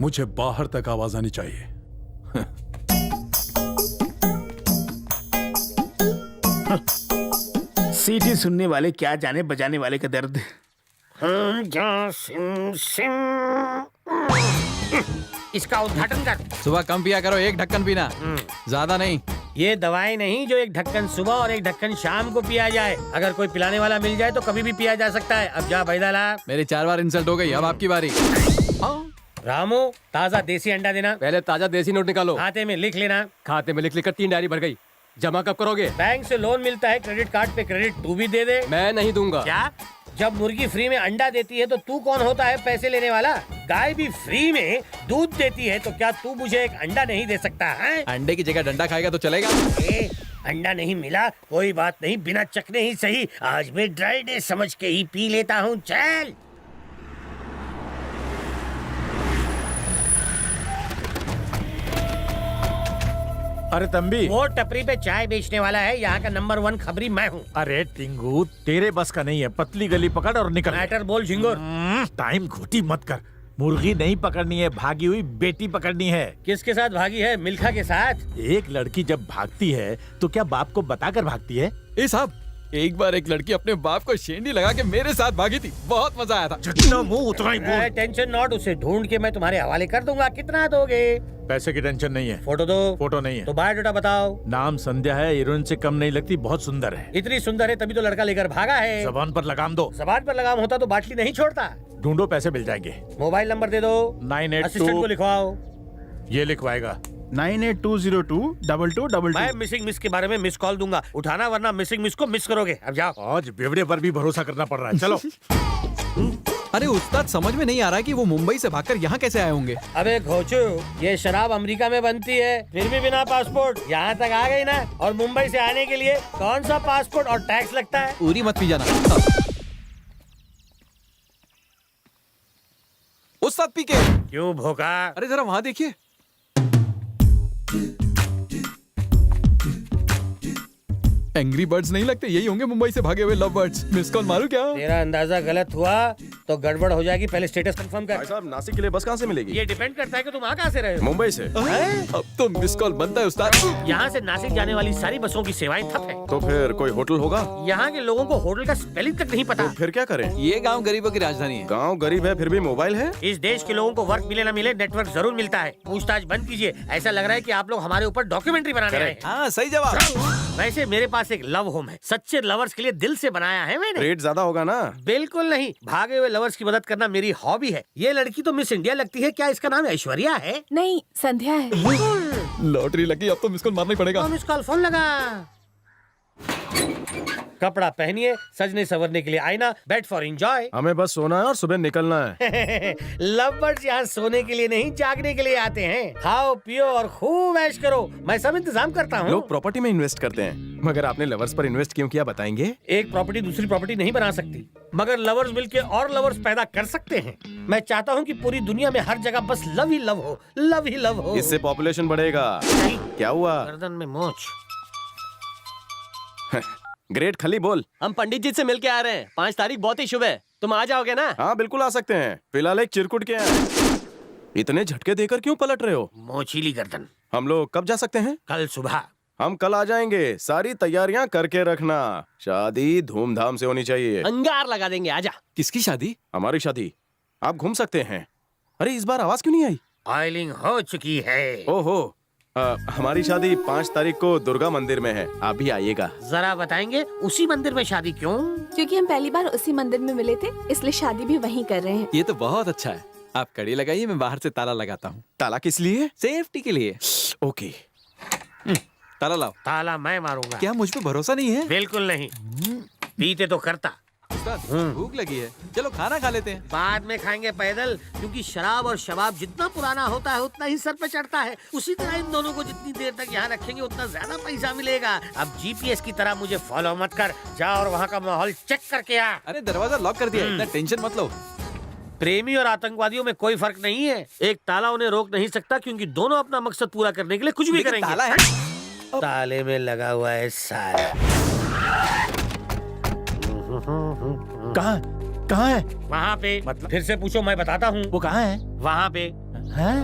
मुझे बाहर तक आवाज आनी चाहिए। सीटी सुनने वाले क्या जाने बजाने वाले का दर्द। इसका उद्घाटन कर। सुबह कम पिया करो, एक ढक्कन पीना, ज्यादा नहीं। ये दवाई नहीं जो एक ढक्कन सुबह और एक ढक्कन शाम को पिया जाए। अगर कोई पिलाने वाला मिल जाए तो कभी भी पिया जा सकता है। अब जा बैदाला। मेरी 4 बार इंसल्ट हो गई, अब आपकी बारी। रामू, ताजा देसी अंडा देना। पहले ताजा देसी नोट निकालो। खाते में लिख लेना। खाते में लिख लिखकर 3 डायरी भर गई। जमा कब करोगे? बैंक से लोन मिलता है, क्रेडिट कार्ड पे क्रेडिट तू भी दे दे। मैं नहीं दूंगा। क्या? जब मुर्गी फ्री में अंडा देती है तो तू कौन होता है पैसे लेने वाला? गाय भी फ्री में दूध देती है तो क्या तू मुझे एक अंडा नहीं दे सकता है? अंडे की जगह डंडा खाएगा तो चलेगा? अंडा नहीं मिला कोई बात नहीं, बिना चखने ही सही। आज मैं ड्राई डे समझ के ही पी लेता हूँ। चल। अरे तंबी, वो टपरी पे चाय बेचने वाला है, यहाँ का नंबर 1 खबरी मैं हूँ। अरे टिंगू, तेरे बस का नहीं है। पतली गली पकड़ और निकल। मैटर बोल झिंगुर। टाइम घोटी मत कर। मुर्गी नहीं पकड़नी है, भागी हुई बेटी पकड़नी है। किसके साथ भागी है? मिल्खा के साथ। एक लड़की जब भागती है तो क्या बाप को बताकर भागती है? ए साहब, एक बार एक लड़की अपने बाप को शेंडी लगा के मेरे साथ भागी थी, बहुत मजा आया था। जितना मुंह उतना ही बोल। टेंशन नॉट, उसे ढूंढ के मैं तुम्हारे हवाले कर दूंगा। कितना दोगे? पैसे की टेंशन नहीं है। फोटो दो। फोटो नहीं है तो बायोडाटा बताओ। नाम संध्या है, हीरोइन से कम नहीं लगती, बहुत सुंदर है। इतनी सुंदर है तभी तो लड़का लेकर भागा है। जबान पर लगाम दो। जबान पर लगाम होता तो बाटली नहीं छोड़ता। ढूंढो, पैसे मिल जाएंगे। मोबाइल नंबर दे दो। 982 असिस्टेंट को लिखवाओ। ये लिखवाएगा। 982022222। मैं मिसिंग मिस के बारे में मिस कॉल दूंगा, उठाना वरना मिसिंग मिस को मिस करोगे। अब जाओ। आज बेवड़े पर भी भरोसा करना पड़ रहा है। चलो। अरे उस्ताद, समझ में नहीं आ रहा कि वो मुंबई से भागकर यहाँ कैसे आए होंगे। अबे घोचू, ये शराब अमेरिका में बनती है, फिर भी बिना पासपोर्ट यहाँ तक आ गई ना। और मुंबई से आने के लिए कौन सा पासपोर्ट और टैक्स लगता है? पूरी मत पी जाना। उस्ताद पी के क्यों भोका? अरे जरा वहाँ देखिए। एंग्री बर्ड्स नहीं लगते, यही होंगे मुंबई से भागे हुए लव बर्ड्स। मिस कॉल मारूं क्या? तेरा अंदाजा गलत हुआ तो गड़बड़ हो जाएगी। पहले स्टेटस कंफर्म कर। भाई साहब, नासिक के लिए बस कहाँ से मिलेगी? ये डिपेंड करता है कि तुम आ कहाँ से रहे हो। मुंबई से। अब तो मिस कॉल बनता है उस्ताद। यहाँ से नासिक जाने वाली सारी बसों की सेवाएं ठप है। तो फिर कोई होटल होगा? यहाँ के लोगों को होटल का स्पेलिंग तक नहीं पता। तो फिर क्या करें? ये गांव गरीबों की राजधानी है। गांव गरीब है फिर भी मोबाइल है। इस देश के लोगों को वर्क मिले ना मिले, नेटवर्क जरूर मिलता है। पूछताछ बंद कीजिए। ऐसा लग रहा है कि आप लोग हमारे ऊपर डॉक्यूमेंट्री बनाने आए हैं। हाँ, सही जवाब। वैसे मेरे पास एक लव होम है, सच्चे लवर्स के लिए दिल से बनाया है मैंने। रेट ज्यादा होगा ना? बिल्कुल नहीं, भागे हुए लवर्स की मदद करना मेरी हॉबी है। ये लड़की तो मिस इंडिया लगती है। क्या इसका नाम ऐश्वर्या है? नहीं, संध्या है। लॉटरी लगी, अब तो मिस कॉल मारना ही पड़ेगा। मिस कॉल फोन लगा। कपड़ा पहनिए, सजने संवरने के लिए आईना, बेड फॉर एंजॉय। हमें बस सोना है और सुबह निकलना है। लव बर्ड्स यहाँ सोने के लिए नहीं, जागने के लिए आते हैं। खाओ पियो और खूब ऐश करो, मैं सब इंतजाम करता हूँ। लोग प्रॉपर्टी में इन्वेस्ट करते हैं, मगर आपने लवर्स पर इन्वेस्ट क्यों किया बताएंगे? एक प्रॉपर्टी दूसरी प्रॉपर्टी नहीं बना सकती, मगर लवर्स मिलके और लवर्स पैदा कर सकते हैं। मैं चाहता हूँ कि पूरी दुनिया में हर जगह बस लव ही लव हो, लव ही लव हो। इससे पॉपुलेशन बढ़ेगा। क्या हुआ? गर्दन में मोच। ग्रेट खली बोल। हम पंडित जी से मिल के आ रहे हैं। 5 तारीख बहुत ही शुभ है, तुम आ जाओगे ना? हाँ बिल्कुल आ सकते हैं। फिलहाल एक चिरकुट के हैं। इतने झटके देकर क्यों पलट रहे हो? मोचीली गर्दन। हम लोग कब जा सकते हैं? कल सुबह। हम कल आ जाएंगे, सारी तैयारियां करके रखना। शादी धूमधाम से होनी चाहिए। अंगार लगा देंगे, आजा। किसकी शादी? हमारी शादी। आप घूम सकते हैं। अरे इस बार आवाज क्यों नहीं आई? ऑयलिंग हो चुकी है। ओहो, हमारी शादी 5 तारीख को दुर्गा मंदिर में है, आप भी आइएगा। जरा बताएंगे उसी मंदिर में शादी क्यों? क्योंकि हम पहली बार उसी मंदिर में मिले थे, इसलिए शादी भी वहीं कर रहे हैं। ये तो बहुत अच्छा है। आप कड़ी लगाइए, मैं बाहर से ताला लगाता हूँ। ताला किस लिए? सेफ्टी के लिए। ओके। ताला लाओ। ताला मैं मारूंगा। क्या मुझ पे भरोसा नहीं है? बिल्कुल नहीं। पीते तो करता। भूख लगी है, चलो खाना खा लेते हैं। बाद में खाएंगे पैदल, क्योंकि शराब और शबाब जितना पुराना होता है उतना ही सर पे चढ़ता है। उसी तरह इन दोनों को जितनी देर तक यहाँ रखेंगे उतना ज्यादा पैसा मिलेगा। अब जीपीएस की तरह मुझे फॉलो मत कर, जा और वहाँ का माहौल चेक करके आ। अरे दरवाजा लॉक कर दिया, इतना टेंशन मत लो। प्रेमी और आतंकवादियों में कोई फर्क नहीं है। एक ताला उन्हें रोक नहीं सकता, क्योंकि दोनों अपना मकसद पूरा करने के लिए कुछ भी करेंगे। ताला है? ताले में लगा हुआ है साला। कहाँ? कहाँ है? वहाँ पे। मतलब फिर से पूछो, मैं बताता हूँ। वो कहाँ है? वहाँ पे। हैं?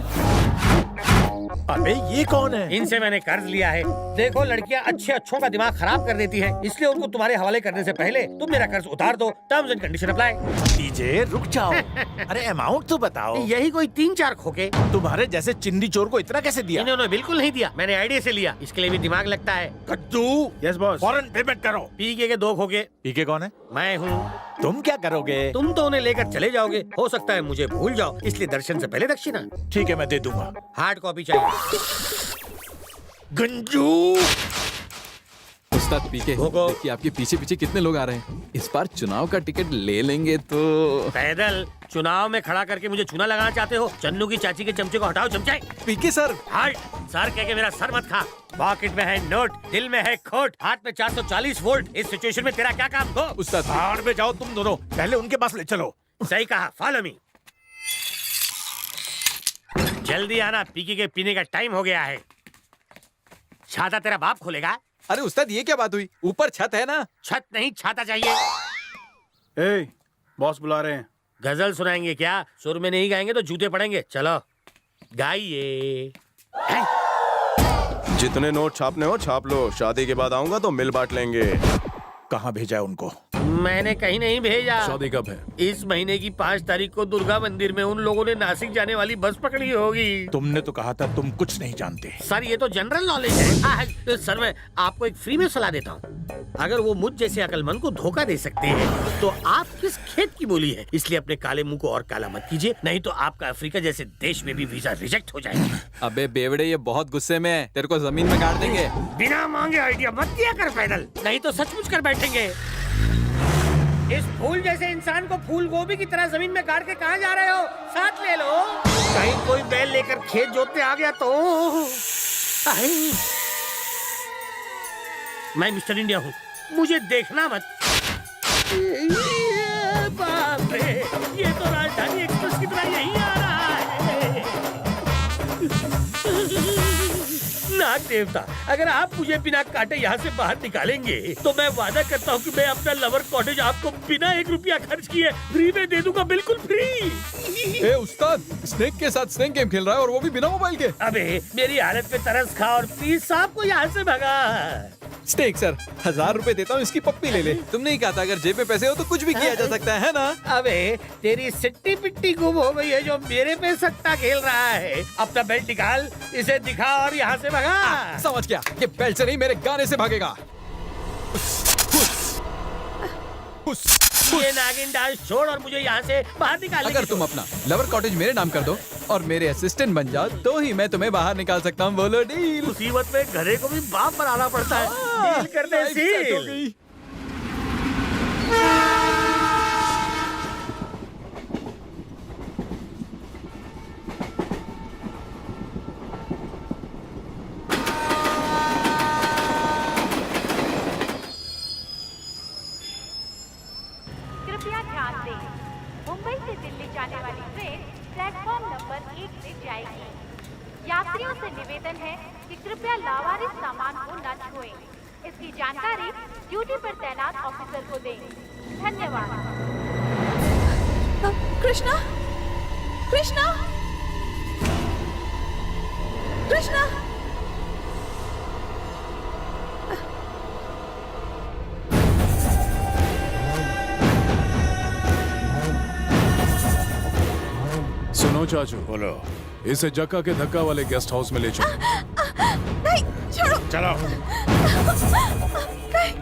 अबे ये कौन है? इनसे मैंने कर्ज लिया है। देखो लड़कियाँ अच्छों का दिमाग खराब कर देती हैं, इसलिए उनको तुम्हारे हवाले करने से पहले तुम मेरा कर्ज उतार दो। Terms and condition apply. DJ रुक जाओ। अरे अमाउंट तो बताओ। यही कोई 3-4 खोके। तुम्हारे जैसे चिंदी चोर को इतना कैसे दिया? इन्होंने बिल्कुल नहीं दिया, मैंने आईडिया से लिया। इसके लिए भी दिमाग लगता है। कद्दू। Yes boss. फौरन पेमेंट करो। पीके के 2 खोके। पीके कौन है? मैं हूँ। तुम क्या करोगे? तुम तो उन्हें लेकर चले जाओगे, हो सकता है मुझे भूल जाओ, इसलिए दर्शन से पहले दक्षिणा। ठीक है, मैं दे दूंगा। हार्ड कॉपी चाहिए। गंजू। उस्ताद पीके, देखिए आपके पीछे पीछे कितने लोग आ रहे हैं। इस बार चुनाव का टिकट ले लेंगे तो। पैदल चुनाव में खड़ा करके मुझे चूना लगाना चाहते हो? चन्नू की चाची के चमचे को हटाओ चमचाए। PK sir. हार्ट सर कह के मेरा सर मत खा। पॉकेट में है नोट, दिल में है खोट, हाथ में 440 वोल्ट। इस सिचुएशन में तेरा क्या काम? हो उस्ताद बाहर में जाओ तुम दोनों, पहले उनके पास ले चलो। सही कहा, फॉलो मी। जल्दी आना, पीके के पीने का टाइम हो गया है। छाता तेरा बाप खोलेगा। अरे उस्ताद ये क्या बात हुई? ऊपर छत है ना। छत नहीं, छाता चाहिए। बॉस बुला रहे हैं। गजल सुनाएंगे क्या? सुर में नहीं गाएंगे तो जूते पड़ेंगे। चलो गाइए। जितने नोट छापने हो छाप लो, शादी के बाद आऊंगा तो मिल बांट लेंगे। कहाँ भेजा है उनको? मैंने कहीं नहीं भेजा। शादी कब है? इस महीने की 5 तारीख को दुर्गा मंदिर में उन लोगों ने नासिक जाने वाली बस पकड़ी होगी। तुमने तो कहा था तुम कुछ नहीं जानते। सर ये तो जनरल नॉलेज है। सर मैं आपको एक फ्री में सलाह देता हूँ। अगर वो मुझ जैसे अकलमंद को धोखा दे सकते हैं तो आप किस खेत की बोली है? इसलिए अपने काले मुंह को और काला मत कीजिए, नहीं तो आपका अफ्रीका जैसे देश में भी वीजा रिजेक्ट हो जाएगा। अबे बेवड़े, ये बहुत गुस्से में है, तेरे को जमीन में गाड़ देंगे। बिना मांगे आइडिया मत दिया कर पैदल, नहीं तो सचमुच कर बैठेंगे। इस फूल जैसे इंसान को फूल गोभी की तरह जमीन में गाड़ के कहाँ जा रहे हो? साथ ले लो। कहीं कोई बैल लेकर खेत जोतने आ गया तो। मैं मिस्टर इंडिया हूँ, मुझे देखना मत। बाप रे, ये तो राजधानी एक्सप्रेस की तरह यहीं आ रहा है। नाग देवता, अगर आप मुझे बिना काटे यहाँ से बाहर निकालेंगे तो मैं वादा करता हूँ कि मैं अपना लवर कॉटेज आपको बिना 1 रुपया खर्च किए फ्री में दे दूंगा, बिल्कुल फ्री। ए उस्ताद, स्नेक के साथ स्नेक गेम खेल रहा है और वो भी बिना मोबाइल के। अबे मेरी हालत पे तरस खा और प्लीज साहब को यहाँ से भगा। स्नेक सर, 1000 रुपए देता हूँ, इसकी पप्पी ले ले। तुमने ही कहा था अगर जेब में पैसे हो तो कुछ भी किया जा सकता है ना? अबे तेरी सिट्टी पिट्टी गुम हो गई है जो मेरे पे सट्टा खेल रहा है। अपना बेल्ट निकाल, इसे दिखा और यहाँ से भगा। समझ गया, ये बेल्ट से नहीं मेरे गाने से भागेगा। ये नागिन डांस छोड़ और मुझे यहाँ से बाहर निकाल। अगर तुम अपना लवर कॉटेज मेरे नाम कर दो और मेरे असिस्टेंट बन जाओ तो ही मैं तुम्हें बाहर निकाल सकता हूँ। बोलो डील। मुसीबत में घरे को भी बाप बनाना पड़ता है। डील कर दे सील। कृपया ध्यान दें, मुंबई से दिल्ली जाने वाली ट्रेन प्लेटफॉर्म नंबर 1 से जाएगी। यात्रियों से निवेदन है कि कृपया लावारिस सामान को न छुएं। इसकी जानकारी ड्यूटी पर तैनात ऑफिसर को दें। धन्यवाद। कृष्णा, कृष्णा, कृष्णा। सुनो चाचू, बोलो। इसे जक्का के धक्का वाले गेस्ट हाउस में ले चलो। नहीं, छोड़ो। चलो। नहीं।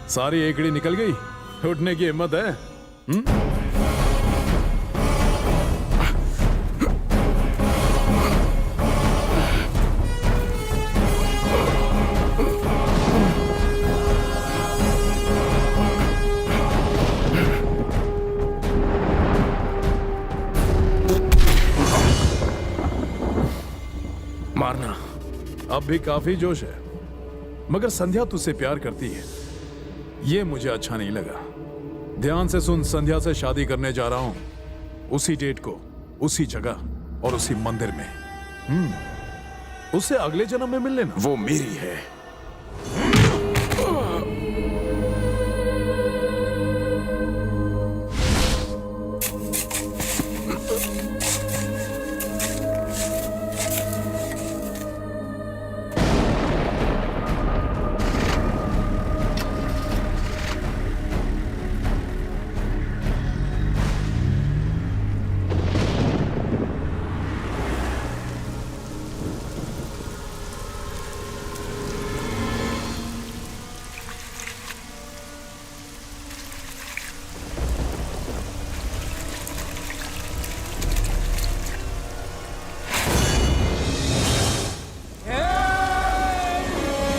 सारी एकड़ी निकल गई, उठने की हिम्मत है? मारना। अब भी काफी जोश है, मगर संध्या तुझसे प्यार करती है, ये मुझे अच्छा नहीं लगा। ध्यान से सुन, संध्या से शादी करने जा रहा हूं, उसी डेट को, उसी जगह और उसी मंदिर में। उससे अगले जन्म में मिल लेना। वो मेरी है।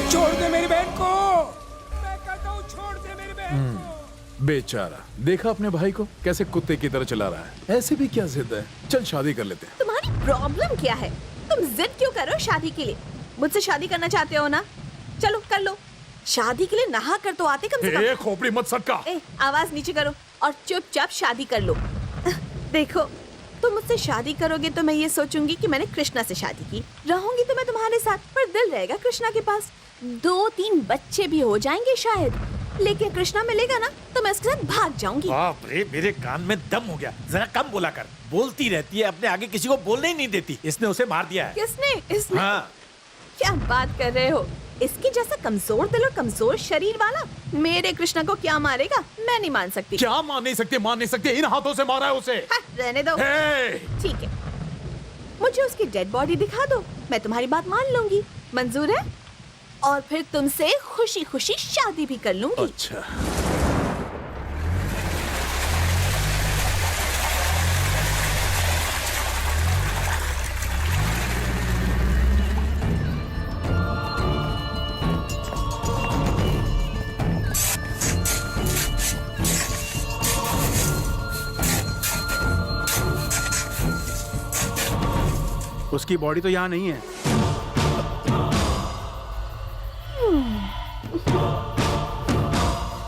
छोड़ दे मेरी बहन को, मैं कहता हूँ छोड़ दे मेरी बहन को। बेचारा, देखा अपने भाई को कैसे कुत्ते की तरह चला रहा है। ऐसे भी क्या जिद है? चल शादी कर लेते हैं। तुम्हारी प्रॉब्लम क्या है? तुम जिद क्यों कर रहे हो शादी के लिए? मुझसे शादी करना चाहते हो ना? चलो कर लो। शादी के लिए नहा कर तो आते कम से कम। खोपड़ी मत सटका। आवाज नीचे करो और चुपचाप शादी कर लो। देखो, तुम मुझसे शादी करोगे तो मैं ये सोचूंगी कि मैंने कृष्णा से शादी की। रहूंगी तो मैं तुम्हारे साथ, पर दिल रहेगा कृष्णा के पास। 2-3 बच्चे भी हो जाएंगे शायद, लेकिन कृष्णा मिलेगा ना तो मैं उसके साथ भाग जाऊंगी। बाप रे, मेरे कान में दम हो गया। जरा कम बोला कर। बोलती रहती है, अपने आगे किसी को बोलने ही नहीं देती। इसने उसे मार दिया है। किसने? इसने? हाँ। क्या बात कर रहे हो? इसकी जैसा कमजोर दिल और कमजोर शरीर वाला मेरे कृष्णा को क्या मारेगा? मैं नहीं मान सकती। क्या मान नहीं सकते? मान नहीं सकते, इन हाथों से मारा है उसे। रहने दो। ठीक है, मुझे उसकी डेड बॉडी दिखा दो, मैं तुम्हारी बात मान लूंगी। मंजूर है? और फिर तुमसे खुशी खुशी शादी भी कर लूंगी। अच्छा। उसकी बॉडी तो यहाँ नहीं है।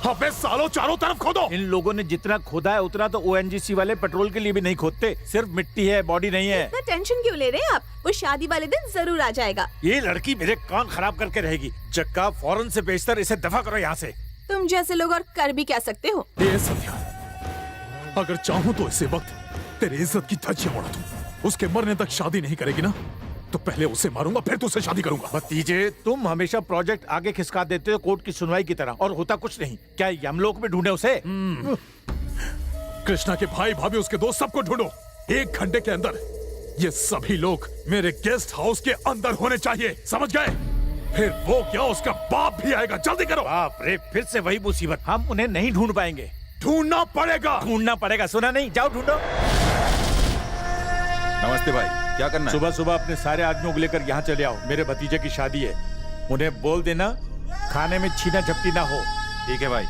अबे सालों, चारों तरफ खोदो। इन लोगों ने जितना खोदा है उतना तो ओएनजीसी वाले पेट्रोल के लिए भी नहीं खोदते। सिर्फ मिट्टी है, बॉडी नहीं है। इतना टेंशन क्यों ले रहे हैं आप? वो शादी वाले दिन जरूर आ जाएगा। ये लड़की मेरे कान खराब करके रहेगी। जक्का, फौरन से बेशतर इसे दफा करो यहाँ से। तुम जैसे लोग और कर भी क्या सकते हो? संध्या, अगर चाहूँ तो इसी वक्त तेरी इज्जत की धज्जियां उड़ा दूं। उसके मरने तक शादी नहीं करेगी ना, तो पहले उसे मारूंगा, फिर तुझसे शादी करूंगा। भतीजे, तुम हमेशा प्रोजेक्ट आगे खिसका देते हो कोर्ट की सुनवाई की तरह, और होता कुछ नहीं। क्या यमलोक में ढूंढे उसे? कृष्णा के भाई भाभी, उसके दोस्त, सबको ढूंढो। 1 घंटे के अंदर ये सभी लोग मेरे गेस्ट हाउस के अंदर होने चाहिए, समझ गए? फिर वो क्या, उसका बाप भी आएगा। जल्दी करो। बाप रे, फिर से वही मुसीबत। हम उन्हें नहीं ढूंढ पाएंगे। ढूंढना पड़ेगा। ढूंढना पड़ेगा, सुना नहीं? जाओ ढूंढो। नमस्ते भाई, क्या करना है? सुबह सुबह अपने सारे आदमियों को लेकर यहाँ चले आओ। मेरे भतीजे की शादी है। उन्हें बोल देना खाने में छीना झपटी ना हो। ठीक है भाई।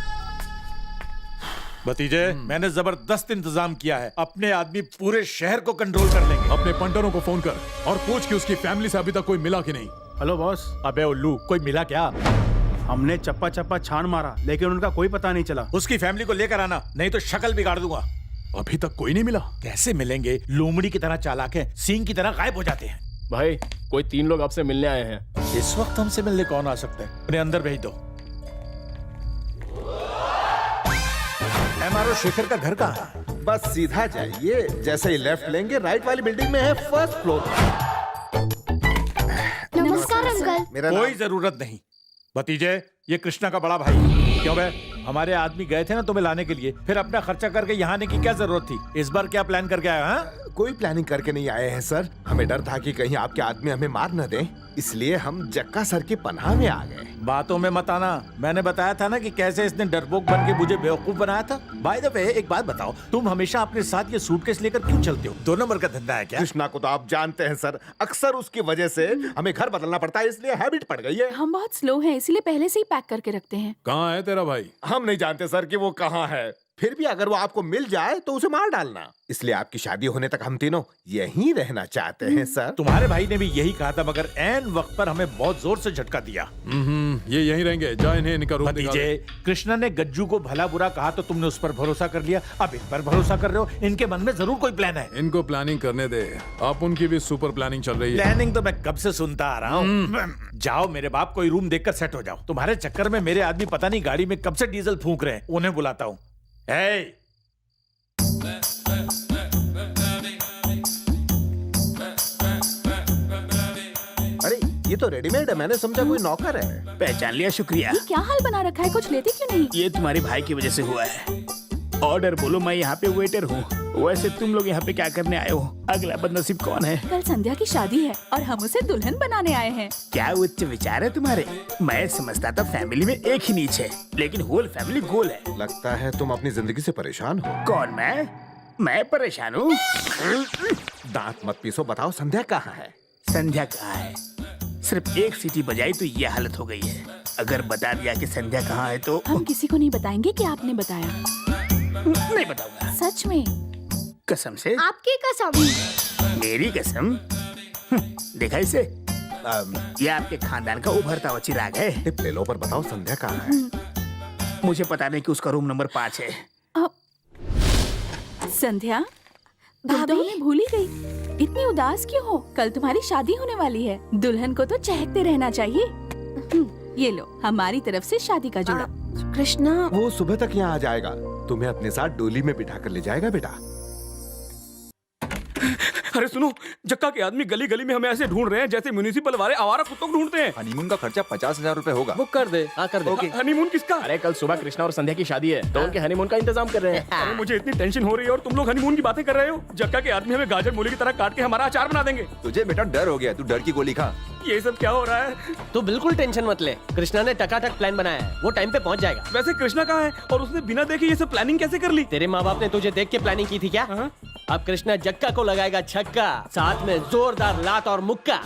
भतीजे, मैंने जबरदस्त इंतजाम किया है। अपने आदमी पूरे शहर को कंट्रोल कर लेंगे। अपने पंटरों को फोन कर और पूछ कि उसकी फैमिली से अभी तक कोई मिला कि नहीं। Hello boss. अबे उल्लू, कोई मिला क्या? हमने चप्पा चप्पा छान मारा, लेकिन उनका कोई पता नहीं चला। उसकी फैमिली को लेकर आना, नहीं तो शक्ल बिगाड़ दूंगा। अभी तक कोई नहीं मिला? कैसे मिलेंगे? लोमड़ी की तरह चालाक है, सींग की तरह गायब हो जाते हैं। भाई, कोई 3 लोग आपसे मिलने आए हैं। इस वक्त हमसे मिलने कौन आ सकते हैं? उन्हें अंदर भेज दो। एमआरओ शेखर का घर कहाँ है? बस सीधा जाइए, जैसे ही लेफ्ट लेंगे राइट वाली बिल्डिंग में है, फर्स्ट फ्लोर। नमस्कार अंकल। कोई जरूरत नहीं। भतीजे, ये कृष्णा का बड़ा भाई। क्यों बे? हमारे आदमी गए थे ना तुम्हें लाने के लिए, फिर अपना खर्चा करके यहाँ आने की क्या जरूरत थी? इस बार क्या प्लान करके आया? कोई प्लानिंग करके नहीं आए हैं सर। हमें डर था कि कहीं आपके आदमी हमें मार न दें, इसलिए हम जक्का सर की पनाह में आ गए। बातों में मत आना। मैंने बताया था ना कि कैसे इसने डरपोक बन के मुझे बेवकूफ बनाया था। बाय द वे एक बात बताओ, तुम हमेशा अपने साथ ये सूटकेस लेकर क्यों चलते हो? 2 नंबर का धंधा है क्या? कृष्णा को तो आप जानते हैं सर, अक्सर उसकी वजह से हमें घर बदलना पड़ता है, इसलिए हैबिट पड़ गई है। हम बहुत स्लो हैं, इसीलिए पहले से ही पैक करके रखते हैं। कहाँ है तेरा भाई? हम नहीं जानते सर कि वो कहाँ है। फिर भी अगर वो आपको मिल जाए तो उसे मार डालना। इसलिए आपकी शादी होने तक हम तीनों यहीं रहना चाहते हैं सर। तुम्हारे भाई ने भी यही कहा था, मगर ऐन वक्त पर हमें बहुत जोर से झटका दिया। ये यहीं रहेंगे। जा इन्हें इनका रूम दिखा दे। कृष्णा ने गज्जू को भला बुरा कहा तो तुमने उस पर भरोसा कर लिया, अब इन पर भरोसा कर रहे हो। इनके मन में जरूर कोई प्लान है। इनको प्लानिंग करने दे, आप उनकी भी सुपर प्लानिंग चल रही है। प्लानिंग तो मैं कब से सुनता आ रहा हूँ। जाओ मेरे बाप, कोई रूम देखकर सेट हो जाओ। तुम्हारे चक्कर में मेरे आदमी पता नहीं गाड़ी में कब से डीजल फूंक रहे हैं। उन्हें बुलाता हूँ। अरे ये तो रेडीमेड है, मैंने समझा कोई नौकर है। पहचान लिया, शुक्रिया। ये क्या हाल बना रखा है, कुछ लेते क्यों नहीं? ये तुम्हारे भाई की वजह से हुआ है। ऑर्डर बोलो, मैं यहाँ पे वेटर हूँ। वैसे तुम लोग यहाँ पे क्या करने आए हो? अगला बदनसीब कौन है? कल संध्या की शादी है और हम उसे दुल्हन बनाने आए हैं। क्या उच्च विचार है तुम्हारे? मैं समझता था फैमिली में एक ही नीच है, लेकिन होल फैमिली गोल है। लगता है तुम अपनी जिंदगी से परेशान हो। कौन मैं परेशान हूँ? दांत मत पीसो, बताओ संध्या कहाँ है? संध्या कहाँ है? सिर्फ एक सीटी बजाई तो ये हालत हो गई है। अगर बता दिया कि संध्या कहाँ है तो हम किसी को नहीं बताएंगे कि आपने बताया। नहीं बताऊंगा। सच में? कसम से? आपकी कसम। मेरी कसम? देखा इसे? ये आपके खानदान का उभरता हुआ चिराग है। टिप ले लो, पर बताओ संध्या कहाँ है? मुझे पता नहीं कि उसका रूम नंबर 5 है। संध्या, तुम तो हमें भूल ही गई। इतनी उदास क्यों हो? कल तुम्हारी शादी होने वाली है। दुल्हन को तो चहकते रहना चाहिए। ये लो, हमारी तरफ से शादी का जोड़ा। कृष्णा, वो सुबह तक यहाँ आ जाएगा, तुम्हें अपने साथ डोली में बिठा कर ले जाएगा बेटा। अरे सुनो, जक्का के आदमी गली गली में हमें ऐसे ढूंढ रहे हैं जैसे म्युनिसिपल वाले आवारा कुत्तों को ढूंढते हैं। हनीमून का खर्चा 50,000 रुपए होगा। बुक कर दे। हाँ कर दे। हनीमून किसका? अरे कल सुबह कृष्णा और संध्या की शादी है, तो उनके हनीमून का इंतजाम कर रहे हैं। अरे मुझे इतनी टेंशन हो रही है और तुम लोग हनीमून की बातें कर रहे हो। जक्का के आदमी हमें गाजर मूली की तरह काट के हमारा अचार बना देंगे। तुझे बेटा डर हो गया, तू डर की गोली खा। ये सब क्या हो रहा है? तू बिल्कुल टेंशन मत ले, कृष्णा ने टकाटक प्लान बनाया है, वो टाइम पे पहुंच जाएगा। वैसे कृष्णा कहाँ है और उसने बिना देखे ये सब प्लानिंग कैसे कर ली? तेरे माँ बाप ने तुझे देख के प्लानिंग की थी क्या? अब कृष्णा जक्का को लगाएगा छक्का, साथ में जोरदार लात और मुक्का।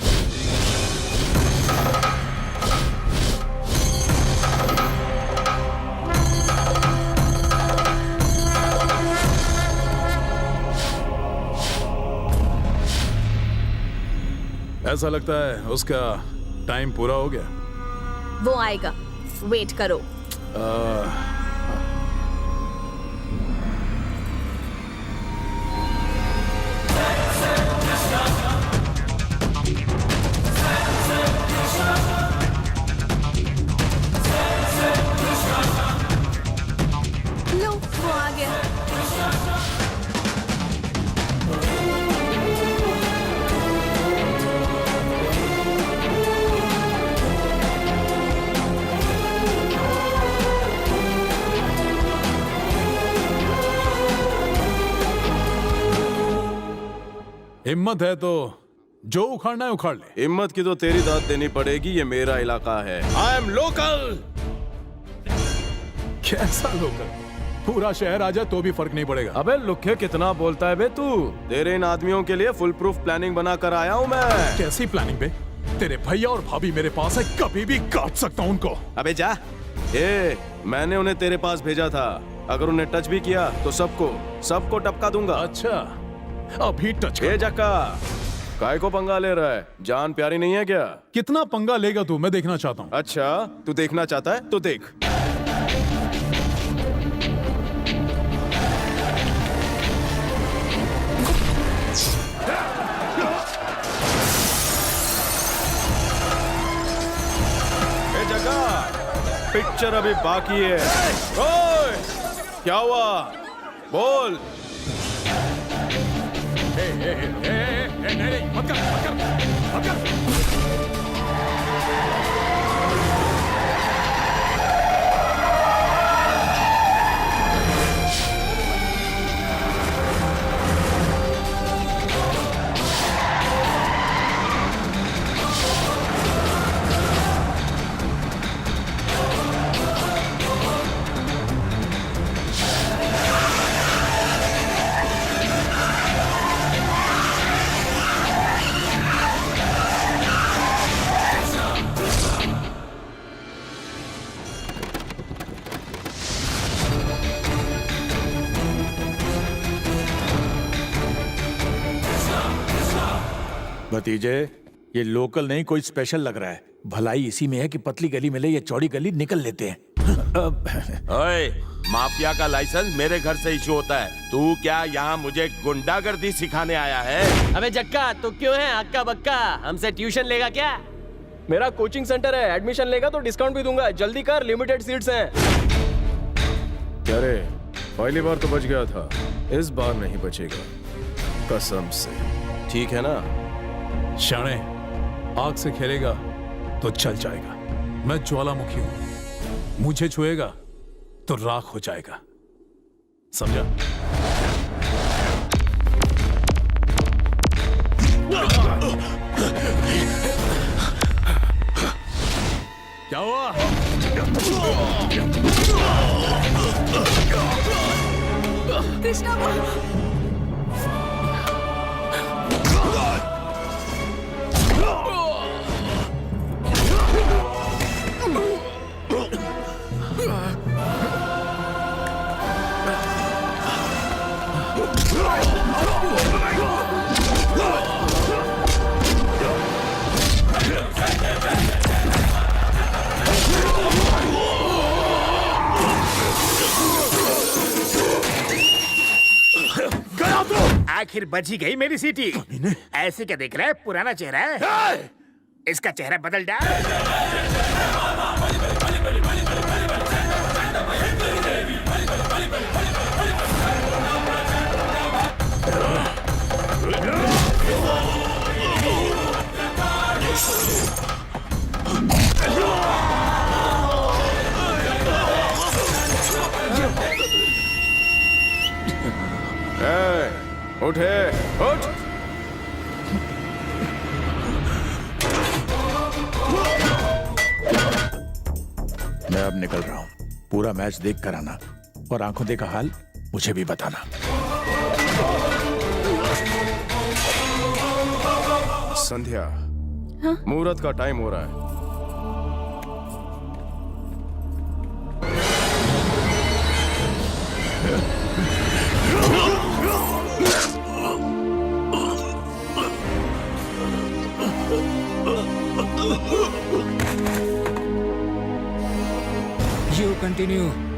ऐसा लगता है उसका टाइम पूरा हो गया। वो आएगा, वेट करो। लो, वो आ गया। हिम्मत है तो जो उखाड़ना है उखाड़ ले। हिम्मत की तो तेरी दाद देनी पड़ेगी, ये मेरा इलाका है। I am local. कैसा लोकल? पूरा शहर आ जाए तो भी फर्क नहीं पड़ेगा। अबे लुखे कितना बोलता है बे तू? तेरे इन आदमियों के लिए फुल प्रूफ प्लानिंग बना कर आया हूँ मैं। कैसी प्लानिंग बे? तेरे भैया और भाभी मेरे पास है, कभी भी काट सकता हूँ उनको। अबे जा। मैंने उन्हें तेरे पास भेजा था, अगर उन्हें टच भी किया तो सबको टपका दूंगा। अच्छा, अभी टच कर। जक्का, काय को पंगा ले रहा है? जान प्यारी नहीं है क्या? कितना पंगा लेगा तू, मैं देखना चाहता हूँ। अच्छा, तू देखना चाहता है तो देख। जक्का, पिक्चर अभी बाकी है। ओए, क्या हुआ? बोल। नहीं, मत कर। भतीजे, ये लोकल नहीं कोई स्पेशल लग रहा है। भलाई इसी में है कि पतली गली मिले या चौड़ी गली निकल लेते हैं। ओए, माफिया का लाइसेंस मेरे घर से इशू होता है। तू क्या यहाँ मुझे गुंडागर्दी सिखाने आया है? अबे जक्का, तू क्यों है हक्का बक्का? हमसे ट्यूशन लेगा क्या? मेरा कोचिंग सेंटर है, एडमिशन लेगा तो डिस्काउंट भी दूंगा। जल्दी कर, लिमिटेड सीट्स हैं। क्या रे, पहली बार तो बच गया था, इस बार नहीं बचेगा, कसम से। ठीक है ना? शाणे, आग से खेलेगा तो चल जाएगा। मैं ज्वालामुखी हूं, मुझे छुएगा तो राख हो जाएगा, समझा? क्या हुआ? कृष्णा आखिर बच ही गई मेरी सीटी। ऐसे क्या देख रहा है? पुराना चेहरा है, इसका चेहरा बदल डाल। उठे, उठ। मैं अब निकल रहा हूं। पूरा मैच देख कर आना और आंखों देखा हाल मुझे भी बताना। संध्या, मुहूर्त का टाइम हो रहा है। You continue.